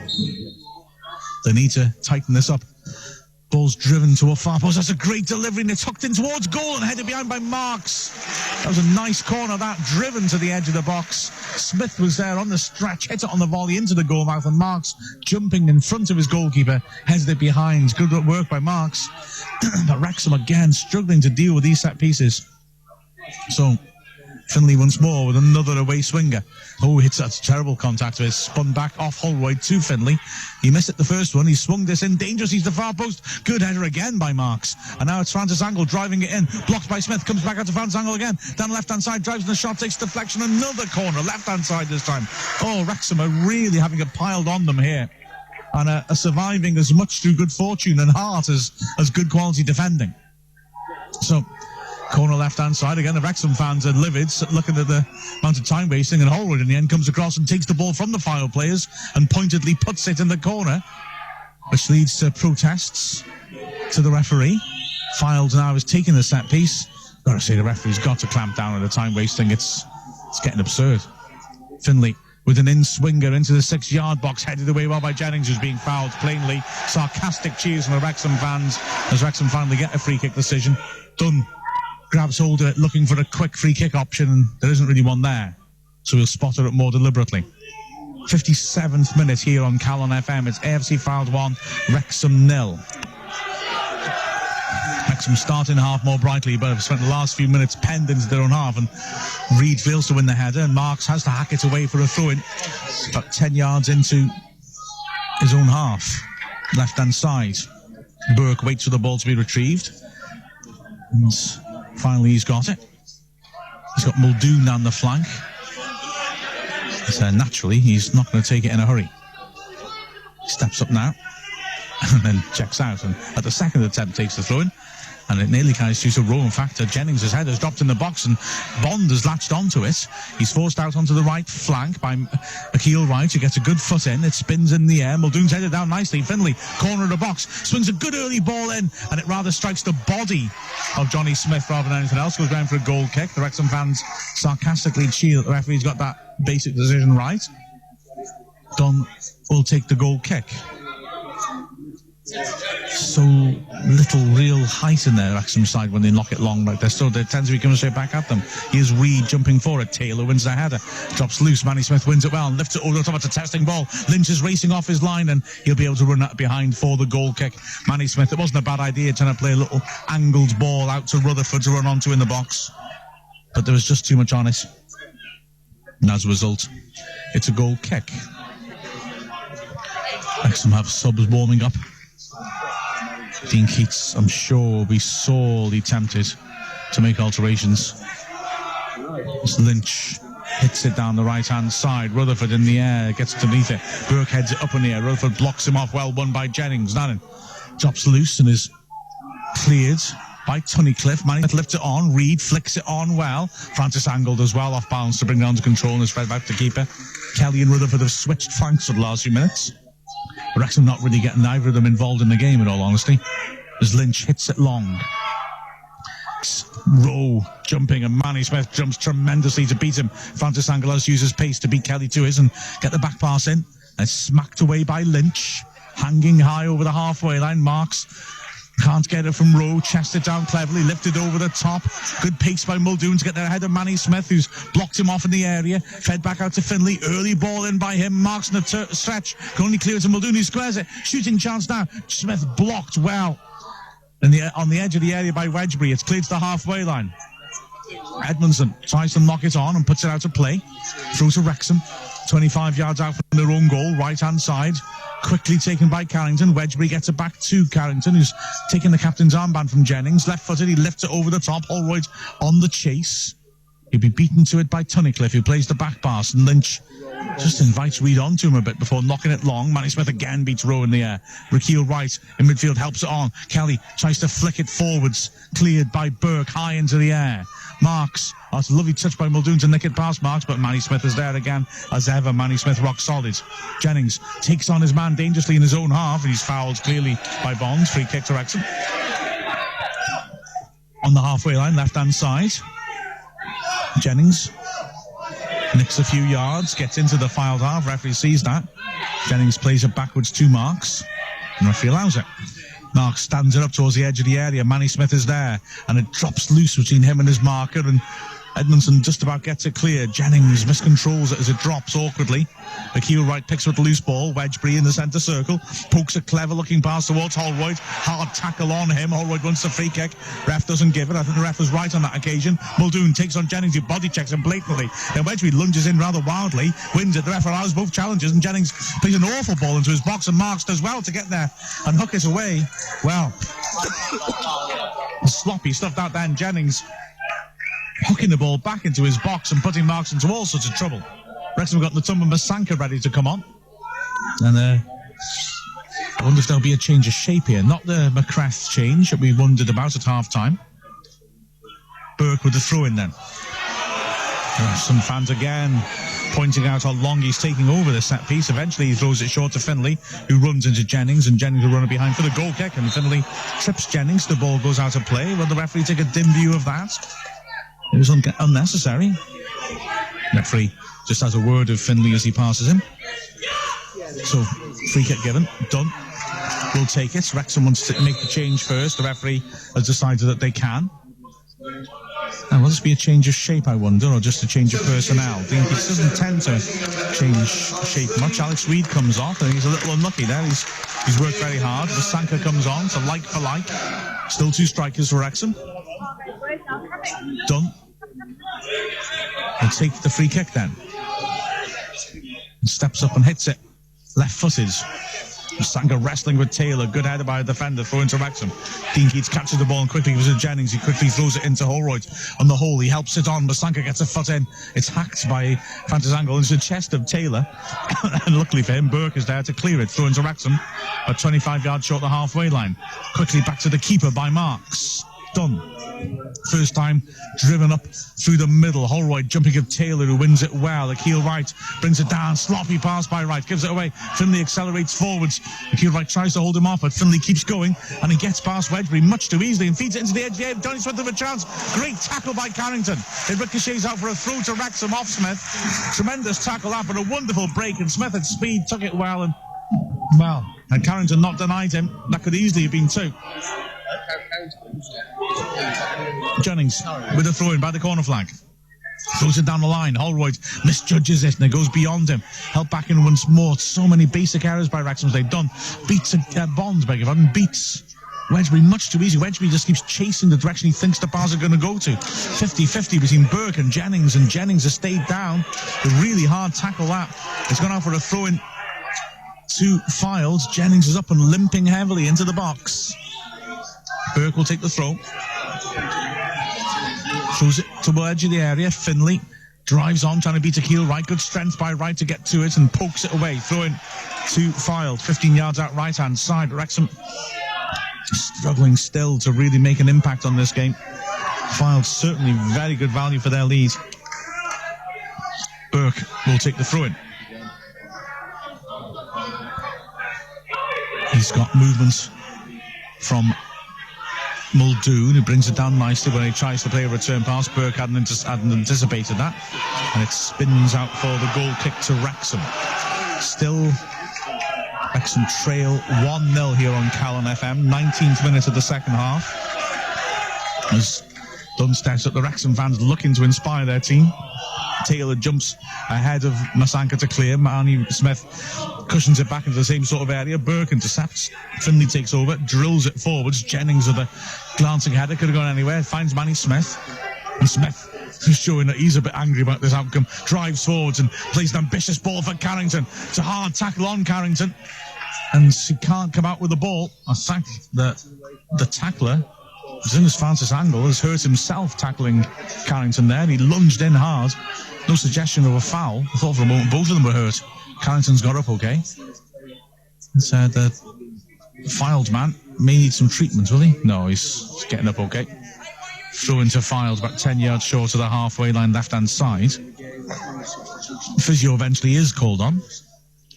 Speaker 1: They need to tighten this up. Ball's driven to a far post. That's a great delivery, and it's hooked in towards goal and headed behind by Marks. That was a nice corner, that, driven to the edge of the box. Smith was there on the stretch, hit it on the volley into the goal mouth, and Marks, jumping in front of his goalkeeper, headed it behind. Good work by Marks. But Wrexham, again, struggling to deal with these set pieces. So Finley once more with another away swinger. Oh, hits that terrible contact. It's spun back off Holroyd to Finley. He missed it the first one. He swung this in. Dangerous. He's the far post. Good header again by Marks. And now it's Francis Angle driving it in. Blocked by Smith. Comes back out to Francis Angle again. Down the left-hand side. Drives in the shot. Takes deflection. Another corner. Left-hand side this time. Oh, Wrexham are really having it piled on them here. And are surviving as much through good fortune and heart as good quality defending. So, corner left-hand side. Again, the Wrexham fans are livid, looking at the amount of time wasting, and Holroyd in the end comes across and takes the ball from the Fylde players and pointedly puts it in the corner, which leads to protests to the referee. Fylde now is taking the set piece. Got to say, the referee's got to clamp down on the time wasting. It's getting absurd. Finley with an in-swinger into the 6-yard box, headed away well by Jennings, who's being fouled plainly. Sarcastic cheers from the Wrexham fans as Wrexham finally get a free kick decision. Dunn grabs hold of it, looking for a quick free kick option, and there isn't really one there. So he'll spot her up more deliberately. 57th minute here on Calon FM. It's AFC Fylde 1, Wrexham 0. Wrexham starting half more brightly, but have spent the last few minutes penned into their own half, and Reid fails to win the header, and Marks has to hack it away for a throw-in. About 10 yards into his own half. Left-hand side. Burke waits for the ball to be retrieved. And finally, he's got it. He's got Muldoon down the flank. So naturally, he's not going to take it in a hurry. He steps up now and then checks out. And at the second attempt, takes the throw-in. And it nearly carries through to row. In fact, Jennings' head has dropped in the box and Bond has latched onto it. He's forced out onto the right flank by Akil Wright, who gets a good foot in. It spins in the air. Muldoon's headed down nicely. Finley, corner of the box, swings a good early ball in, and it rather strikes the body of Johnny Smith rather than anything else. Goes down for a goal kick. The Wrexham fans sarcastically cheer that the referee's got that basic decision right. Dunn will take the goal kick. so little real height in their Wrexham side when they knock it long like this, so they tend to be coming straight back at them. Here's Reed jumping for it. Taylor wins the header, drops loose. Manny Smith wins it well and lifts it over the top. It's a testing ball. Lynch is racing off his line and he'll be able to run that behind for the goal kick. Manny Smith, it wasn't a bad idea trying to play a little angled ball out to Rutherford to run onto in the box, but there was just too much on it, and as a result it's a goal kick. Wrexham have subs warming up. Dean Keats, I'm sure, will be sorely tempted to make alterations. As Lynch hits it down the right-hand side. Rutherford in the air, gets underneath it. Burke heads it up in the air. Rutherford blocks him off. Well won by Jennings. Nannon drops loose and is cleared by Tunnicliffe. Manning lifts it on. Reed flicks it on well. Francis angled as well, off balance to bring down to control and is fed back to keeper. Kelly and Rutherford have switched flanks for the last few minutes. Wrexham not really getting either of them involved in the game, in all honesty, as Lynch hits it long. Rowe jumping and Manny Smith jumps tremendously to beat him. Francis Angelos uses pace to beat Kelly to his and get the back pass in. And smacked away by Lynch, hanging high over the halfway line. Marks can't get it from Rowe, chest it down cleverly, lifted over the top. Good pace by Muldoon to get there ahead of Manny Smith, who's blocked him off in the area. Fed back out to Finlay, early ball in by him. Marks in the stretch, can only clear it to Muldoon, who squares it. Shooting chance now. Smith blocked well on the edge of the area by Wedgbury. It's cleared to the halfway line. Edmondson tries to knock it on and puts it out of play. Through to Wrexham, 25 yards out from their own goal, right-hand side. Quickly taken by Carrington. Wedgbury gets it back to Carrington, who's taking the captain's armband from Jennings. Left-footed, he lifts it over the top. Holroyd on the chase. He'll be beaten to it by Tunnicliffe, who plays the back pass, and Lynch just invites Reed onto him a bit before knocking it long. Manny Smith again beats Rowe in the air. Rakeel Wright in midfield helps it on. Kelly tries to flick it forwards. Cleared by Burke high into the air. Marks, it's a lovely touch by Muldoon to nick it past Marks, but Manny Smith is there again. As ever, Manny Smith rock solid. Jennings takes on his man dangerously in his own half, and he's fouled clearly by Bonds. Free kick to Wrexham. On the halfway line, left-hand side. Jennings nicks a few yards, gets into the filed half. Referee sees that. Jennings plays it backwards to Marks, and referee allows it. Marks stands it up towards the edge of the area. Manny Smith is there, and it drops loose between him and his marker, and Edmondson just about gets it clear. Jennings miscontrols it as it drops awkwardly. Rakeel Wright picks up the loose ball. Wedgbury in the centre circle. Pokes a clever-looking pass towards Holroyd. Hard tackle on him. Holroyd wants the free kick. Ref doesn't give it. I think the ref was right on that occasion. Muldoon takes on Jennings, who body checks him blatantly. Then Wedgbury lunges in rather wildly. Wins it. The ref allows both challenges, and Jennings plays an awful ball into his box, and Marks does well to get there and hook it away. Well, sloppy stuff out there, and Jennings hooking the ball back into his box and putting Marks into all sorts of trouble. Wrexham got Natumba Masanka ready to come on. And I wonder if there'll be a change of shape here. Not the McCrath change that we wondered about at half-time. Burke with the throw-in then. Some fans again pointing out how long he's taking over the set piece. Eventually he throws it short to Finlay, who runs into Jennings, and Jennings will run it behind for the goal kick, and Finlay trips Jennings. The ball goes out of play. Will the referee take a dim view of that? It was unnecessary. Referee just has a word of Finlay as he passes him. So, free kick given. Done. We'll take it. Wrexham wants to make the change first. The referee has decided that they can. Now, will this be a change of shape, I wonder, or just a change of personnel? Dean Keats doesn't tend to change shape much. Alex Reed comes off. I think he's a little unlucky there. He's worked very hard. Vasanka comes on, so like for like. Still two strikers for Wrexham. Done. We'll take the free kick then. Steps up and hits it. Left-footed. Sanga wrestling with Taylor. Good header by a defender. Throw into Wrexham. Dean Keats catches the ball and quickly gives it to Jennings. He quickly throws it into Holroyd. On the hole, he helps it on. Masanka gets a foot in. It's hacked by Francis Angle into the chest of Taylor. And luckily for him, Burke is there to clear it. Throw into Wrexham. A 25 yards short the halfway line. Quickly back to the keeper by Marks. Done. First time driven up through the middle. Holroyd jumping at Taylor, who wins it well. Akeel Wright brings it down. Sloppy pass by Wright. Gives it away. Finlay accelerates forwards. Akeel Wright tries to hold him off, but Finlay keeps going, and he gets past Wedgbury much too easily and feeds it into the edge of the area. Johnny Smith with a chance. Great tackle by Carrington. It ricochets out for a throw to Wrexham off Smith. Tremendous tackle out, but a wonderful break, and Smith at speed took it well and Well, and Carrington not denied him. That could easily have been 2. Jennings with a throw-in by the corner flag. Throws it down the line. Holroyd misjudges it and it goes beyond him. Held back in once more. So many basic errors by Wrexham they've done. Beats Bonds, beg your pardon. Beats Wedgbury much too easy. Wedgbury just keeps chasing the direction he thinks the bars are going to go to. 50-50 between Burke and Jennings has stayed down. A really hard tackle that. It's gone out for a throw-in to Files. Jennings is up and limping heavily into the box. Burke will take the throw. Throws it to the edge of the area. Finlay drives on, trying to beat Akil Wright. Good strength by Wright to get to it and pokes it away. Throw-in to Files. 15 yards out right-hand side. Wrexham struggling still to really make an impact on this game. Files certainly very good value for their lead. Burke will take the throw-in. He's got movements from Muldoon, who brings it down nicely when he tries to play a return pass. Burke hadn't anticipated that, and it spins out for the goal kick to Wrexham. Still Wrexham trail 1-0 here on Calon FM. 19th minute of the second half. As Dunn steps up, the Wrexham fans looking to inspire their team. Taylor jumps ahead of Masanka to clear. Marnie Smith cushions it back into the same sort of area. Burke intercepts. Finlay takes over, drills it forwards. Jennings with a glancing header, could have gone anywhere. Finds Manny Smith. And Smith is showing that he's a bit angry about this outcome. Drives forwards and plays an ambitious ball for Carrington. It's a hard tackle on Carrington. And he can't come out with the ball. I think that the tackler, as soon as Francis Angle, has hurt himself tackling Carrington there. He lunged in hard. No suggestion of a foul. I thought for a moment both of them were hurt. Carrington's got up okay. And said that Filed man may need some treatment, will he? No, he's getting up okay. Throw into Filed, about 10 yards short of the halfway line, left-hand side. Physio eventually is called on.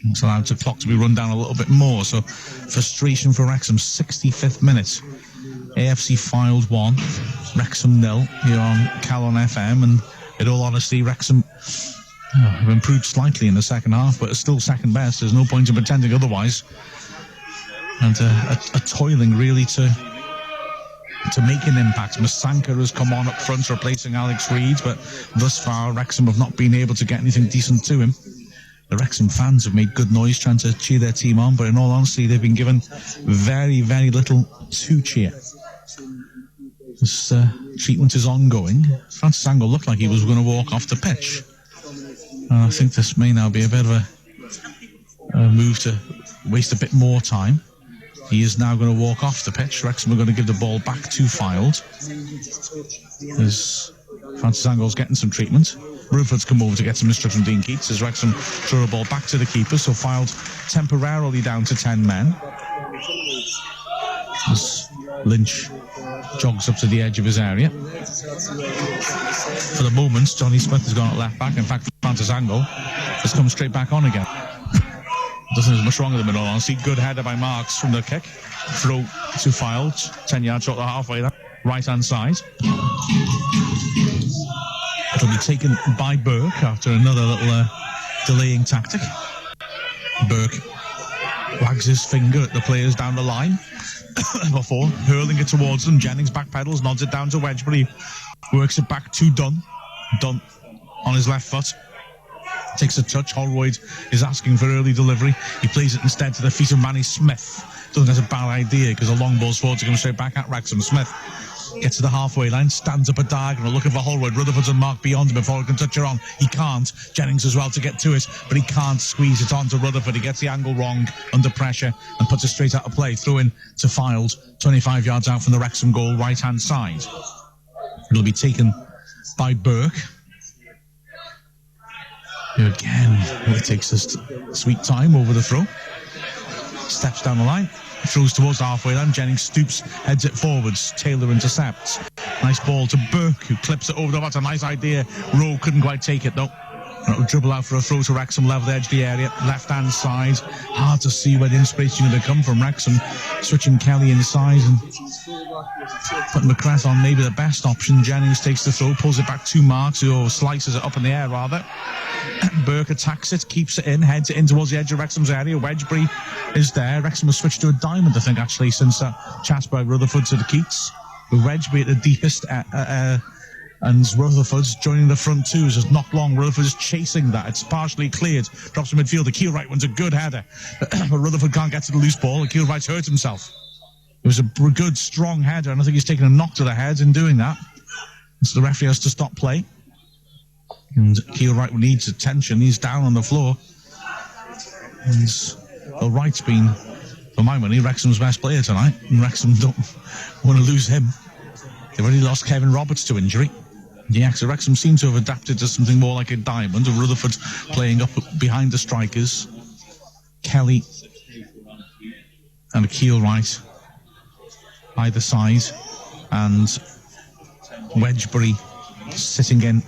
Speaker 1: It's allowed the clock to be run down a little bit more. So frustration for Wrexham. 65th minute. AFC Filed 1, Wrexham 0 here on Calon FM. And in all honesty, Wrexham have improved slightly in the second half, but it's still second best. There's no point in pretending otherwise. And a toiling really to make an impact. Masanka has come on up front replacing Alex Reid, but thus far Wrexham have not been able to get anything decent to him. The Wrexham fans have made good noise trying to cheer their team on, but in all honesty they've been given very, very little to cheer. This treatment is ongoing. Francis Angle looked like he was going to walk off the pitch. I think this may now be a bit of a move to waste a bit more time. He is now going to walk off the pitch. Wrexham are going to give the ball back to Filed. As Francis Angle's getting some treatment. Ruford's come over to get some instruction from Dean Keats as Wrexham throw the ball back to the keeper, so Filed temporarily down to 10 men. As Lynch jogs up to the edge of his area. For the moment, Johnny Smith has gone at left back. In fact, Francis Angle has come straight back on again. Doesn't have much wrong with him in all honesty. Good header by Marks from the kick. Throw to Filed, 10 yards short of the halfway there. Right hand side. It'll be taken by Burke after another little delaying tactic. Burke wags his finger at the players down the line before hurling it towards them. Jennings backpedals, nods it down to Wedgbury. Works it back to Dunn. Dunn on his left foot. Takes a touch. Holroyd is asking for early delivery. He plays it instead to the feet of Manny Smith. Doesn't have a bad idea because a long ball's forward to come straight back at Wrexham. Smith gets to the halfway line, stands up a diagonal, looking for Holroyd. Rutherford's unmarked beyond him before he can touch her on. He can't. Jennings as well to get to it, but he can't squeeze it on to Rutherford. He gets the angle wrong under pressure and puts it straight out of play. Throw in to Filed, 25 yards out from the Wrexham goal, right-hand side. It'll be taken by Burke. Here again, it takes us sweet time over the throw. Steps down the line, throws towards the halfway line. Jennings stoops, heads it forwards. Taylor intercepts. Nice ball to Burke, who clips it over the bar. That's a nice idea. Rowe couldn't quite take it though. Dribble out for a throw to Wrexham, level the edge of the area, left-hand side. Hard to see where the inspiration is going to come from. Wrexham switching Kelly inside and putting McCrath on maybe the best option. Jennings takes the throw, pulls it back 2 marks, or slices it up in the air rather. Burke attacks it, keeps it in, heads it in towards the edge of Wrexham's area. Wedgbury is there. Wrexham has switched to a diamond, I think, actually, since that chat by Rutherford to the Keats. With Wedgbury at the deepest, and Rutherford's joining the front twos. It's not long. Rutherford's chasing that. It's partially cleared. Drops to midfield. The Keelwright one's a good header. But Rutherford can't get to the loose ball. The Keelwright's hurt himself. It was a good, strong header, and I think he's taken a knock to the head in doing that. So the referee has to stop play. And Keelwright needs attention. He's down on the floor. And Wright's been, for my money, Wrexham's best player tonight. And Wrexham don't want to lose him. They've already lost Kevin Roberts to injury. Yeah, so Wrexham seem to have adapted to something more like a diamond. And Rutherford playing up behind the strikers. Kelly and Keelwright either side. And Wedgbury sitting in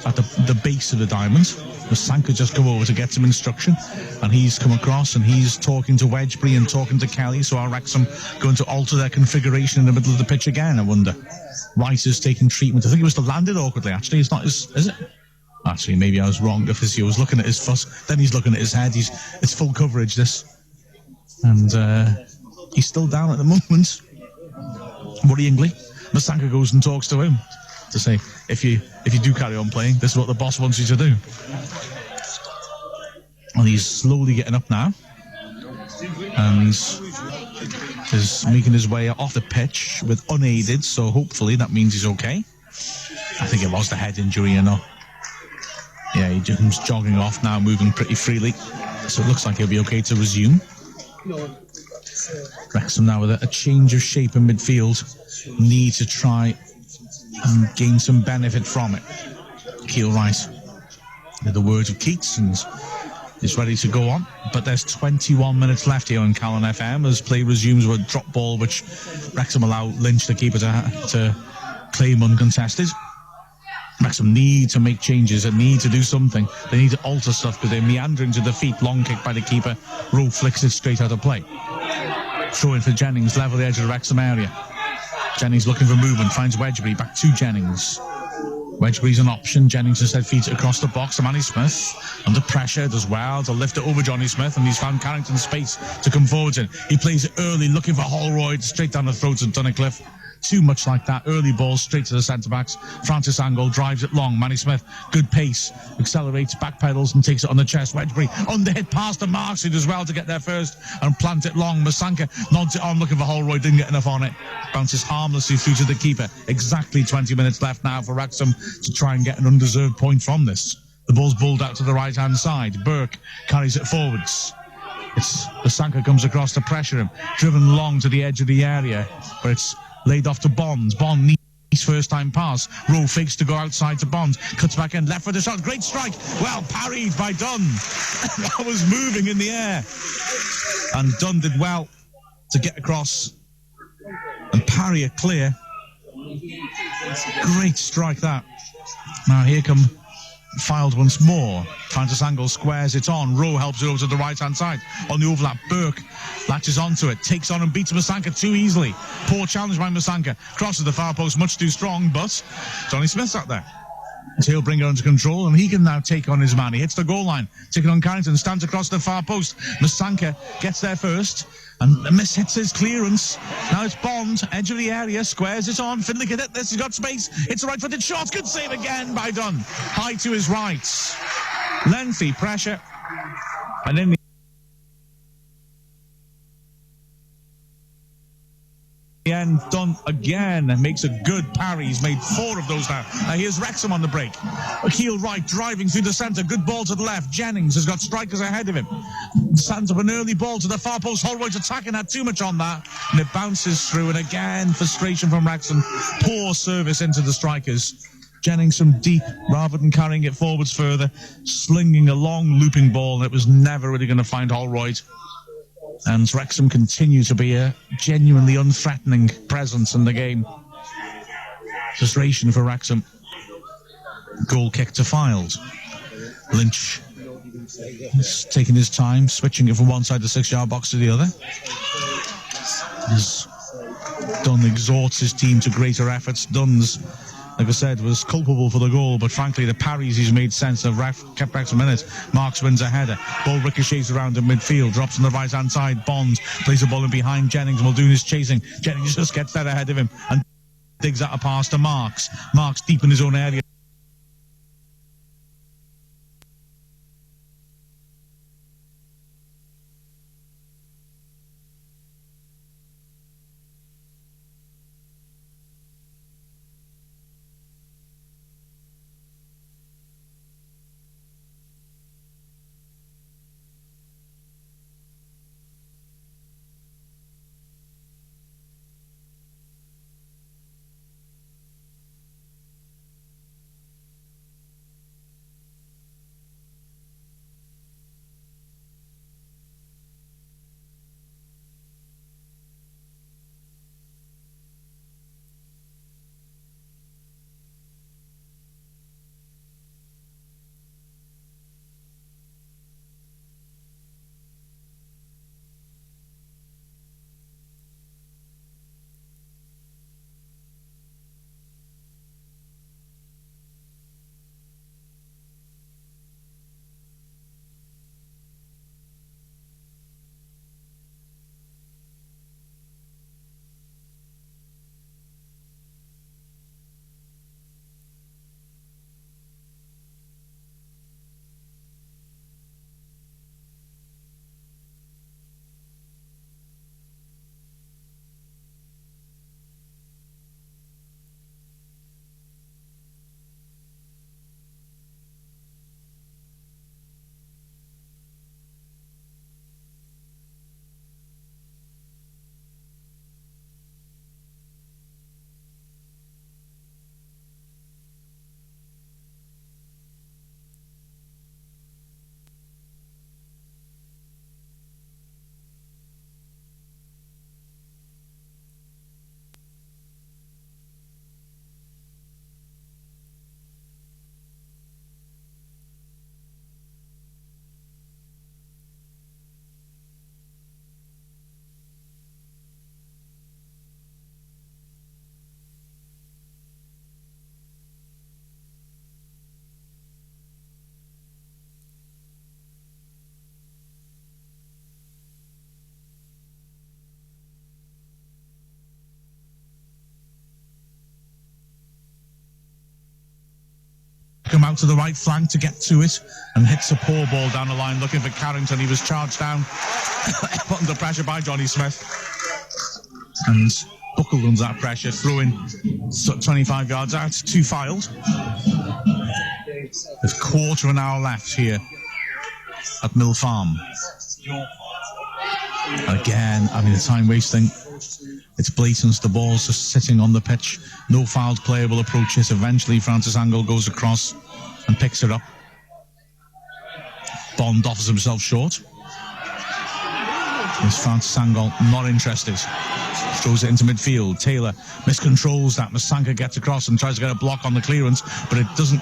Speaker 1: at the base of the diamond. Masanka just come over to get some instruction, and he's come across and he's talking to Wedgbury and talking to Kelly. So are Wrexham going to alter their configuration in the middle of the pitch again, I wonder? Rice is taking treatment. I think it was to land it awkwardly, actually. It's not his, is it? Actually, maybe I was wrong. The physio was looking at his fuss, then he's looking at his head. It's full coverage, this. And he's still down at the moment. Worryingly, Masanka goes and talks to him to say, if you do carry on playing, this is what the boss wants you to do. And he's slowly getting up now, and is making his way off the pitch with unaided, so hopefully that means he's okay. I think it was the head injury, you know. Yeah, he's jogging off now, moving pretty freely, so it looks like he'll be okay to resume. Wrexham now with a change of shape in midfield, need to try and gain some benefit from it. Keelwright, with the words of Keats, and is ready to go on, but there's 21 minutes left here on Calon FM as play resumes with a drop ball which Wrexham allow Lynch, the keeper, to claim uncontested. Wrexham need to make changes and need to do something. They need to alter stuff because they're meandering to the feet. Long kick by the keeper. Rowe flicks it straight out of play. Throw in for Jennings, level the edge of the Wrexham area. Jennings looking for movement, finds Wedgbury, back to Jennings. Wedgbury's an option. Jennings instead feeds it across the box to Manny Smith. Under pressure, does well to lift it over Johnny Smith, and he's found Carrington space to come forward in. He plays it early, looking for Holroyd, straight down the throats of Tunnicliffe. Too much like that. Early ball straight to the centre-backs. Francis Angle drives it long. Manny Smith, good pace, accelerates, backpedals and takes it on the chest. Wedgbury underhit past the marks. He does well to get there first and plant it long. Masanka nods it on, looking for Holroyd, didn't get enough on it. Bounces harmlessly through to the keeper. Exactly 20 minutes left now for Wrexham to try and get an undeserved point from this. The ball's bowled out to the right-hand side. Burke carries it forwards. Masanka comes across to pressure him. Driven long to the edge of the area, but it's laid off to Bonds. Bond needs first time pass. Rowe fakes to go outside to Bonds. Cuts back in, left for the shot. Great strike. Well parried by Dunn. That was moving in the air. And Dunn did well to get across and parry it clear. Great strike that. Now here come Filed once more. Francis Angle squares it on. Rowe helps it over to the right-hand side. On the overlap, Burke latches onto it, takes on and beats Masanka too easily. Poor challenge by Masanka. Crosses the far post, much too strong, but Johnny Smith's out there. So he'll bring it under control, and he can now take on his man. He hits the goal line, taking on Carrington, stands across the far post. Masanka gets there first, and mishits his clearance. Now it's Bond, edge of the area, squares it on. Finley can hit this, he's got space. It's a right-footed shot, good save again by Dunn. High to his right. Lengthy pressure, and in the end, Dunn again makes a good parry. He's made 4 of those now. Now here's Wrexham on the break. Keelwright driving through the centre. Good ball to the left. Jennings has got strikers ahead of him. Stands up an early ball to the far post. Holroyd's attacking, had too much on that. And it bounces through. And again, frustration from Wrexham. Poor service into the strikers. Jennings from deep, rather than carrying it forwards further, slinging a long looping ball. And it was never really going to find Holroyd. And Wrexham continue to be a genuinely unthreatening presence in the game. Frustration for Wrexham. Goal kick to Filed. Lynch is taking his time, switching it from one side of the 6-yard box to the other. Dunn exhorts his team to greater efforts. Dunn's, like I said, was culpable for the goal, but frankly the parries he's made sense of kept Wrexham in it. Marks wins a header. Ball ricochets around in midfield, drops on the right hand side. Bond plays the ball in behind Jennings. Muldoon is chasing. Jennings just gets that ahead of him and digs out a pass to Marks. Marks deep in his own area. Come out to the right flank to get to it and hits a poor ball down the line looking for Carrington. He was charged down, put under pressure by Johnny Smith, and buckled under that pressure, throwing 25 yards out, 2 filed. There's a quarter of an hour left here at Mill Farm. Again, I mean, the time wasting. It's blatant. The ball's just sitting on the pitch. No fouled player will approach it. Eventually, Francis Angle goes across and picks it up. Bond offers himself short. Is Francis Angle not interested? Throws it into midfield. Taylor miscontrols that. Masanka gets across and tries to get a block on the clearance, but it doesn't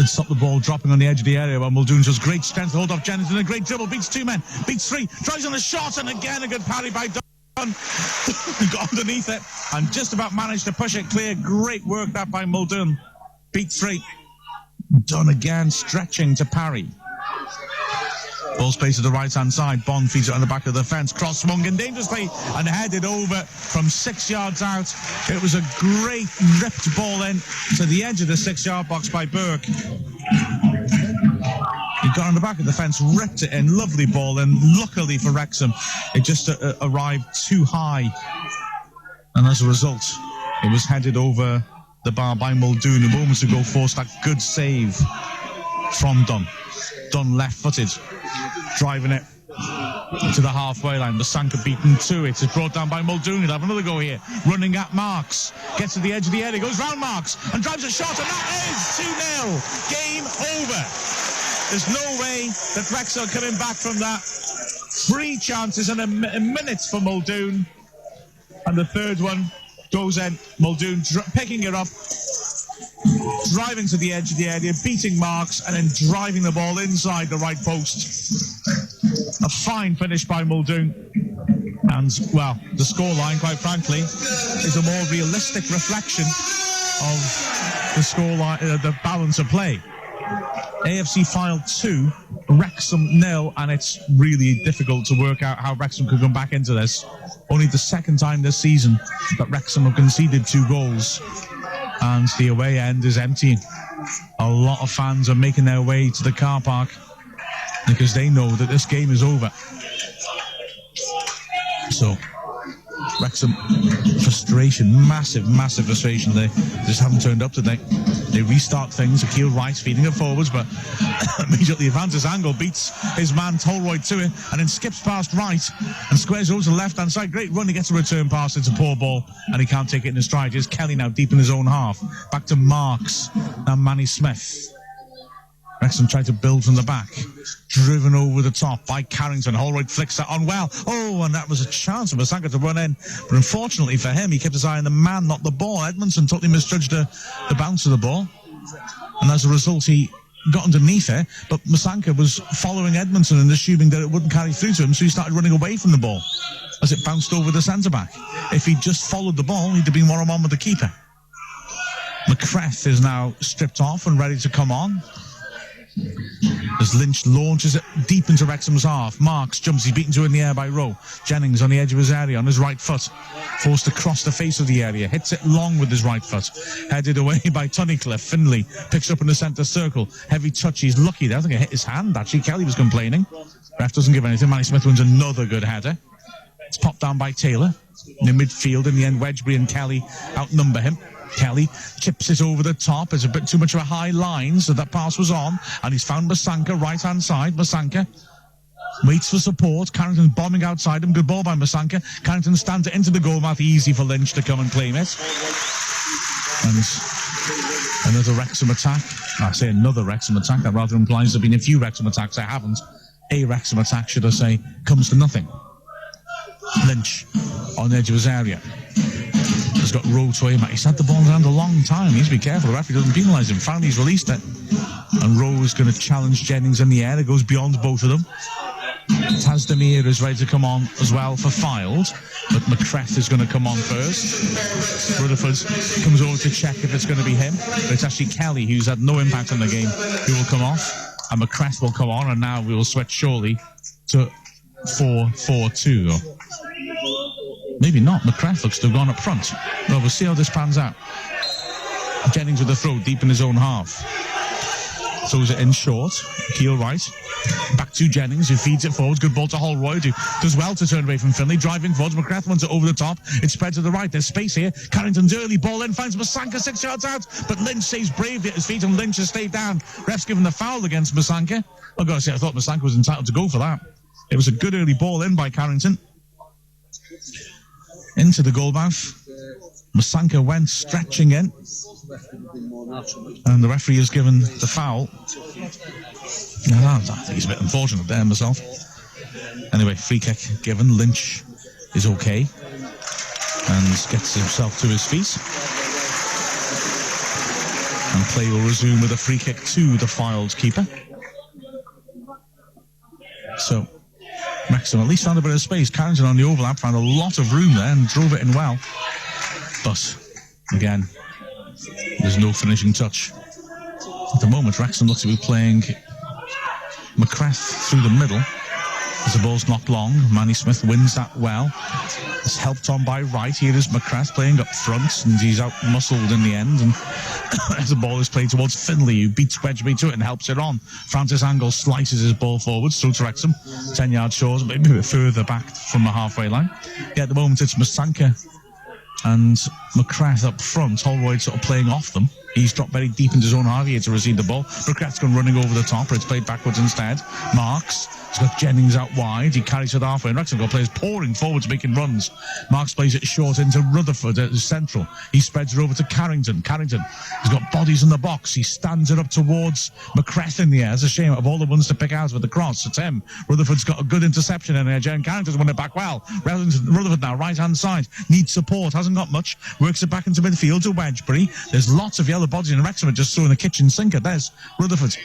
Speaker 1: stop the ball dropping on the edge of the area. While Muldoon shows great strength to hold off Jennings in a great dribble. Beats 2 men. Beats 3. Tries on the shot, and again a good parry by Dunn. Got underneath it and just about managed to push it clear. Great work that by Muldoon. Beat 3. Dunn again stretching to parry. Ball space to the right hand side. Bond feeds it on the back of the fence. Cross swung in dangerously and headed over from 6 yards out. It was a great ripped ball in to the edge of the 6-yard box by Burke. He got on the back of the fence, ripped it in, lovely ball, and luckily for Wrexham, it just arrived too high. And as a result, it was headed over the bar by Muldoon, who moments ago forced that good save from Dunn. Dunn left-footed, driving it to the halfway line. Masanka beaten to it. It's brought down by Muldoon. He'll have another go here. Running at Marks. Gets to the edge of the area, goes round Marks, and drives a shot, and that is 2-0. Game over. There's no way that Wrexham are coming back from that. 3 chances in a minute for Muldoon. And the third one goes in. Muldoon picking it up. driving to the edge of the area, beating marks, and then driving the ball inside the right post. A fine finish by Muldoon. And, well, the scoreline, quite frankly, is a more realistic reflection of the scoreline, the balance of play. AFC File 2, Wrexham 0, and it's really difficult to work out how Wrexham could come back into this. Only the second time this season that Wrexham have conceded 2 goals, and the away end is empty. A lot of fans are making their way to the car park because they know that this game is over. So, Wrexham, frustration, massive frustration. They just haven't turned up today. They restart things. Akil Wright feeding it forwards, but immediately Francis Angle beats his man Holroyd to it and then skips past Wright and squares over to the left-hand side. Great run. He gets a return pass. It's a poor ball and he can't take it in his stride. Here's Kelly now deep in his own half. Back to Marks. Now Manny Smith. Wrexham tried to build from the back. Driven over the top by Carrington. Holroyd flicks that on well. Oh, and that was a chance for Masanga to run in. But unfortunately for him, he kept his eye on the man, not the ball. Edmondson totally misjudged the bounce of the ball. And as a result, he got underneath it. But Masanga was following Edmondson and assuming that it wouldn't carry through to him, so he started running away from the ball as it bounced over the centre-back. If he'd just followed the ball, he'd have been one-on-one with the keeper. McCreth is now stripped off and ready to come on. As Lynch launches it deep into Wrexham's half. Marks jumps, he's beaten to in the air by Rowe. Jennings on the edge of his area on his right foot. Forced to cross the face of the area. Hits it long with his right foot. Headed away by Tunnicliffe. Finlay picks up in the centre circle. Heavy touch, he's lucky there. I think it hit his hand actually. Kelly was complaining. Ref doesn't give anything. Manny Smith wins another good header. It's popped down by Taylor. In the midfield, in the end, Wedgbury and Kelly outnumber him. Kelly chips it over the top. It's a bit too much of a high line, so that pass was on. And he's found Masanga, right-hand side. Masanga waits for support. Carrington bombing outside him. Good ball by Masanga. Carrington stands it into the goal mouth. Easy for Lynch to come and claim it. And another Wrexham attack. I say another Wrexham attack. That rather implies there have been a few Wrexham attacks. There haven't. A Wrexham attack, should I say, comes to nothing. Lynch on the edge of his area. Has got Rowe to him. He's had the ball around a long time. He needs to be careful. The referee doesn't penalise him. Finally, he's released it. And Rowe is going to challenge Jennings in the air. It goes beyond both of them. Tazdemir is ready to come on as well for Fylde. But McCreth is going to come on first. Rutherford comes over to check if it's going to be him. But it's actually Kelly, who's had no impact on the game, who will come off. And McCreth will come on. And now we will switch surely to 4-4-2. Maybe not. McCreth looks to have gone up front. Well, we'll see how this pans out. Jennings with a throw deep in his own half. Throws it in short. Keel right. Back to Jennings, who feeds it forward. Good ball to Holroyd, who does well to turn away from Finlay. Driving forwards. McCreth wants it over the top. It's spread to the right. There's space here. Carrington's early ball in. Finds Masanga 6 yards out. But Lynch stays bravely at his feet, and Lynch has stayed down. Ref's given the foul against Masanga. I've got to say, I thought Masanga was entitled to go for that. It was a good early ball in by Carrington. Into the goal mouth. Masanga went stretching in. And the referee has given the foul. I think he's a bit unfortunate there myself. Anyway, free kick given. Lynch is okay. And gets himself to his feet. And play will resume with a free kick to the Fylde keeper. So Wrexham at least found a bit of space. Carrington on the overlap found a lot of room there and drove it in well. But, again, there's no finishing touch. At the moment, Wrexham looks to be playing McCreth through the middle. As the ball's knocked long, Manny Smith wins that well. It's helped on by Wright. Here is McCreth playing up front, and he's out-muscled in the end. And as the ball is played towards Finlay, who beats Wedgbury to it and helps it on. Francis Angle slices his ball forwards through to Wrexham. 10 yards short, maybe a bit further back from the halfway line. Yeah, at the moment, it's Masanga and McCreth up front. Holroyd sort of playing off them. He's dropped very deep into his own half here to receive the ball. McCreth's gone running over the top, but it's played backwards instead. Marks. He's got Jennings out wide. He carries it halfway. And Wrexham got players pouring forwards, making runs. Marks plays it short into Rutherford at the central. He spreads it over to Carrington. Carrington has got bodies in the box. He stands it up towards McCreth in the air. It's a shame of all the ones to pick out with the cross. It's him. Rutherford's got a good interception in there. Jen Carrington's won it back well. Rutherford now, right-hand side. Needs support. Hasn't got much. Works it back into midfield to Wedgbury. There's lots of yellow the bodies in Wrexham are just throwing the kitchen sinker. There's Rutherford.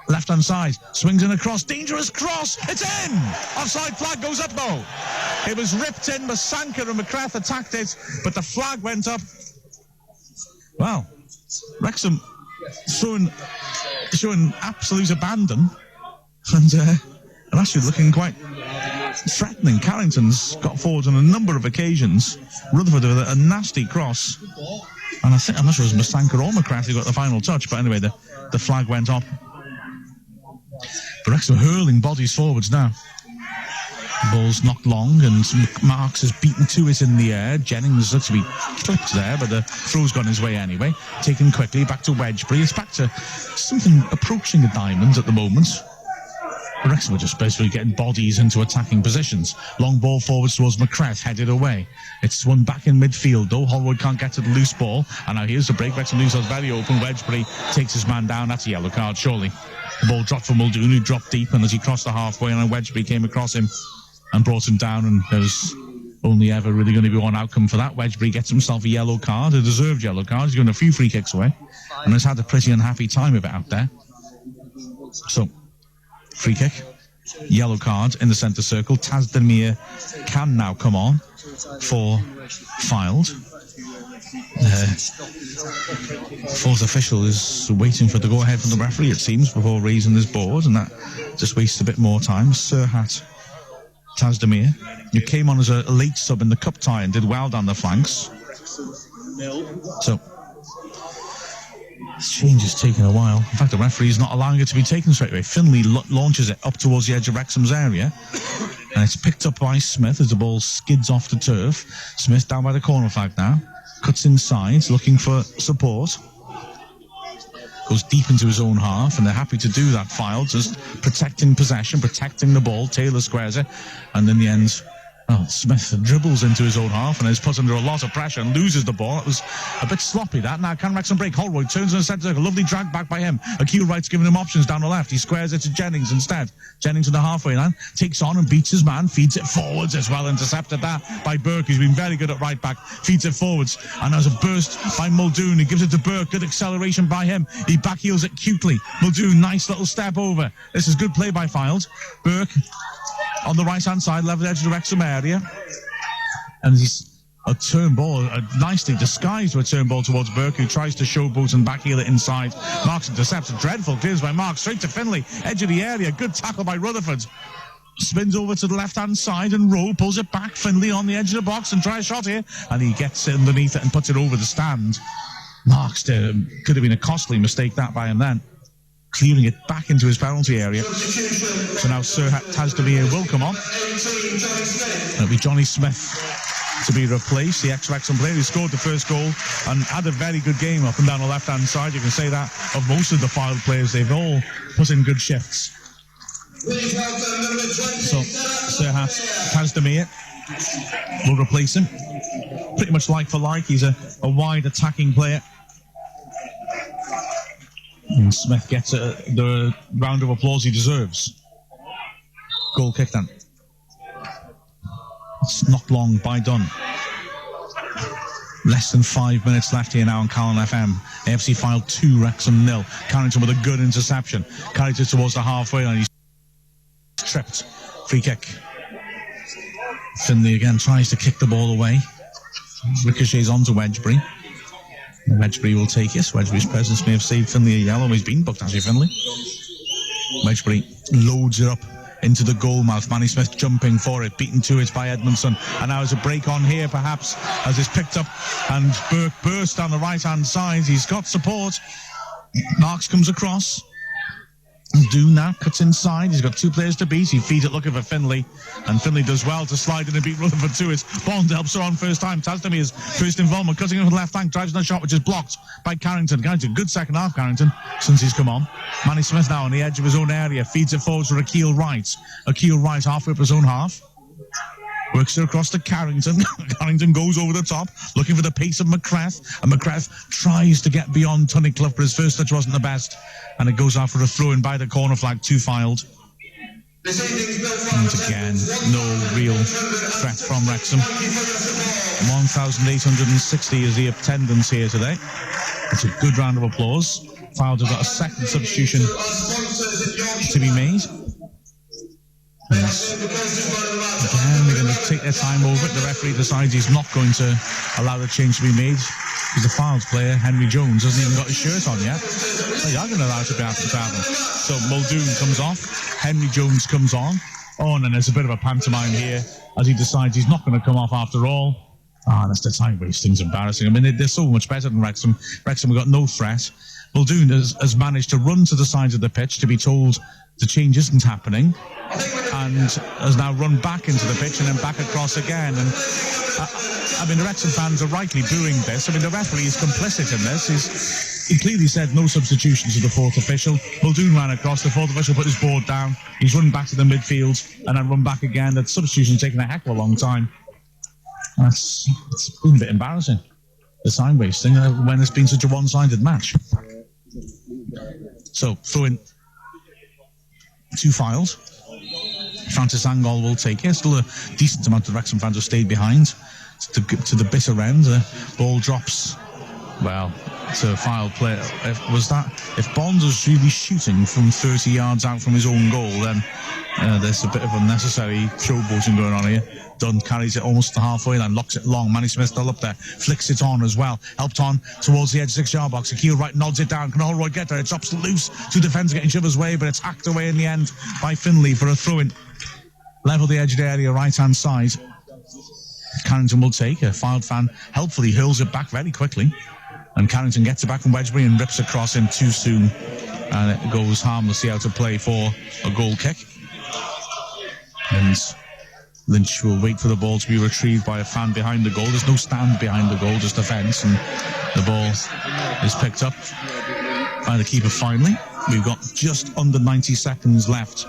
Speaker 1: Left-hand side, swings in a cross, dangerous cross, it's in! Offside flag goes up though. It was ripped in, Masanka and McCrath attacked it, but the flag went up. Well, Wrexham showing absolute abandon, and actually looking quite threatening. Carrington's got forward on a number of occasions. Rutherford with a nasty cross, and I'm not sure it was Masanka or McCrath who got the final touch, but anyway, the flag went up. Wrexham hurling bodies forwards now. Ball's knocked long, and Marks has beaten to it in the air. Jennings looks to be clipped there, but the throw's gone his way anyway. Taken quickly back to Wedgbury. It's back to something approaching a diamond at the moment. Wrexham are just basically getting bodies into attacking positions. Long ball forwards towards McCrath, headed away. It's one back in midfield though. Holroyd can't get to the loose ball, and now here's the break. Wrexham loses very open. Wedgbury takes his man down. That's a yellow card, surely. The ball dropped for Muldoon, who dropped deep, and as he crossed the halfway, and Wedgbury came across him and brought him down, and there was only ever really going to be one outcome for that. Wedgbury gets himself a yellow card, a deserved yellow card. He's given a few free kicks away, and has had a pretty unhappy time of it out there. So, free kick, yellow card in the centre circle. Tazdemir can now come on for Fylde. Fourth official is waiting for the go-ahead from the referee, it seems, before raising his board, and that just wastes a bit more time. Serhat Tazdemir, who came on as a late sub in the cup tie and did well down the flanks. So, this change is taking a while. In fact, the referee is not allowing it to be taken straight away. Finlay launches it up towards the edge of Wrexham's area, and it's picked up by Smith as the ball skids off the turf. Smith down by the corner flag now. Cuts inside, looking for support. Goes deep into his own half, and they're happy to do that. Fylde just protecting possession, protecting the ball. Taylor squares it, and in the end, Smith dribbles into his own half and is put under a lot of pressure and loses the ball. It was a bit sloppy, that. Now can Wrexham break? Holroyd turns in the centre circle. Lovely drag back by him. Akil Wright's giving him options down the left. He squares it to Jennings instead. Jennings to the halfway line. Takes on and beats his man. Feeds it forwards as well. Intercepted that by Burke, who's been very good at right back. Feeds it forwards. And there's a burst by Muldoon. He gives it to Burke. Good acceleration by him. He backheels it cutely. Muldoon, nice little step over. This is good play by Fylde. Burke on the right-hand side, level edge of the Wrexham area. And he's a turn ball, a nicely disguised return ball towards Burke, who tries to showboat and backheel it inside. Marks intercepts a dreadful clears by Marks, straight to Finlay, edge of the area. Good tackle by Rutherford. Spins over to the left-hand side and Rowe pulls it back. Finlay on the edge of the box and tries a shot here. And he gets it underneath it and puts it over the stand. Marks could have been a costly mistake that by him then. Clearing it back into his penalty area. So now Serhat Tazdemir will come on. It'll be Johnny Smith to be replaced, the ex-Wrexham player who scored the first goal and had a very good game up and down the left-hand side. You can say that of most of the Fylde players. They've all put in good shifts. So Serhat Tazdemir will replace him. Pretty much like for like. He's a wide attacking player. And Smith gets the round of applause he deserves. Goal kick then. It's not long by Dunn. Less than 5 minutes left here now on Calon FM. AFC Fylde 2, Wrexham 0. Carrington with a good interception. Carried it towards the halfway line. He's tripped. Free kick. Finlay again tries to kick the ball away. Ricochets onto Wedgbury. Wedgbury will take it. Wedgbury's presence may have saved Finlay a yellow. He's been booked, actually, Finlay. Wedgbury loads it up into the goal mouth. Manny Smith jumping for it, beaten to it by Edmondson. And now there's a break on here, perhaps, as it's picked up. And Burke bursts down the right-hand side. He's got support. Marks comes across. Doon now cuts inside. He's got two players to beat. He feeds it looking for Finlay, and Finlay does well to slide in and beat Rutherford to it. Bond helps her on first time. Tazdemir's first involvement, cutting in from the left flank, drives in a shot which is blocked by Carrington. Carrington, good second half, Carrington, since he's come on. Manny Smith now on the edge of his own area, feeds it forward to Akil Wright. Akil Wright halfway up his own half. Works it across to Carrington. Carrington goes over the top, looking for the pace of McCrath. And McCrath tries to get beyond Tunnicliffe, but his first touch wasn't the best. And it goes out for a throw-in by the corner flag to Fylde. And again, no real threat from Wrexham. 1,860 is the attendance here today. It's a good round of applause. Fylde have got a second substitution to be made. And again, they're going to take their time over it. The referee decides he's not going to allow the change to be made because the Fylde player, Henry Jones, hasn't even got his shirt on yet. They are going to allow it to happen. So Muldoon comes off, Henry Jones comes on. Oh, and then there's a bit of a pantomime here as he decides he's not going to come off after all. That's the time wasting's embarrassing. I mean, they're so much better than Wrexham. Wrexham have got no threat. Muldoon has managed to run to the sides of the pitch to be told the change isn't happening, and has now run back into the pitch and then back across again. And I mean, the Wrexham fans are rightly booing this. I mean, the referee is complicit in this. He clearly said no substitutions to the fourth official. Muldoon ran across, the fourth official put his board down. He's run back to the midfield and then run back again. That substitution's taken a heck of a long time. It's been a bit embarrassing, the time wasting, when it's been such a one-sided match. So, throw in 2 Fylde. Francis Angol will take it. Still a decent amount of Wrexham fans have stayed behind to the bitter end. The ball drops, well, to a Fylde player. If Bonds was really shooting from 30 yards out from his own goal, then there's a bit of unnecessary showboating going on here. Dunn carries it almost to the halfway line, locks it long. Manny Smith still up there, flicks it on as well. Helped on towards the edge 6-yard box. Akil Wright nods it down. Can Holroyd get there? It drops loose. 2 defenders getting each other's way, but it's hacked away in the end by Finlay for a throw-in. Level the edge of the area, right-hand side. Carrington will take. A Fylde fan helpfully hurls it back very quickly. And Carrington gets it back from Wedgbury and rips across him too soon. And it goes harmlessly out of play for a goal kick. And Lynch will wait for the ball to be retrieved by a fan behind the goal. There's no stand behind the goal, just a fence. And the ball is picked up by the keeper finally. We've got just under 90 seconds left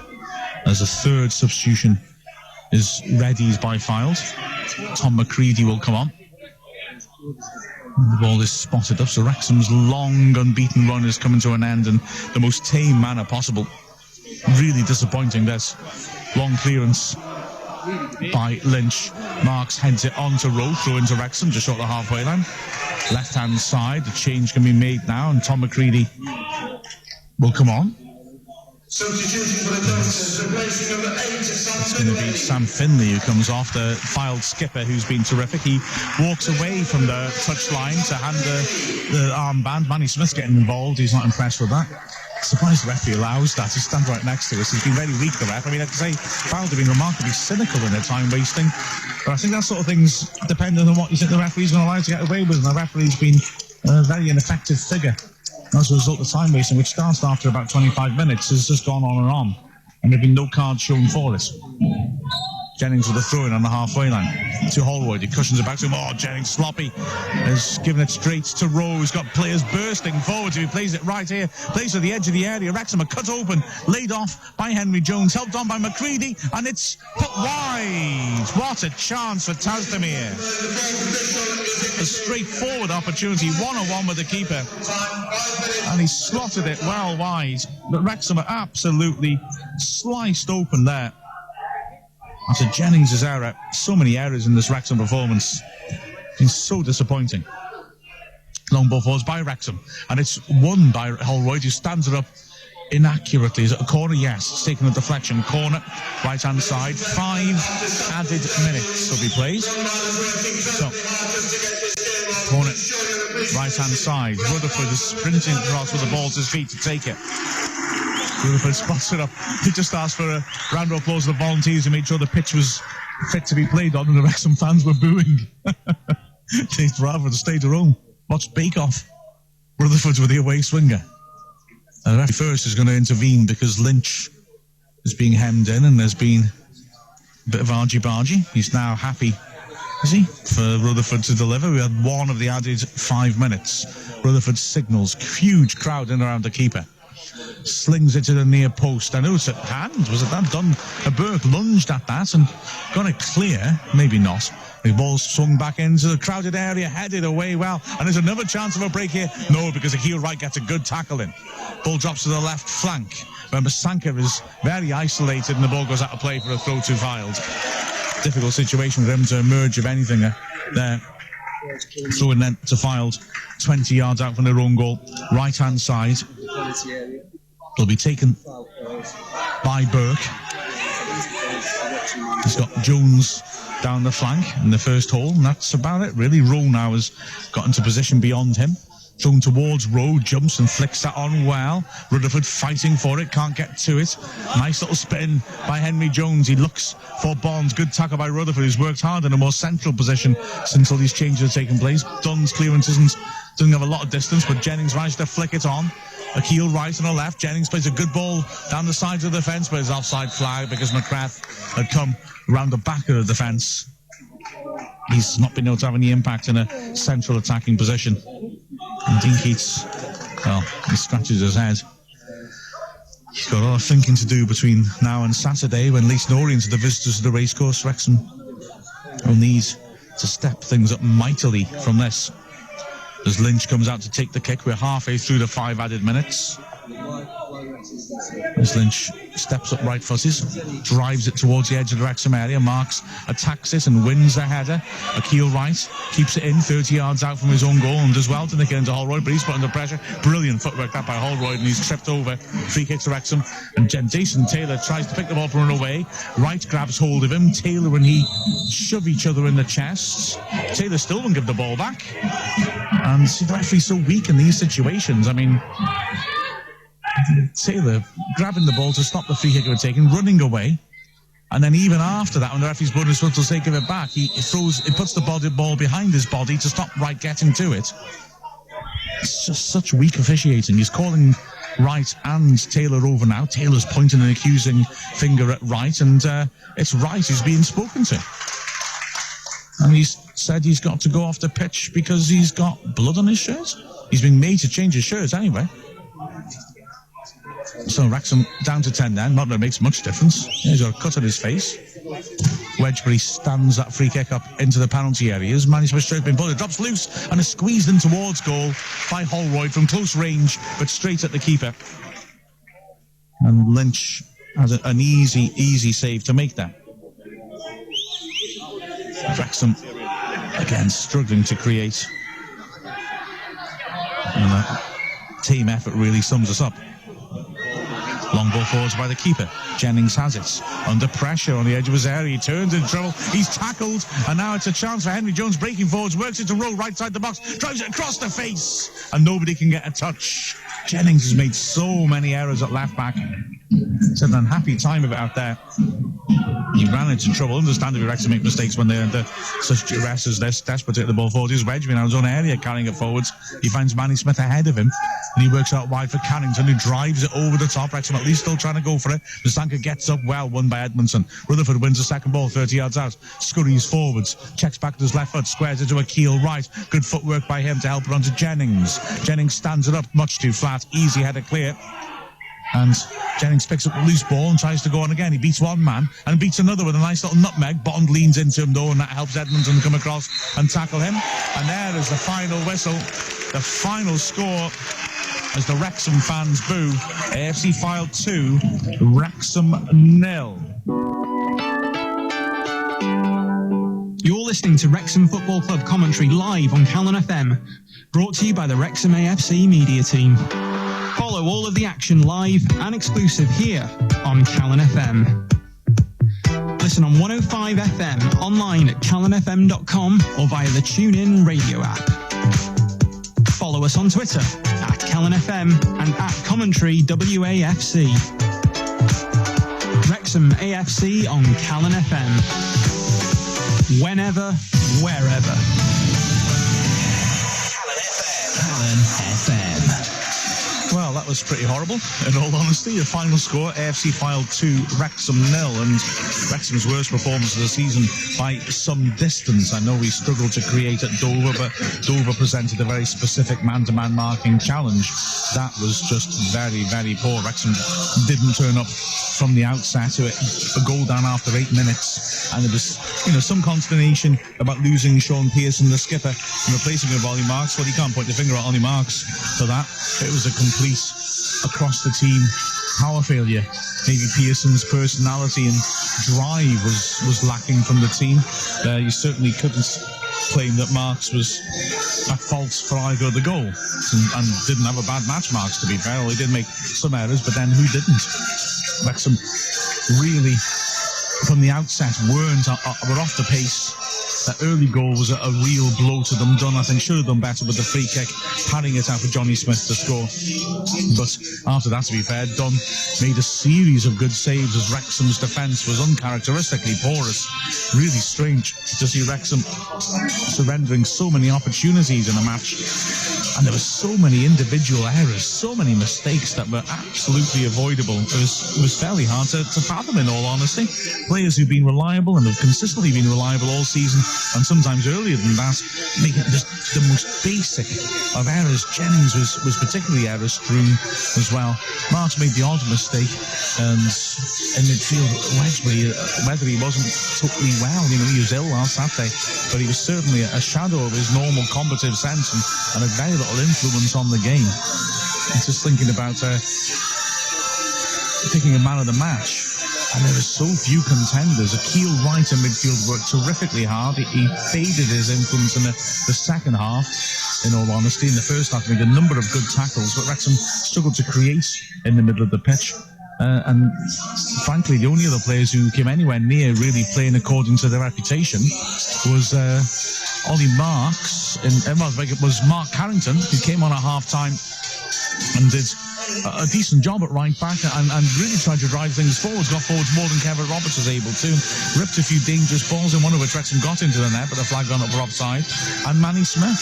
Speaker 1: as a third substitution is readied by Fylde. Tom McCready will come on. The ball is spotted up, so Wrexham's long unbeaten run is coming to an end in the most tame manner possible. Really disappointing, this. Long clearance by Lynch. Marks heads it on to Rowe, throw into Wrexham, just short of the halfway line. Left-hand side, the change can be made now, and Tom McCready will come on. It's going to be Sam Finlay who comes off, the Fylde skipper who's been terrific. He walks away from the touchline to hand the armband. Manny Smith's getting involved. He's not impressed with that. Surprised the referee allows that. He stands right next to us. He's been very weak, the ref. I mean, I can say Fylde have been remarkably cynical in their time wasting. But I think that sort of thing's dependent on what you think the referee's going to allow to get away with. And the referee's been a very ineffective figure. As a result, the time wasting, which starts after about 25 minutes, has just gone on and on. And there have been no cards shown for it. Jennings with a throw-in on the halfway line to Holroyd. He cushions it back to him. Oh, Jennings sloppy. Has given it straight to Rowe. He's got players bursting forward. He plays it right here. Plays to the edge of the area. Wrexham are cut open. Laid off by Henry Jones. Helped on by McCready. And it's put wide. What a chance for Tazdemir. A straightforward opportunity. 1-on-1 with the keeper. And he slotted it well wide. But Wrexham are absolutely sliced open there. After Jennings' error, so many errors in this Wrexham performance. It's been so disappointing. Long ball forwards by Wrexham. And it's won by Holroyd, who stands it up inaccurately. Is it a corner? Yes. It's taken a deflection. Corner, right-hand side. 5 added minutes will be played. So, corner, right-hand side. Rutherford is sprinting across with the ball to his feet to take it. Rutherford spots it up. He just asked for a round of applause to the volunteers who made sure the pitch was fit to be played on, and the Wrexham fans were booing. They'd rather stay to home. Watch Bake Off. Rutherford's with the away swinger. The referee first is going to intervene because Lynch is being hemmed in, and there's been a bit of argy-bargy. He's now happy, is he, for Rutherford to deliver. We had one of the added 5 minutes. Rutherford signals. Huge crowd in around the keeper. Slings it to the near post. I know it's a hand. Was it that done? Burke lunged at that and got it clear. Maybe not. The ball swung back into the crowded area, headed away well. And there's another chance of a break here. No, because Akil Wright gets a good tackle in. Ball drops to the left flank. Remember, Sanker is very isolated and the ball goes out of play for a throw to Fylde. Difficult situation for him to emerge, if anything, there. Throw in then to Fylde, 20 yards out from their own goal, right-hand side. It'll be taken by Burke. He's got Jones down the flank in the first hole, and that's about it, really. Rowe now has got into position beyond him. Thrown towards Rowe, jumps and flicks that on well. Rutherford fighting for it, can't get to it. Nice little spin by Henry Jones. He looks for Bonds. Good tackle by Rutherford, who's worked hard in a more central position since all these changes have taken place. Dunn's clearance doesn't have a lot of distance, but Jennings managed to flick it on. Akeel right on the left. Jennings plays a good ball down the sides of the fence, but it's offside flag because McGrath had come around the back of the defence. He's not been able to have any impact in a central attacking position. And Dean Keats, well, he scratches his head. He's got a lot of thinking to do between now and Saturday when Leyton Orient are the visitors to the racecourse. Wrexham will need to step things up mightily from this. As Lynch comes out to take the kick, we're halfway through the 5 added minutes. As Lynch steps up right-footed, drives it towards the edge of the Wrexham area, Marks attacks it and wins the header. Akeel Wright keeps it in 30 yards out from his own goal and does well to nick it into Holroyd, but he's put under pressure. Brilliant footwork that by Holroyd, and he's tripped over. Free kick to Wrexham, and Jason Taylor tries to pick the ball from run away. Wright grabs hold of him. Taylor and he shove each other in the chests. Taylor still won't give the ball back. And the referee's so weak in these situations. I mean, Taylor grabbing the ball to stop the free kick we're taking, running away, and then even after that, when the referee's blown his whistle to say give it back, he puts the ball behind his body to stop Wright getting to it. It's just such weak officiating. He's calling Wright and Taylor over now. Taylor's pointing an accusing finger at Wright, and it's Wright who's being spoken to. And he's said he's got to go off the pitch because he's got blood on his shirt. He's being made to change his shirt anyway. So Wrexham down to 10 then. Not that it makes much difference. He's got a cut on his face. Wedgbury stands that free kick up into the penalty area. His man is straight been bullet, drops loose and is squeezed in towards goal by Holroyd from close range, but straight at the keeper. And Lynch has an easy save to make that. Wrexham again struggling to create. And that team effort really sums us up. Long ball forwards by the keeper. Jennings has it. Under pressure on the edge of his area. He turns into trouble. He's tackled. And now it's a chance for Henry Jones breaking forwards. Works it to Rowe right side the box. Drives it across the face. And nobody can get a touch. Jennings has made so many errors at left back. It's an unhappy time of it out there. He ran into trouble. Understandably, Wrexham make mistakes when they're under such duress as this. Desperate to hit the ball forward. He's Wedgbury in his own area carrying it forwards. He finds Manny Smith ahead of him. And he works out wide for Carrington, who drives it over the top. Wrexham at least still trying to go for it. Mustanka gets up well, won by Edmondson. Rutherford wins the second ball, 30 yards out. Scurries forwards, checks back to his left foot, squares it to Akeel Wright. Good footwork by him to help it onto Jennings. Jennings stands it up, much too flat. Easy header clear. And Jennings picks up the loose ball and tries to go on again. He beats one man and beats another with a nice little nutmeg. Bond leans into him though, and that helps Edmondson come across and tackle him. And there is the final whistle. The final score as the Wrexham fans boo. AFC Fylde 2, Wrexham 0.
Speaker 9: You're listening to Wrexham Football Club commentary live on Calon FM, brought to you by the Wrexham AFC Media Team. Follow all of the action live and exclusive here on Calon FM. Listen on 105 FM, online at calonfm.com or via the TuneIn radio app. Follow us on Twitter at Calon FM and at Commentary WAFC. Wrexham AFC on Calon FM. Whenever, wherever.
Speaker 10: Calon FM.
Speaker 1: Well, that was pretty horrible, in all honesty. The final score, AFC Fylde 2, Wrexham 0, and Wrexham's worst performance of the season by some distance. I know we struggled to create at Dover, but Dover presented a very specific man-to-man marking challenge. That was just very, very poor. Wrexham didn't turn up from the outset to a goal down after 8 minutes, and there was, some consternation about losing Sean Pearson, the skipper, and replacing him with Ollie Marks. Well, you can't point the finger at Ollie Marks for that. It was a complete across the team power failure. Maybe Pearson's personality and drive was lacking from the team. You certainly couldn't claim that Marks was at fault for either of the goals and didn't have a bad match, Marks, to be fair. Well, he did make some errors, but then who didn't? Wrexham really, from the outset, were off the pace. That early goal was a real blow to them. Dunn, I think, should have done better with the free kick, parrying it out for Johnny Smith to score. But after that, to be fair, Dunn made a series of good saves as Wrexham's defence was uncharacteristically porous. Really strange to see Wrexham surrendering so many opportunities in a match. And there were so many individual errors, so many mistakes that were absolutely avoidable. It was fairly hard to fathom, in all honesty. Players who've been reliable and have consistently been reliable all season, and sometimes earlier than that, making just the most basic of errors. Jennings was particularly error-strewn as well. Marks made the odd mistake, and in midfield, Wedgbury, whether he wasn't totally well, he was ill last Saturday, but he was certainly a shadow of his normal combative sense and a very little influence on the game. I'm just thinking about picking a man of the match. And there were so few contenders. Akil Wright in midfield worked terrifically hard. He faded his influence in the second half, in all honesty. In the first half, he made a number of good tackles, but Wrexham struggled to create in the middle of the pitch. And frankly, the only other players who came anywhere near really playing according to their reputation was Ollie Marks. It was Mark Carrington, who came on at half-time and did a decent job at right back and really tried to drive things forwards, got forwards more than Kevin Roberts was able to, ripped a few dangerous balls, in one of which Wrexham got into the net, but the flag gone up for offside, and Manny Smith.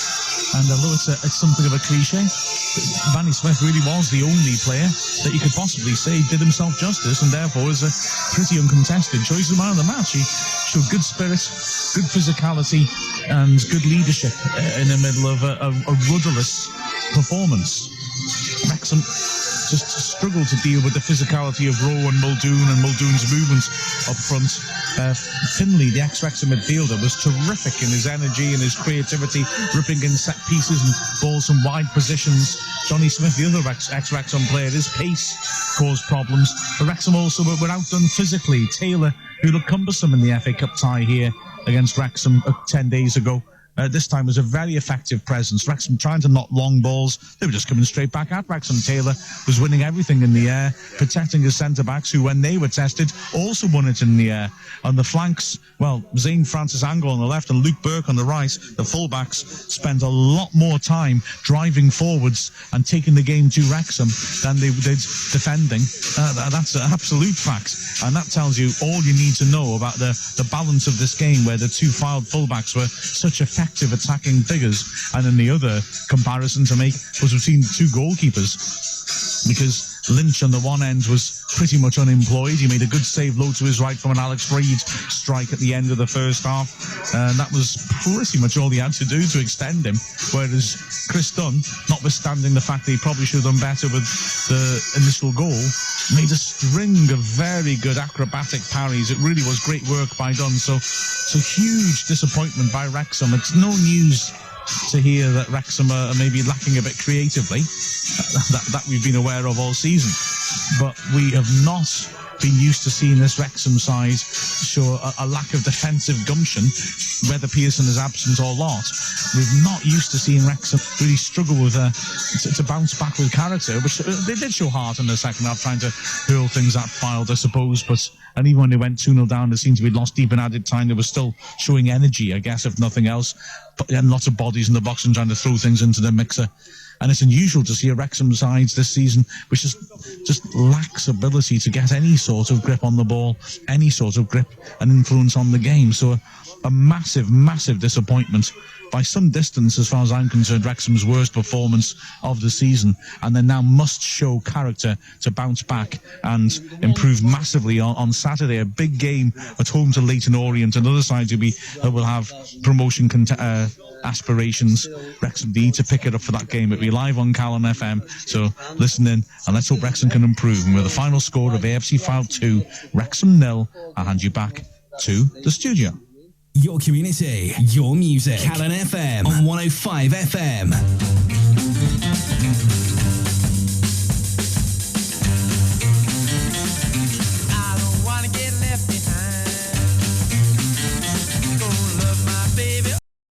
Speaker 1: And although it's something of a cliche, Manny Smith really was the only player that you could possibly say did himself justice, and therefore is a pretty uncontested choice of man of the match. He showed good spirit, good physicality, and good leadership in the middle of a rudderless performance. Wrexham just struggled to deal with the physicality of Rowe and Muldoon and Muldoon's movements up front. Finlay, the ex-Wrexham midfielder, was terrific in his energy and his creativity, ripping in set pieces and balls from wide positions. Johnny Smith, the other ex-Wrexham player, his pace caused problems. But Wrexham also were outdone physically. Taylor, who looked cumbersome in the FA Cup tie here against Wrexham 10 days ago, this time was a very effective presence. Wrexham trying to knock long balls. They were just coming straight back at Wrexham. Taylor was winning everything in the air, protecting his centre-backs, who, when they were tested, also won it in the air. On the flanks, well, Zane Francis Angle on the left and Luke Burke on the right, the full-backs spent a lot more time driving forwards and taking the game to Wrexham than they did defending. That's an absolute fact. And that tells you all you need to know about the balance of this game, where the two filed full-backs were such effective attacking figures. And then the other comparison to make was between the two goalkeepers, because Lynch on the one end was pretty much unemployed. He made a good save low to his right from an Alex Reid strike at the end of the first half, and that was pretty much all he had to do to extend him. Whereas Chris Dunn, notwithstanding the fact that he probably should have done better with the initial goal, made a string of very good acrobatic parries. It really was great work by Dunn. So huge disappointment by Wrexham. It's no news to hear that Wrexham are maybe lacking a bit creatively, that we've been aware of all season. But we have not been used to seeing this Wrexham side show a lack of defensive gumption, whether Pearson is absent or not. We're not used to seeing Wrexham really struggle with to bounce back with character, which they did show heart in the second half, trying to hurl things at Fylde, I suppose. And even when they went 2-0 down, they seemed to be lost deep in added time. They were still showing energy, I guess, if nothing else. And lots of bodies in the box and trying to throw things into the mixer. And it's unusual to see a Wrexham side this season which just lacks ability to get any sort of grip on the ball, any sort of grip and influence on the game. So a massive, massive disappointment. By some distance, as far as I'm concerned, Wrexham's worst performance of the season, and they now must show character to bounce back and improve massively on Saturday. A big game at home to Leyton Orient, another side that will have promotion aspirations. Wrexham need to pick it up for that game. It'll be live on Calon FM, so listen in and let's hope Wrexham can improve. And with the final score of AFC Fylde 2, Wrexham 0, I'll hand you back to the studio.
Speaker 10: Your community, your music. Calon FM on 105 FM.